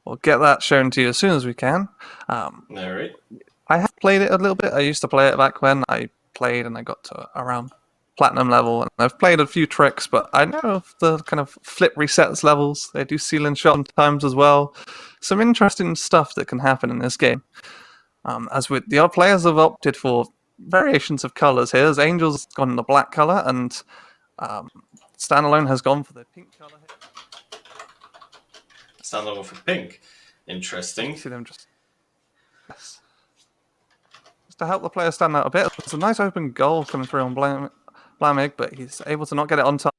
S9: we'll get that shown to you as soon as we can.
S8: All right.
S9: I have played it a little bit. I used to play it back when I played, and I got to around platinum level, and I've played a few tricks, but I know of the kind of flip resets levels. They do ceiling shot sometimes as well. Some interesting stuff that can happen in this game. As with the other players have opted for variations of colors here. As Angel's gone in the black color, and Standalone has gone for the pink color here.
S8: Standalone for pink. Interesting.
S9: See them just to help the player stand out a bit. There's a nice open goal coming through on Blamig, but he's able to not get it on time.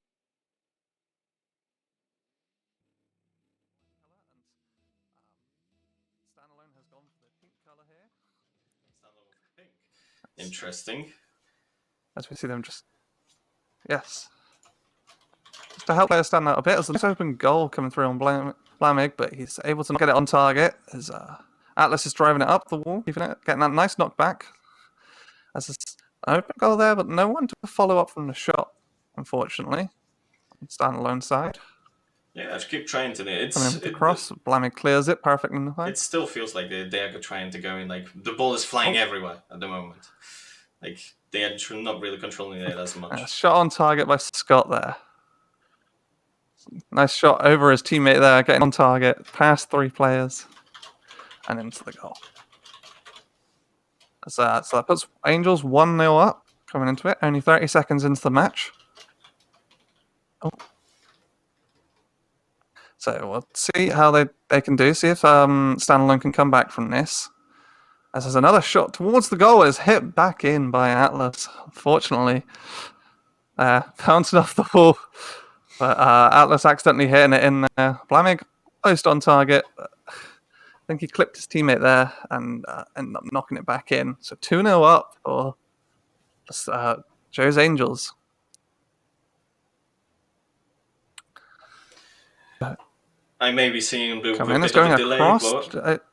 S8: Interesting.
S9: As we see them just... Yes. Just to help players stand out a bit, there's a nice open goal coming through on Blamig, but he's able to not get it on target as Atlas is driving it up the wall, keeping it, getting that nice knockback. As an open goal there, but no one to follow up from the shot, unfortunately. On standalone side.
S8: Yeah, I just keep trying to.
S9: Coming in with the cross, Blamig clears it perfectly in the
S8: It still feels like they're trying to go in. Like the ball is flying everywhere at the moment. Like they are not really controlling it as much.
S9: Shot on target by Scott there. Nice shot over his teammate there, getting on target, past 3 players, and into the goal. So that puts Angels 1-0 up, coming into it, only 30 seconds into the match. Oh. So we'll see how they can do, see if Standalone can come back from this. As there's another shot towards the goal, is hit back in by Atlas, unfortunately. Bouncing off the wall. But Atlas accidentally hitting it in there. Blamig close on target. I think he clipped his teammate there and ended up knocking it back in. So 2-0 up for Joe's Angels.
S8: I may be seeing blue with a bit
S9: going
S8: of a delay,
S9: across.
S8: but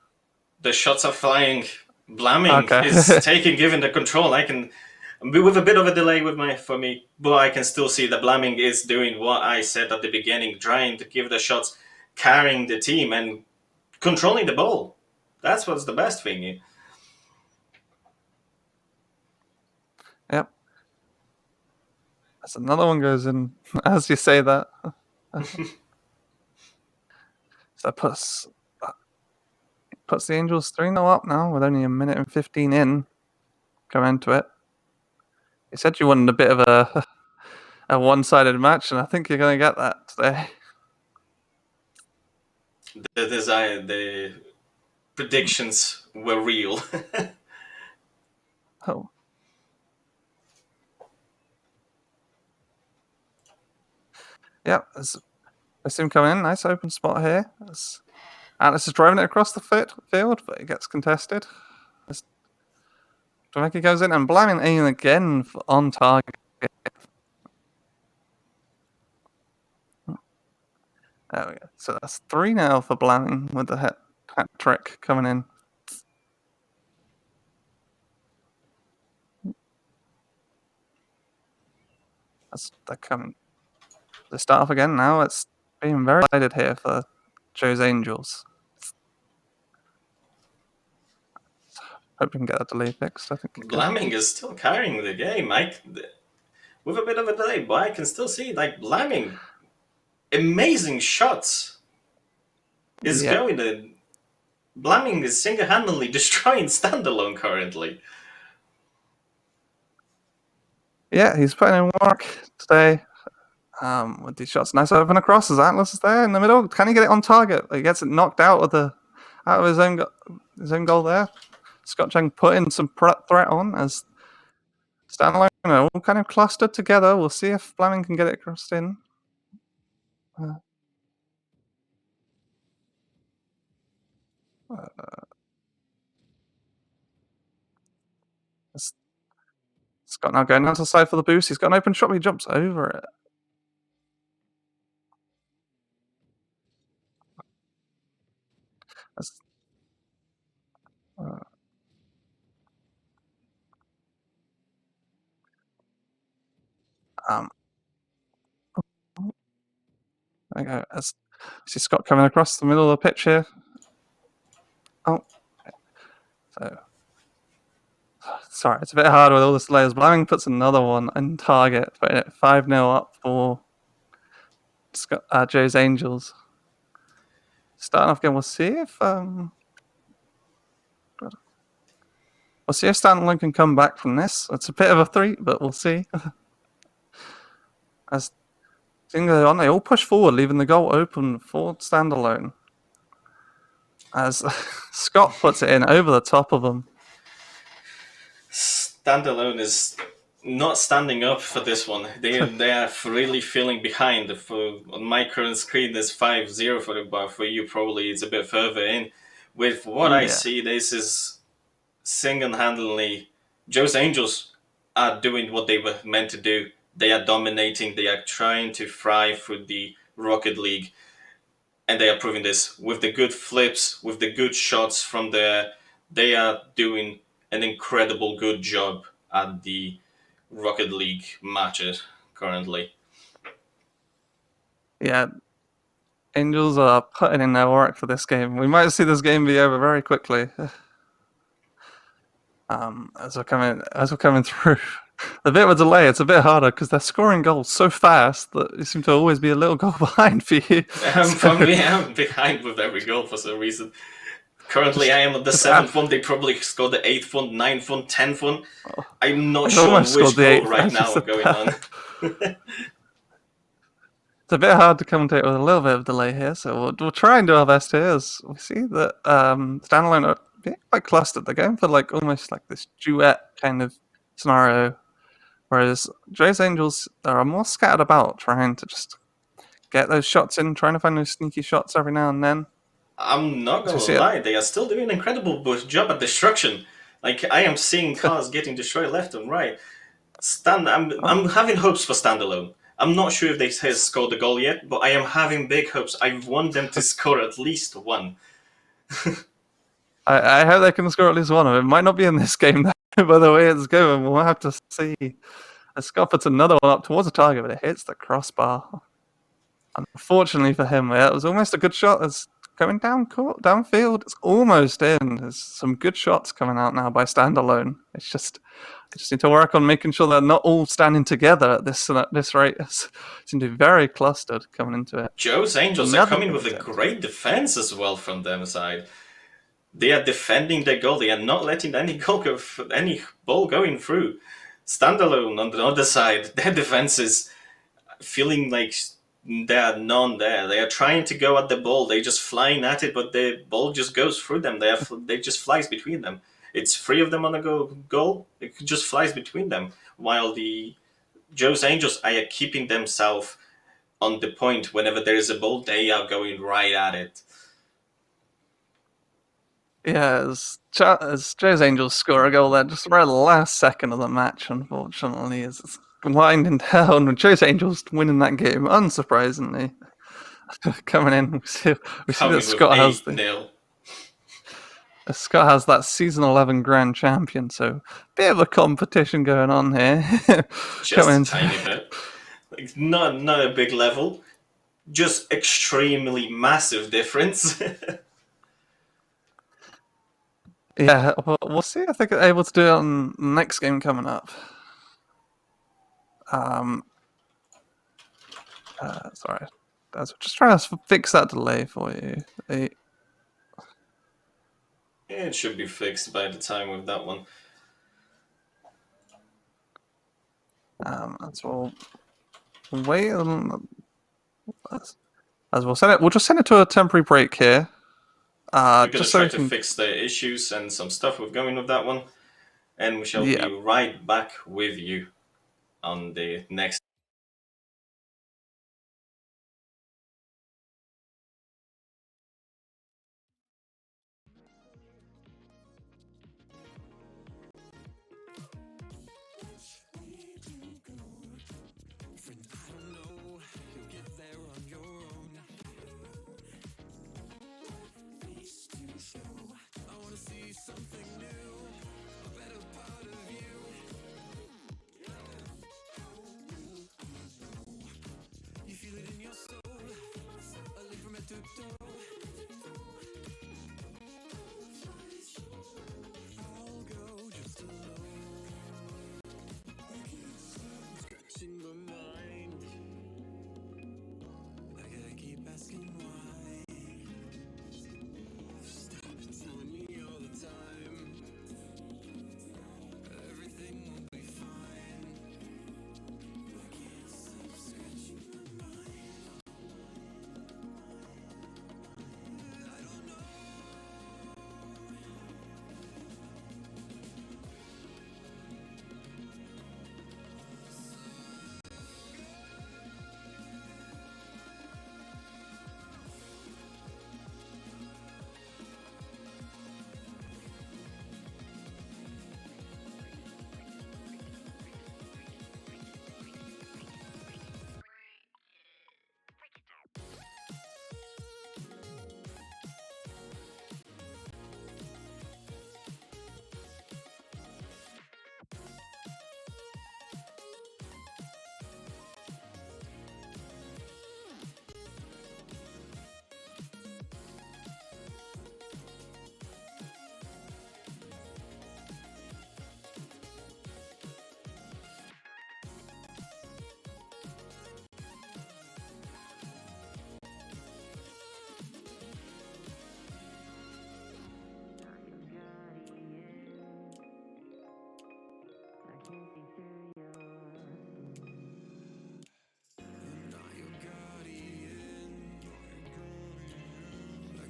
S8: the shots are flying. Blaming is given the control. I can be with a bit of a delay for me, but I can still see that Blaming is doing what I said at the beginning, trying to give the shots, carrying the team and controlling the ball. That's what's the best thing.
S9: Yep. As another one goes in, as you say that. So that puts the Angels 3-0 up now with only 1 minute and 15 in. Come into it. You said you wanted a bit of a one-sided match, and I think you're going to get that today.
S8: The predictions were real.
S9: Oh. Yep, I see him coming in. Nice open spot here. Atlas is driving it across the field, but it gets contested. Drameki goes in and Blaming aim again on target. There we go. So that's 3 now for Blaming with the hat trick coming in. They're coming. They start off again now. It's being very excited here for Joe's Angels. Hope we can get that delay fixed. I think
S8: Blaming is still carrying the game. With a bit of a delay, but I can still see Blaming. Amazing shots is going in. Blaming is single-handedly destroying Standalone currently.
S9: Yeah, he's putting in work today with these shots. Nice open across as Atlas is there in the middle. Can he get it on target? He gets it knocked out of his own goal there. Scott Chang putting some threat on as Standalone are all kind of clustered together. We'll see if Blaming can get it crossed in. Scott now going down to the side for the boost. He's got an open shot, but he jumps over it. There we go. As see Scott coming across the middle of the pitch here. Oh, so sorry, it's a bit hard with all the layers. Blaming puts another one on target, putting it 5-0 up for Joe's Angels. Starting off again, we'll see if Standalone can come back from this. It's a bit of a threat, but we'll see. As things go on, they all push forward, leaving the goal open for Standalone. As Scott puts it in over the top of them.
S8: Standalone is not standing up for this one. They are really feeling behind. On my current screen, there's 5-0 for them, but for you probably it's a bit further in. With what I see, this is single-handedly Joe's Angels are doing what they were meant to do. They are dominating. They are trying to thrive through the Rocket League, and they are proving this with the good flips, with the good shots from there. They are doing an incredible good job at the Rocket League matches currently.
S9: Yeah, Angels are putting in their work for this game. We might see this game be over very quickly. As we're coming through, a bit of a delay. It's a bit harder because they're scoring goals so fast that you seem to always be a little goal behind for you.
S8: I'm behind with every goal for some reason. Currently, I am at the 7th one. They probably scored the 8th one, 9th one, 10th one. I'm not sure which goal right now are going on.
S9: It's a bit hard to commentate with a little bit of delay here, so we'll try and do our best here. As we see that Standalone are being quite clustered. They're going for almost like this duet kind of scenario, whereas Joe's Angels are more scattered about, trying to just get those shots in, trying to find those sneaky shots every now and then.
S8: I'm not gonna lie, they are still doing an incredible job at destruction. Like, I am seeing cars getting destroyed left and right. I'm having hopes for Standalone. I'm not sure if they have scored the goal yet, but I am having big hopes. I want them to score at least one.
S9: I hope they can score at least one of it. Might not be in this game, though, by the way it's going. We'll have to see. Scott puts another one up towards the target, but it hits the crossbar. Unfortunately for him, it was almost a good shot. It's going downfield. It's almost in. There's some good shots coming out now by Standalone. They just need to work on making sure they're not all standing together at this rate. It seem to be very clustered coming into it.
S8: Joe's Angels are coming with a great defense as well from them side. They are defending their goal. They are not letting any ball going through. Standalone on the other side, their defense is feeling like there are none there. They are trying to go at the ball. They're just flying at it, but the ball just goes through them. They just flies between them. It's 3 of them on a goal. It just flies between them. While the Joe's Angels are keeping themselves on the point. Whenever there is a ball, they are going right at it.
S9: Yeah, as Joe's Angels score a goal there just right at the last second of the match, unfortunately, it's winding down. And Joe's Angels winning that game, unsurprisingly. Coming in, we see that Scott has that season 11 grand champion, so bit of a competition going on here.
S8: Just a tiny bit. Like, not a big level, just extremely massive difference.
S9: Yeah, we'll see if they're able to do it on the next game coming up. Sorry, I was just trying to fix that delay for you.
S8: It should be fixed by the time with that one.
S9: As we'll wait, as we'll send it. We'll just send it to a temporary break here.
S8: We're gonna try to fix the issues and some stuff we're going with that one, and we shall be right back with you on the next.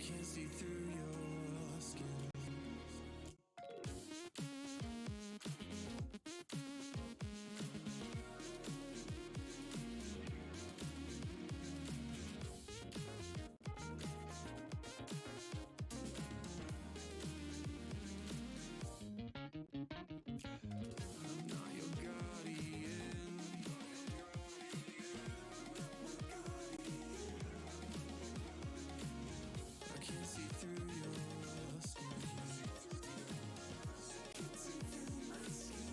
S11: can't see through your skin. I'm not your guardian. I can't see through your skin. Can't see through my skin.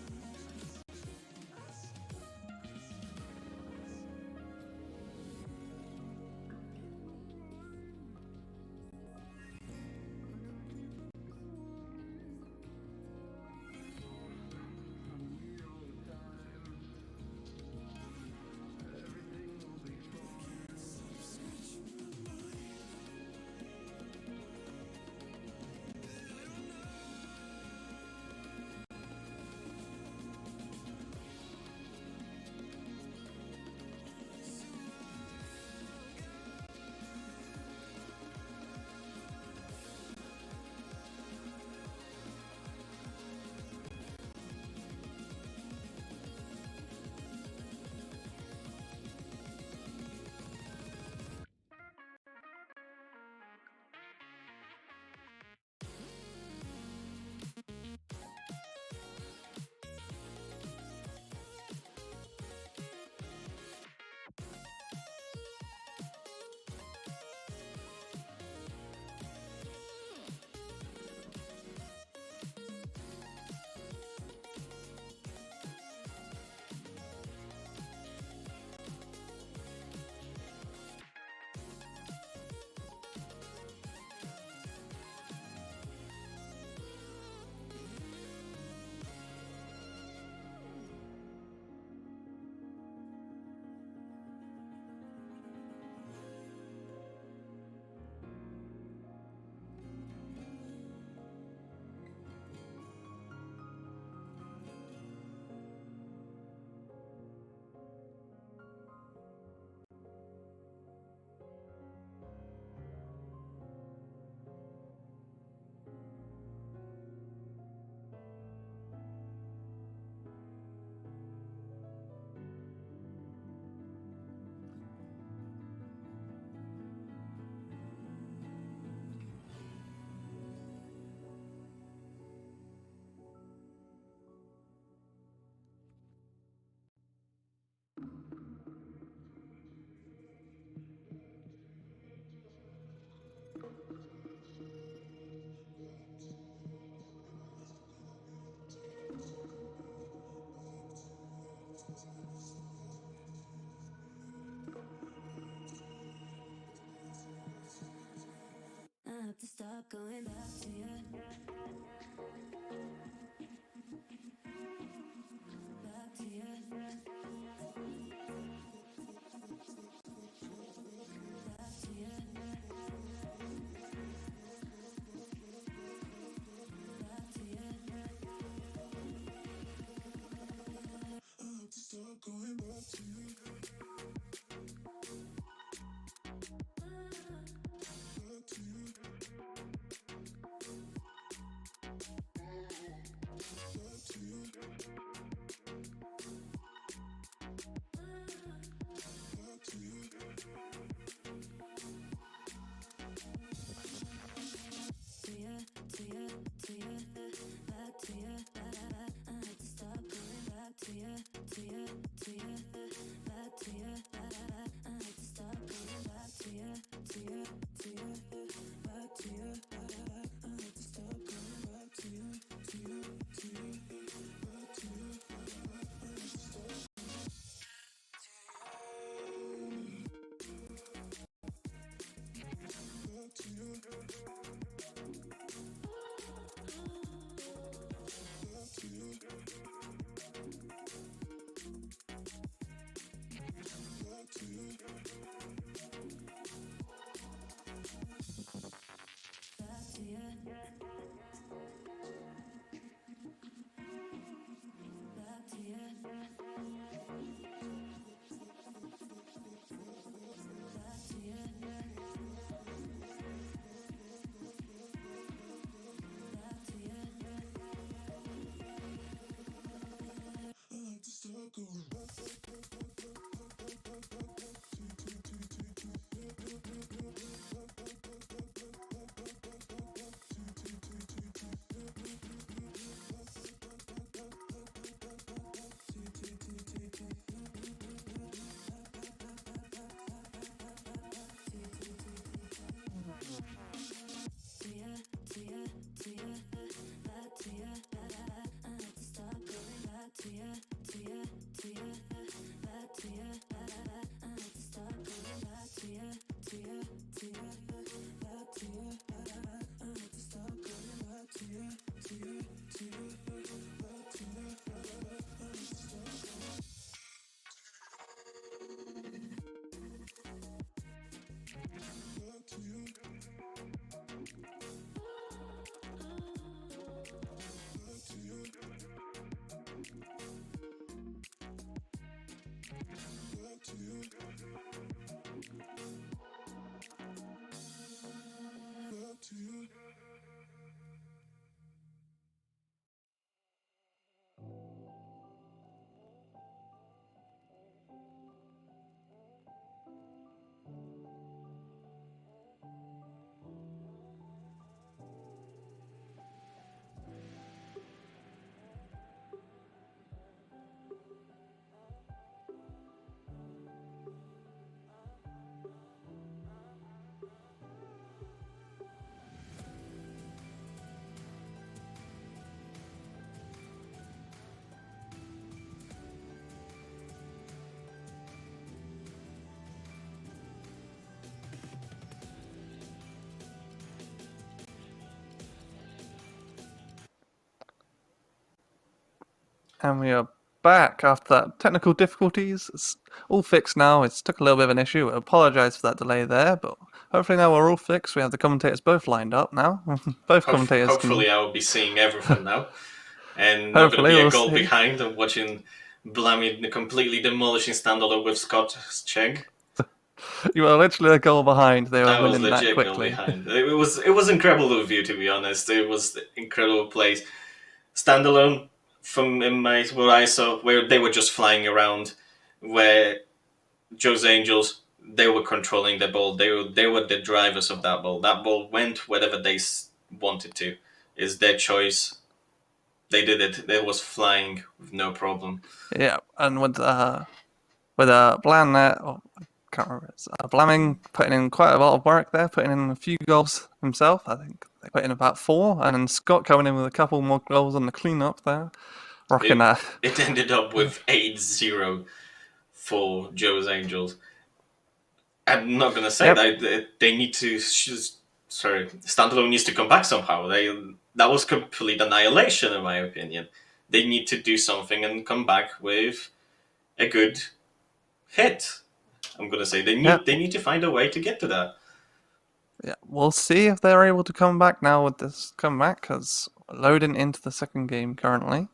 S12: I have to stop going back to you. Back to you. Back to you. Back to you. I have to stop going back to you. Back to you. Back to you. Back to you. To you, back to you, I had to stop going back to you, back to you, I had to stop going back to you, back to you, I had to stop going back to you, back to you, I had to stop.
S9: And we are back after that technical difficulties. It's all fixed now. It's took a little bit of an issue. I apologise for that delay there, but hopefully now we're all fixed. We have the commentators both lined up now. Both commentators.
S8: Hopefully, I'll be seeing everything now, and not going to be a goal behind and watching Blammy completely demolishing Standalone with Scott Chegg.
S9: You were literally a goal behind. They were
S8: I was
S9: winning that
S8: legit
S9: quickly.
S8: goal behind. It was incredible of you, to be honest. It was incredible plays. Standalone, from in my what I saw, where they were just flying around, where Joe's Angels, they were controlling the ball. They were the drivers of that ball. That ball went wherever they wanted to. It's their choice. They did it. It was flying with no problem.
S9: Yeah, and with Blam there, I can't remember. Blamming putting in quite a lot of work there, putting in a few goals himself. I think they put in about 4, and then Scott coming in with a couple more goals on the clean-up there. Rocking that.
S8: It ended up with 8-0 for Joe's Angels. I'm not going to say that they need to... Standalone needs to come back somehow. That was complete annihilation, in my opinion. They need to do something and come back with a good hit. I'm going to say they need to find a way to get to that.
S9: Yeah, we'll see if they're able to come back now with this comeback, because loading into the second game currently.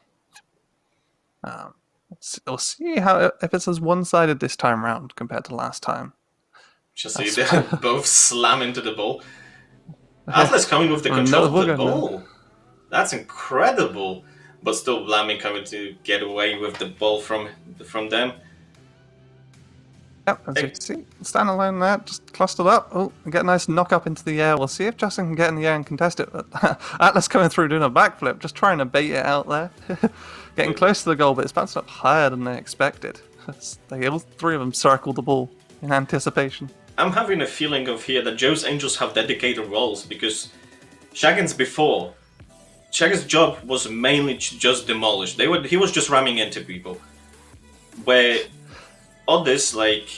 S9: We'll see if it's as one-sided this time round compared to last time.
S8: Just see they both slam into the ball. Atlas coming with the control of the ball. That's incredible. But still Blaming coming to get away with the ball from them.
S9: Yep, as you can see, Standalone there, just clustered up. Oh, get a nice knock up into the air. We'll see if Justin can get in the air and contest it. But Atlas coming through doing a backflip, just trying to bait it out there. Getting close to the goal, but it's bounced up higher than they expected. All 3 of them circled the ball in anticipation.
S8: I'm having a feeling of here that Joe's Angels have dedicated roles, because Shaggin's job was mainly just demolish. He was just ramming into people. Where others like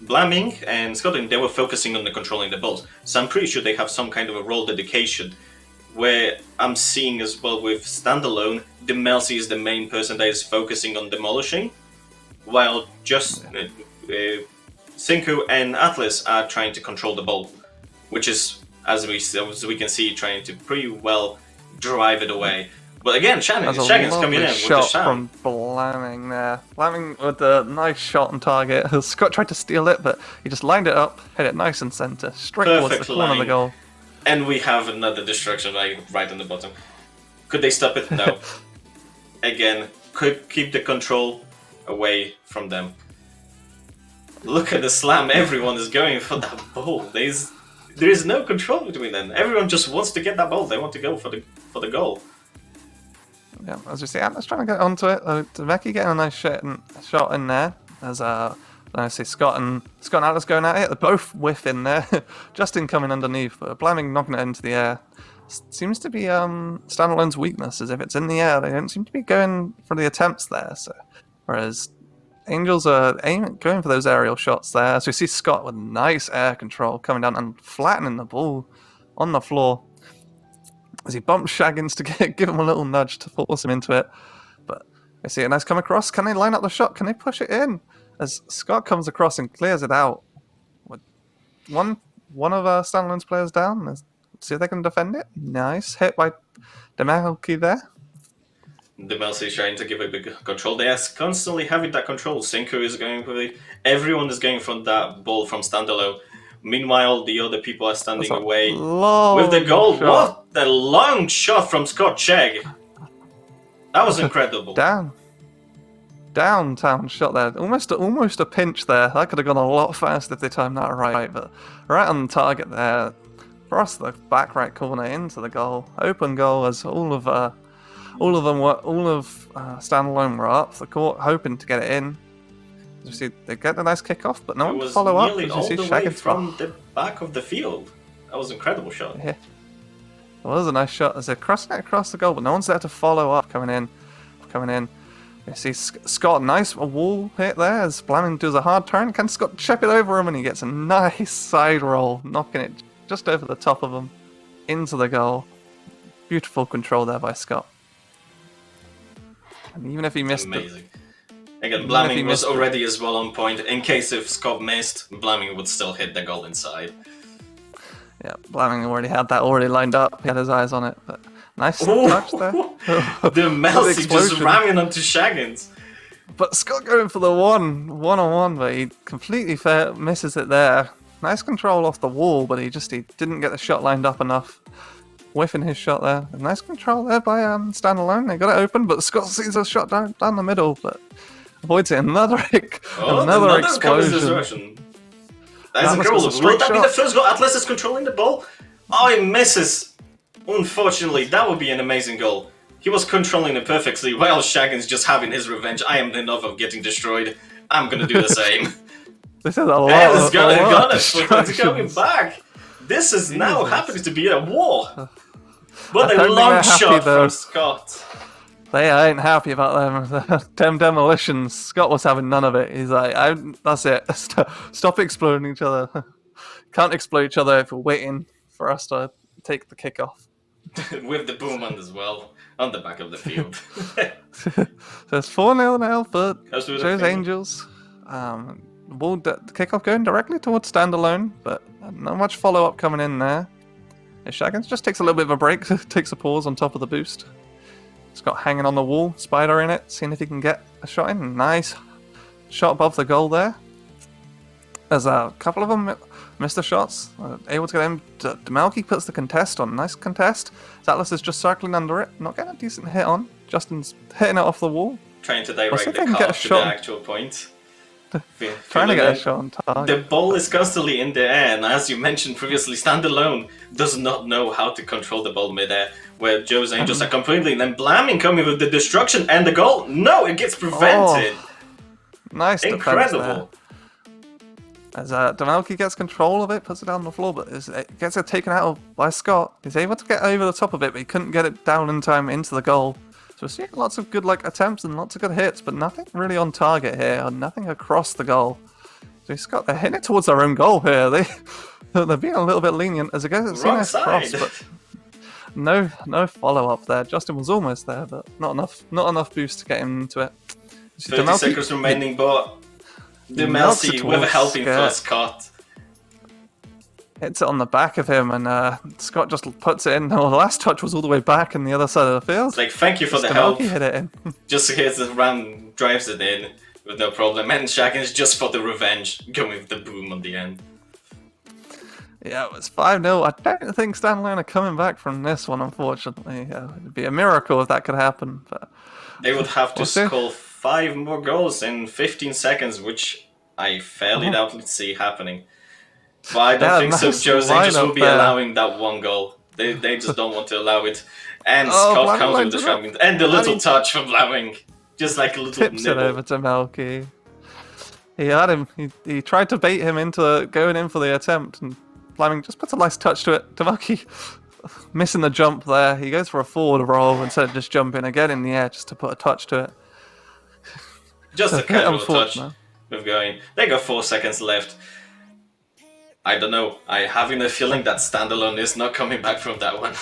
S8: Blaming and Scotland, they were focusing on the controlling the balls. So I'm pretty sure they have some kind of a role dedication. Where I'm seeing as well with Standalone, Demelsi is the main person that is focusing on demolishing, while just Sinku and Atlas are trying to control the ball, which is, as we can see, trying to pretty well drive it away. But again, Shaggin's coming in with the shot
S9: from Blaming there. Blaming with a nice shot on target. Scott tried to steal it, but he just lined it up, hit it nice and centre, straight towards the corner of the goal.
S8: And we have another destruction right on the bottom. Could they stop it? No. Again, could keep the control away from them. Look at the slam. Everyone is going for that ball. There is no control between them. Everyone just wants to get that ball. They want to go for the goal.
S9: Yeah, as you see, Atlas trying to get onto it. Vecchi getting a nice shot in there. As I see Scott and Atlas going at it. They're both whiffing there. Justin coming underneath, but Blaming knocking it into the air. Seems to be Standalone's weakness, as if it's in the air. They don't seem to be going for the attempts there. So, whereas Angels are going for those aerial shots there. As we see Scott with nice air control coming down and flattening the ball on the floor. As he bumps Shaggins to give him a little nudge to force him into it. But we see a nice come across. Can they line up the shot? Can they push it in? As Scott comes across and clears it out. With one of Standalone's players down. Let's see if they can defend it. Nice hit by Demelki there.
S8: Demelsi is trying to give a big control. They are constantly having that control. Sinku is going for it. Everyone is going for that ball from Standalone. Meanwhile, the other people are standing away with the goal. What a long shot from Scott Chegg. That was incredible.
S9: Downtown shot there. Almost a pinch there. That could have gone a lot faster if they timed that right. But right on the target there. Across the back right corner into the goal. Open goal as all of Standalone were up the court, hoping to get it in. As you see, they get a nice kick off, but no one to follow up.
S8: Nearly all the way from the back of the field. That was an incredible shot.
S9: Yeah, it was a nice shot as they're crossing it across the goal, but no one's there to follow up. Coming in. You see Scott, nice wall hit there as Blaming does a hard turn. Can Scott chip it over him, and he gets a nice side roll, knocking it just over the top of him into the goal. Beautiful control there by Scott. And even if he missed
S8: Amazing.
S9: it,
S8: Again,
S9: even if he
S8: Blamming was
S9: missed it-
S8: already as well on point. In case if Scott missed, Blamming would still hit the goal inside.
S9: Yeah, Blamming already had that already lined up. He had his eyes on it. But nice touch there.
S8: The Melcy just
S9: explosion.
S8: ramming onto Shaggins.
S9: But Scott going for the one-on-one, but he completely misses it there. Nice control off the wall, but he didn't get the shot lined up enough. Whiffing his shot there. Nice control there by Standalone. They got it open, but Scott sees a shot down the middle, but avoids it. Another explosion.
S8: That is incredible. Will that be the first goal? Atlas is controlling the ball. Oh, he misses. Unfortunately, that would be an amazing goal. He was controlling it perfectly while Shaggins just having his revenge. I am enough of getting destroyed. I'm gonna do the same.
S9: This is a lot.
S8: It's
S9: Distractions.
S8: coming back. This is now happening to be a war. But
S9: I
S8: a
S9: don't think
S8: long
S9: they're happy,
S8: shot
S9: though.
S8: from Scott.
S9: They ain't happy about them. Them demolitions. Scott was having none of it. He's like, that's it. Stop exploding each other. Can't explode each other if we're waiting for us to take the kick off.
S8: With the boom on as well, on the back of the field.
S9: So it's 4-0 now for
S8: Goes through the
S9: Joe's
S8: field.
S9: Angels. The kickoff going directly towards Standalone, but not much follow-up coming in there. Shaggins just takes a little bit of a break, takes a pause on top of the boost. Scott hanging on the wall, Spider in it, seeing if he can get a shot in. Nice shot above the goal there. There's a couple of them missed the shots. Able to get in. Demalki puts the contest on. Nice contest. Atlas is just circling under it. Not getting a decent hit on. Justin's hitting it off the wall.
S8: Trying to
S9: Let's see
S8: direct
S9: if they
S8: the
S9: can get
S8: car
S9: a
S8: to
S9: shot.
S8: the actual point.
S9: Trying to get a
S8: Feeling
S9: shot on
S8: The
S9: target.
S8: ball is constantly in the air, and as you mentioned previously, Standalone does not know how to control the ball mid-air, where Joe's Angels are completely, and then Blamming coming with the destruction and the goal. No, it gets prevented.
S9: Nice defense there.
S8: Incredible.
S9: As Demalki gets control of it, puts it down on the floor, but it gets it taken out by Scott. He's able to get over the top of it, but he couldn't get it down in time into the goal. So we're seeing lots of good attempts and lots of good hits, but nothing really on target here, or nothing across the goal. So Scott, they're hitting it towards their own goal here. They're being a little bit lenient as it goes.
S8: Wrong
S9: Nice cross,
S8: side.
S9: but no follow up there. Justin was almost there, but not enough boost to get him into it.
S8: 30
S9: Demalki
S8: seconds remaining, but the
S9: knocks
S8: Melcy
S9: it
S8: with a
S9: towards
S8: helping
S9: Scott.
S8: for Scott.
S9: Hits it on the back of him, and Scott just puts it in. Well, the last touch was all the way back in the other side of the field.
S8: It's like, thank you for the
S9: Demalki
S8: help.
S9: hit it in.
S8: Just hits the ram, drives it in with no problem. And Shaggins just for the revenge, going with the boom on the end.
S9: Yeah, it was 5-0. I don't think Standalone are coming back from this one, unfortunately. It'd be a miracle if that could happen. But
S8: They would have to
S9: We'll see.
S8: score 5 more goals in 15 seconds, which I fairly doubt to see happening. But I don't think so.
S9: nice
S8: Joe's Angels will
S9: lineup
S8: be
S9: there.
S8: allowing that one goal. They just don't want to allow it. And
S9: Oh,
S8: Scott
S9: Blamming
S8: comes with
S9: lines
S8: the
S9: it up.
S8: shrugging. And the little
S9: Blamming-
S8: touch from Blamming. Just like a little
S9: tips it
S8: nibble.
S9: over to Melky. He had him. He tried to bait him into going in for the attempt, and Blamming just puts a nice touch to it. Demalki missing the jump there. He goes for a forward roll instead of just jumping again in the air just to put a touch to it.
S8: Just a casual touch
S9: Unfortunate.
S8: with going. They got 4 seconds left. I don't know. I having a feeling that Standalone is not coming back from that one.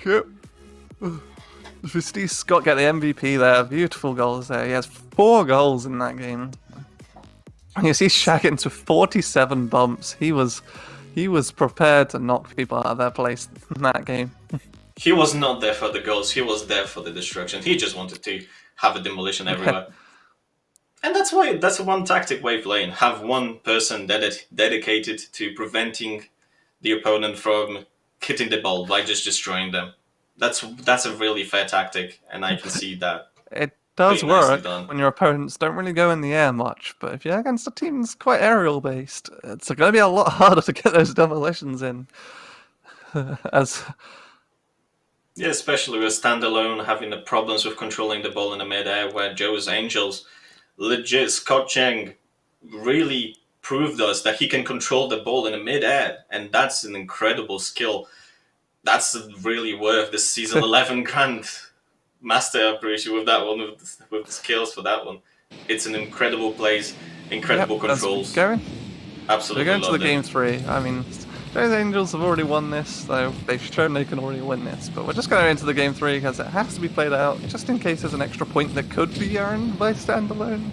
S9: Yep. We see Scott get the MVP there. Beautiful goals there. He has 4 goals in that game. You see Shaggins with 47 bumps. He was prepared to knock people out of their place in that game.
S8: He was not there for the goals. He was there for the destruction. He just wanted to have a demolition everywhere. And that's one tactic way playing. Have one person dedicated to preventing the opponent from hitting the ball by just destroying them. That's a really fair tactic, and I can see that.
S9: It does
S8: Pretty nicely
S9: work
S8: done.
S9: when your opponents don't really go in the air much, but if you're against a team that's quite aerial based, it's going to be a lot harder to get those demolitions in. As
S8: Yeah, especially with Standalone having the problems with controlling the ball in the mid-air, where Joe's Angels, legit, Scott Cheng really proved us that he can control the ball in the mid-air, and that's an incredible skill. That's really worth the season 11 grand master operation with that one, with the skills for that one. It's an incredible plays, incredible
S9: Yep, that's
S8: controls.
S9: going.
S8: Absolutely
S9: We're going to the
S8: loved it.
S9: game 3. I mean, Those Angels have already won this, though they've shown they can already win this. But we're just going into the game 3 because it has to be played out, just in case there's an extra point that could be earned by Standalone.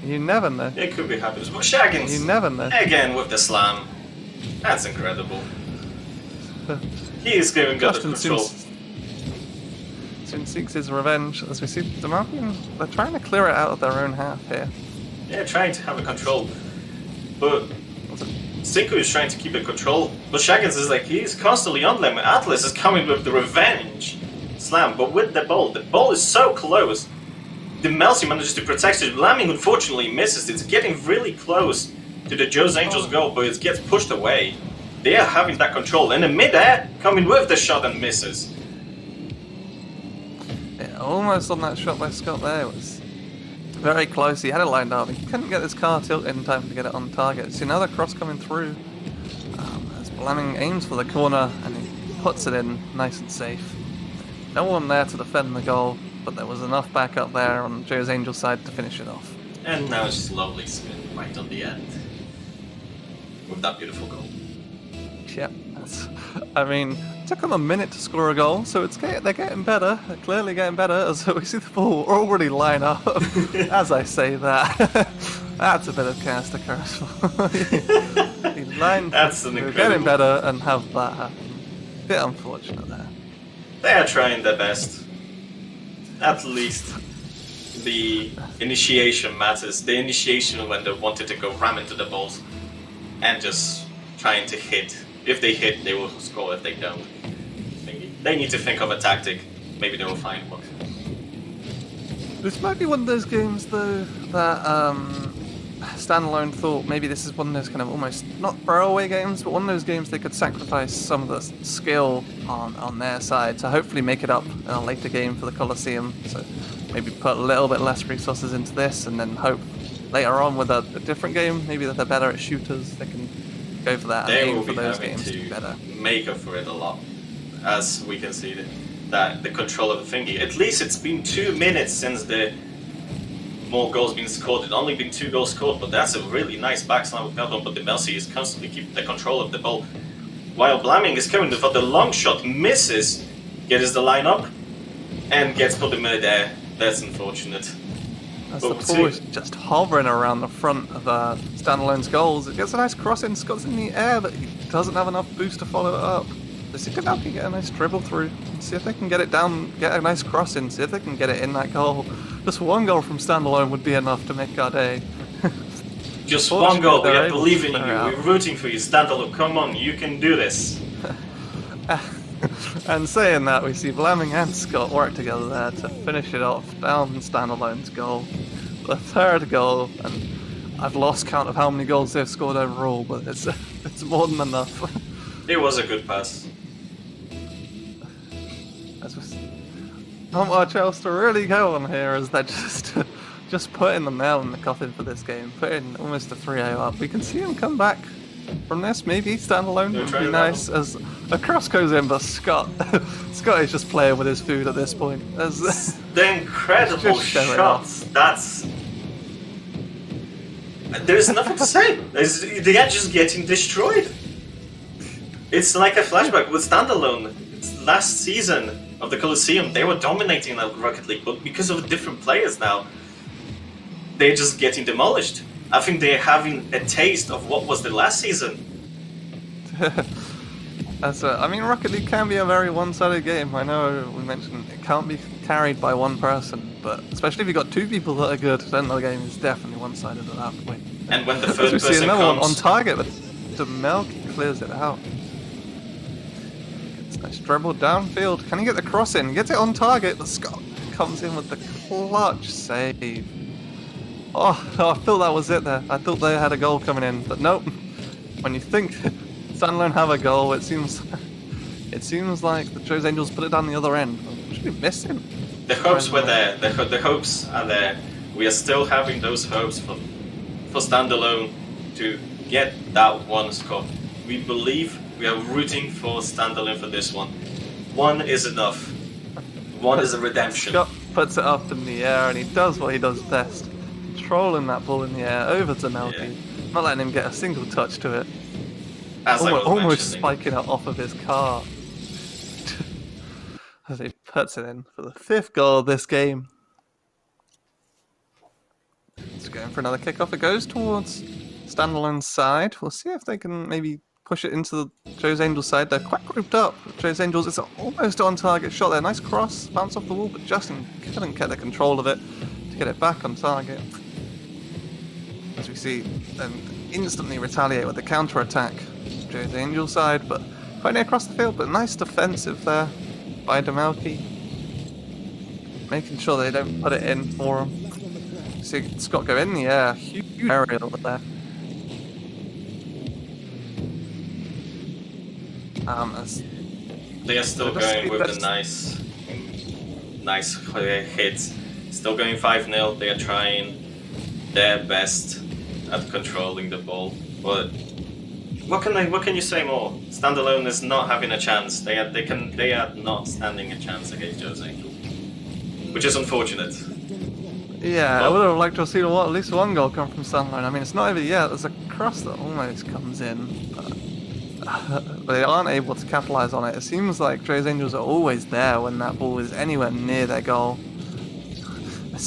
S9: You never know.
S8: It could be happening. But Shaggins,
S9: You never know.
S8: again with the slam. That's incredible. He is giving good
S9: Justin
S8: control.
S9: soon seeks his revenge, as we see the Malkin, they're trying to clear it out of their own half here.
S8: Yeah, trying to have a control. But Sinku is trying to keep it control. But Shaggins is like, he's constantly on them. Atlas is coming with the revenge slam. But with the ball is so close. The Melcy manages to protect it. Lamming unfortunately misses. It's getting really close to the Joe's Angels goal, but it gets pushed away. They are having that control. And in mid-air, coming with the shot and misses.
S9: Yeah, almost on that shot by Scott there. It was very close. He had it lined up. He couldn't get his car tilted in time to get it on target. See another cross coming through. As Blamming aims for the corner and he puts it in nice and safe. No one there to defend the goal, but there was enough backup there on Joe's Angel side to finish it off.
S8: And now it's just lovely spin right on the end. With that beautiful goal.
S9: Yeah, I mean, it took them a minute to score a goal, so they're getting better. They're clearly getting better, as we see the ball already line up. As I say that, that's a bit of cast a curse.
S8: That's an
S9: they're
S8: incredible.
S9: getting better and have that happen. Bit unfortunate there.
S8: They are trying their best. At least the initiation matters. The initiation when they wanted to go ram into the balls and just trying to hit. If they hit, they will score. If they don't, they need to think of a tactic. Maybe they will find one.
S9: This might be one of those games, though, that Standalone thought maybe this is one of those kind of almost not throwaway games, but one of those games they could sacrifice some of the skill on their side to hopefully make it up in a later game for the Colosseum. So maybe put a little bit less resources into this, and then hope later on with a different game, maybe that they're better at shooters, they can go for that and
S8: They
S9: aim
S8: will
S9: for
S8: be
S9: those
S8: having
S9: games to be
S8: to
S9: better.
S8: make up for it a lot, as we can see that the control of the thingy. At least it's been 2 minutes since the more goals been scored. It's only been 2 goals scored, but that's a really nice backslam with Meldon. But the Melcy is constantly keeping the control of the ball, while Blamming is coming for the long shot, misses, gets the line up, and gets put in mid-air. That's unfortunate.
S9: As the ball is just hovering around the front of Standalone's goals, it gets a nice cross in. Scott's in the air, but he doesn't have enough boost to follow it up. Let's see if they can get a nice dribble through. See if they can get it down, get a nice cross in, see if they can get it in that goal. Just one goal from Standalone would be enough to make our day.
S8: Just one goal, we are believing in you,
S9: out.
S8: we're rooting for you, Standalone, come on, you can do this.
S9: And saying that, we see Blamming and Scott work together there to finish it off down Standalone's goal. The third goal, and I've lost count of how many goals they've scored overall, but it's more than enough.
S8: It was a good pass.
S9: Not much else to really go on here, as they're just putting the nail in the coffin for this game, putting almost a 3-0 up. We can see him come back from this, maybe Standalone would be nice, as a cross goes in, but Scott is just playing with his food at this point. As
S8: the incredible shots, there's nothing to say. They are just getting destroyed. It's like a flashback with Standalone. It's last season of the Colosseum, they were dominating the Rocket League, but because of different players now, they're just getting demolished. I think they're having a taste of what was the last season.
S9: I mean, Rocket League can be a very one-sided game. I know we mentioned it can't be carried by one person, but especially if you've got 2 people that are good, then the game is definitely one-sided at that point.
S8: And when the third
S9: we
S8: person
S9: see another one
S8: comes
S9: on target, but Demelk clears it out. Nice dribble downfield. Can he get the cross in? He gets it on target, but Scott comes in with the clutch save. Oh, I thought that was it there. I thought they had a goal coming in, but nope. When you think Standalone have a goal, it seems like the Joe's Angels put it down the other end. We should be missing.
S8: The hopes were there. The hopes are there. We are still having those hopes for Standalone to get that one score. We believe. We are rooting for Standalone for this one. 1 is enough. 1 is a redemption.
S9: Scott puts it up in the air and he does what he does best. Controlling that ball in the air over to Melky. Not letting him get a single touch to it.
S8: As I was
S9: almost
S8: mentioning.
S9: spiking it off of his car. As he puts it in for the 5th goal of this game. It's going for another kickoff. It goes towards Standalone's side. We'll see if they can maybe push it into the Joe's Angels side. They're quite grouped up. Joe's Angels, it's almost on target shot there. Nice cross, bounce off the wall, but Justin couldn't get the control of it to get it back on target. As we see them instantly retaliate with the counter attack. Joe's Angels side, but quite near across the field, but nice defensive there by Demelki. Making sure they don't put it in for him. See Scott go in the air, huge aerial there.
S8: They are still going with the nice hits. Still going 5-0. They are trying their best at controlling the ball. But what can you say more? Standalone is not having a chance. They are not standing a chance against Joe's Angels, which is unfortunate.
S9: Yeah, I would have liked to have seen at least one goal come from Standalone. I mean, it's not even yet. There's a cross that almost comes in, but they aren't able to capitalize on it. It seems like Joe's Angels are always there when that ball is anywhere near their goal.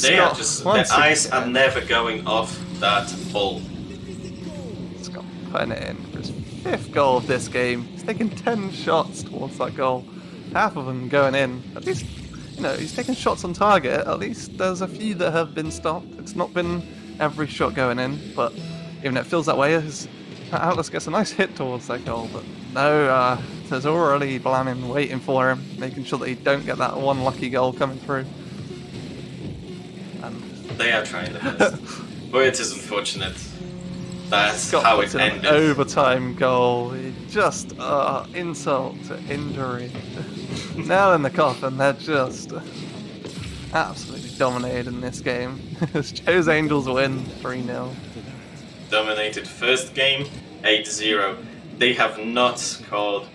S8: Their eyes are never going off that ball.
S9: Scott putting it in for his 5th goal of this game. He's taken 10 shots towards that goal, half of them going in. At least, he's taken shots on target. At least there's a few that have been stopped. It's not been every shot going in, but even it feels that way. Atlas gets a nice hit towards that goal, but no, there's already Blamin waiting for him, making sure that he don't get that one lucky goal coming through. And
S8: they are trying their best, but it is unfortunate. That's
S9: Scott
S8: how
S9: puts
S8: it
S9: in
S8: ended.
S9: An overtime goal. Just insult to injury. Nail in the coffin. They're just absolutely dominated in this game. Joe's Angels win 3-0.
S8: Dominated first game 8-0. They have not scored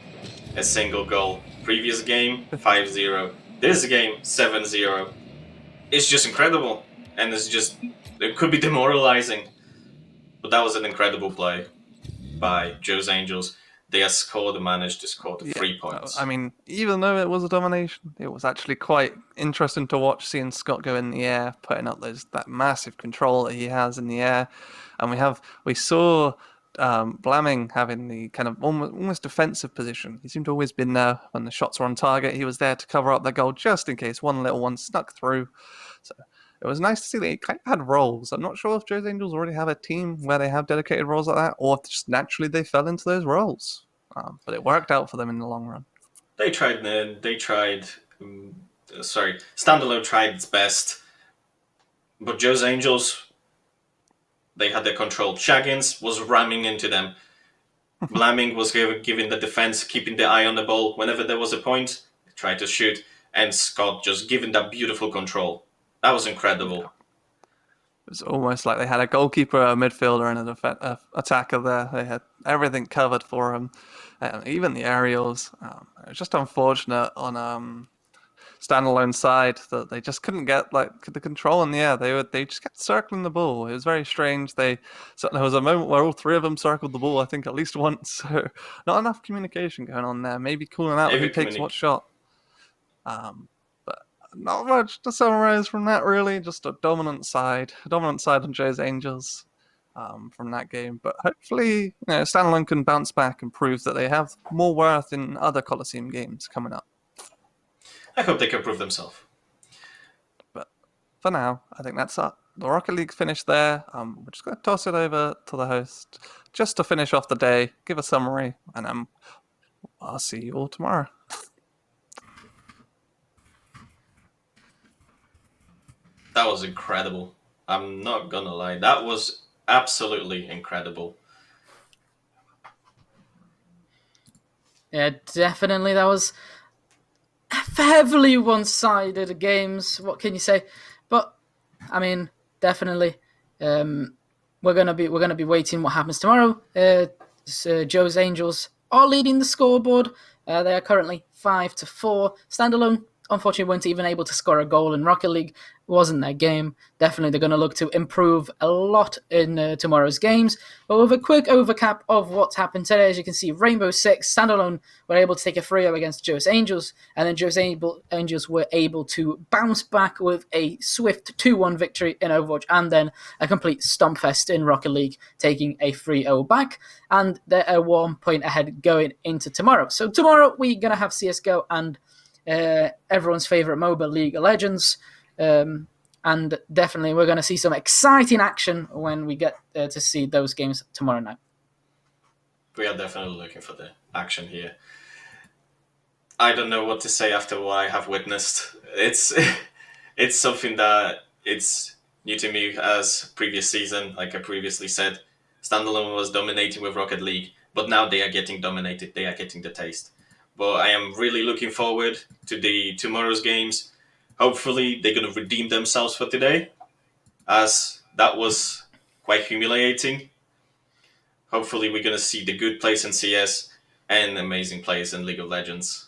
S8: a single goal. Previous game 5-0. This game 7-0. It's just incredible, and it could be demoralizing. But that was an incredible play by Joe's Angels. They have managed to score 3 points.
S9: I mean, even though it was a domination, it was actually quite interesting to watch seeing Scott go in the air, putting up that massive control that he has in the air. And we saw Blamming having the kind of almost defensive position. He seemed to always been there when the shots were on target. He was there to cover up the goal just in case one little one snuck through. So it was nice to see that he kind of had roles. I'm not sure if Joe's Angels already have a team where they have dedicated roles like that, or if just naturally they fell into those roles. But it worked out for them in the long run.
S8: Standalone tried its best, but Joe's Angels, they had their control. Shaggins was ramming into them. Blamming was giving the defense, keeping the eye on the ball. Whenever there was a point, they tried to shoot, and Scott just giving that beautiful control. That was incredible.
S9: It was almost like they had a goalkeeper, a midfielder, and an attacker there. They had everything covered for him, even the aerials. It was just unfortunate on Standalone's side that they just couldn't get the control in the air. They just kept circling the ball. It was very strange. There was a moment where all 3 of them circled the ball, I think at least once. So not enough communication going on there. Maybe calling out who takes what shot. Not much to summarize from that, really. Just a dominant side on Joe's Angels from that game. But hopefully, Standalone can bounce back and prove that they have more worth in other Colosseum games coming up.
S8: I hope they can prove themselves.
S9: But for now, I think that's it. The Rocket League finished there. We're just going to toss it over to the host just to finish off the day, give a summary, and I'll see you all tomorrow.
S8: That was incredible. I'm not gonna lie. That was absolutely incredible.
S7: Yeah, definitely. That was heavily one-sided games. What can you say? But I mean, definitely, we're gonna be waiting what happens tomorrow. Joe's Angels are leading the scoreboard. They are currently 5-4. Standalone unfortunately weren't even able to score a goal in Rocket League. It wasn't their game. Definitely they're going to look to improve a lot in tomorrow's games. But with a quick overcap of what's happened today, as you can see, Rainbow Six standalone were able to take a 3-0 against Joe's Angels, and then Joe's Angels were able to bounce back with a swift 2-1 victory in Overwatch, and then a complete stompfest in Rocket League, taking a 3-0 back, and they're 1 point ahead going into tomorrow. So tomorrow we're going to have CSGO and everyone's favourite MOBA, League of Legends. And definitely we're going to see some exciting action when we get to see those games tomorrow night.
S8: We are definitely looking for the action here. I don't know what to say after what I have witnessed. It's something that it's new to me as previous season. Like I previously said, Standalone was dominating with Rocket League, but now they are getting dominated. They are getting the taste. But I am really looking forward to the tomorrow's games. Hopefully, they're going to redeem themselves for today, as that was quite humiliating. Hopefully, we're going to see the good plays in CS and amazing plays in League of Legends.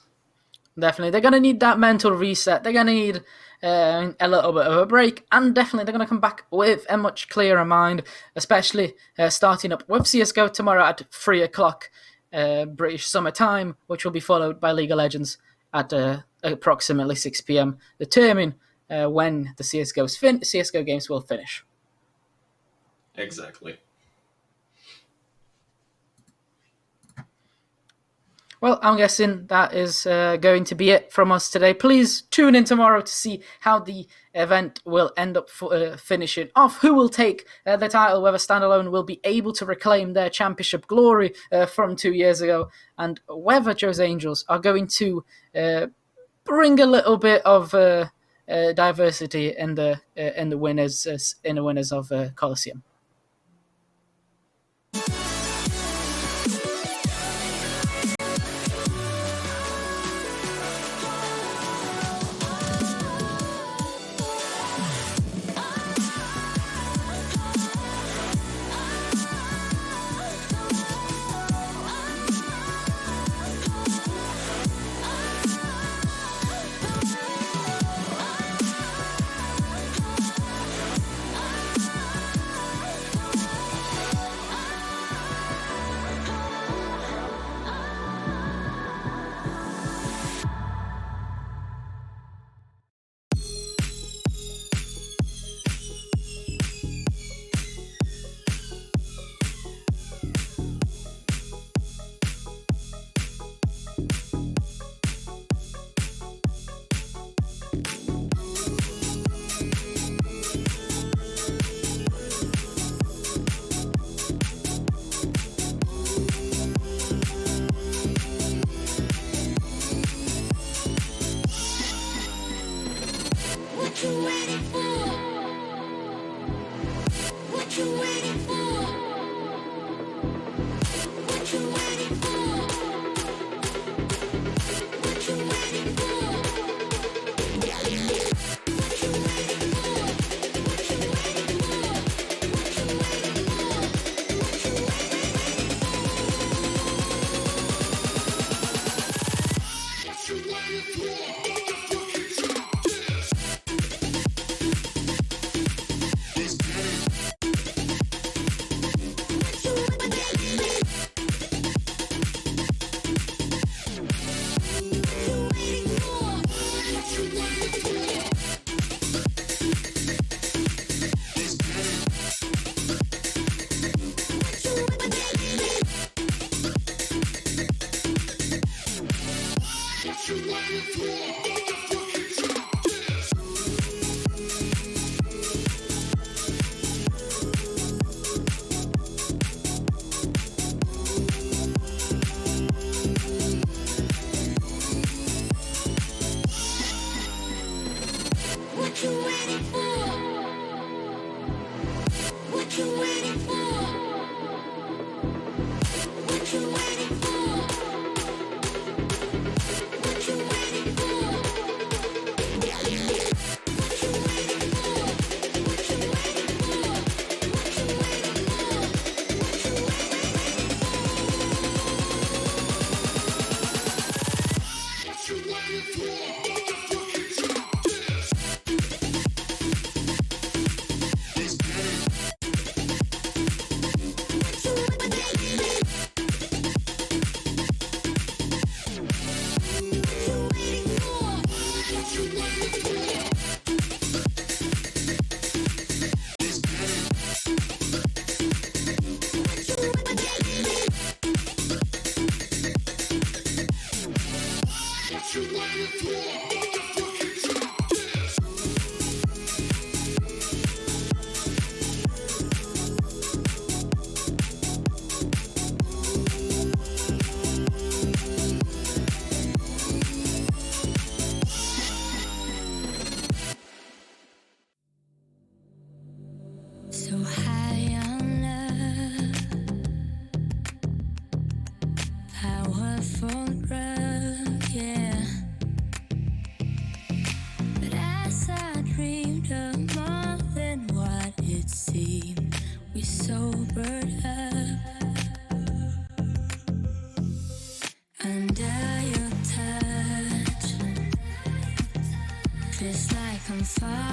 S7: Definitely. They're going to need that mental reset. They're going to need a little bit of a break, and definitely they're going to come back with a much clearer mind, especially starting up with CSGO tomorrow at 3 o'clock British Summer Time, which will be followed by League of Legends at approximately 6 p.m, determine when the CSGO games will finish.
S8: Exactly.
S7: Well, I'm guessing that is going to be it from us today. Please tune in tomorrow to see how the event will end up finishing off, who will take the title, whether Standalone will be able to reclaim their championship glory from 2 years ago, and whether Joe's Angels are going to bring a little bit of diversity in the winners of Colosseum.
S12: I'm fine.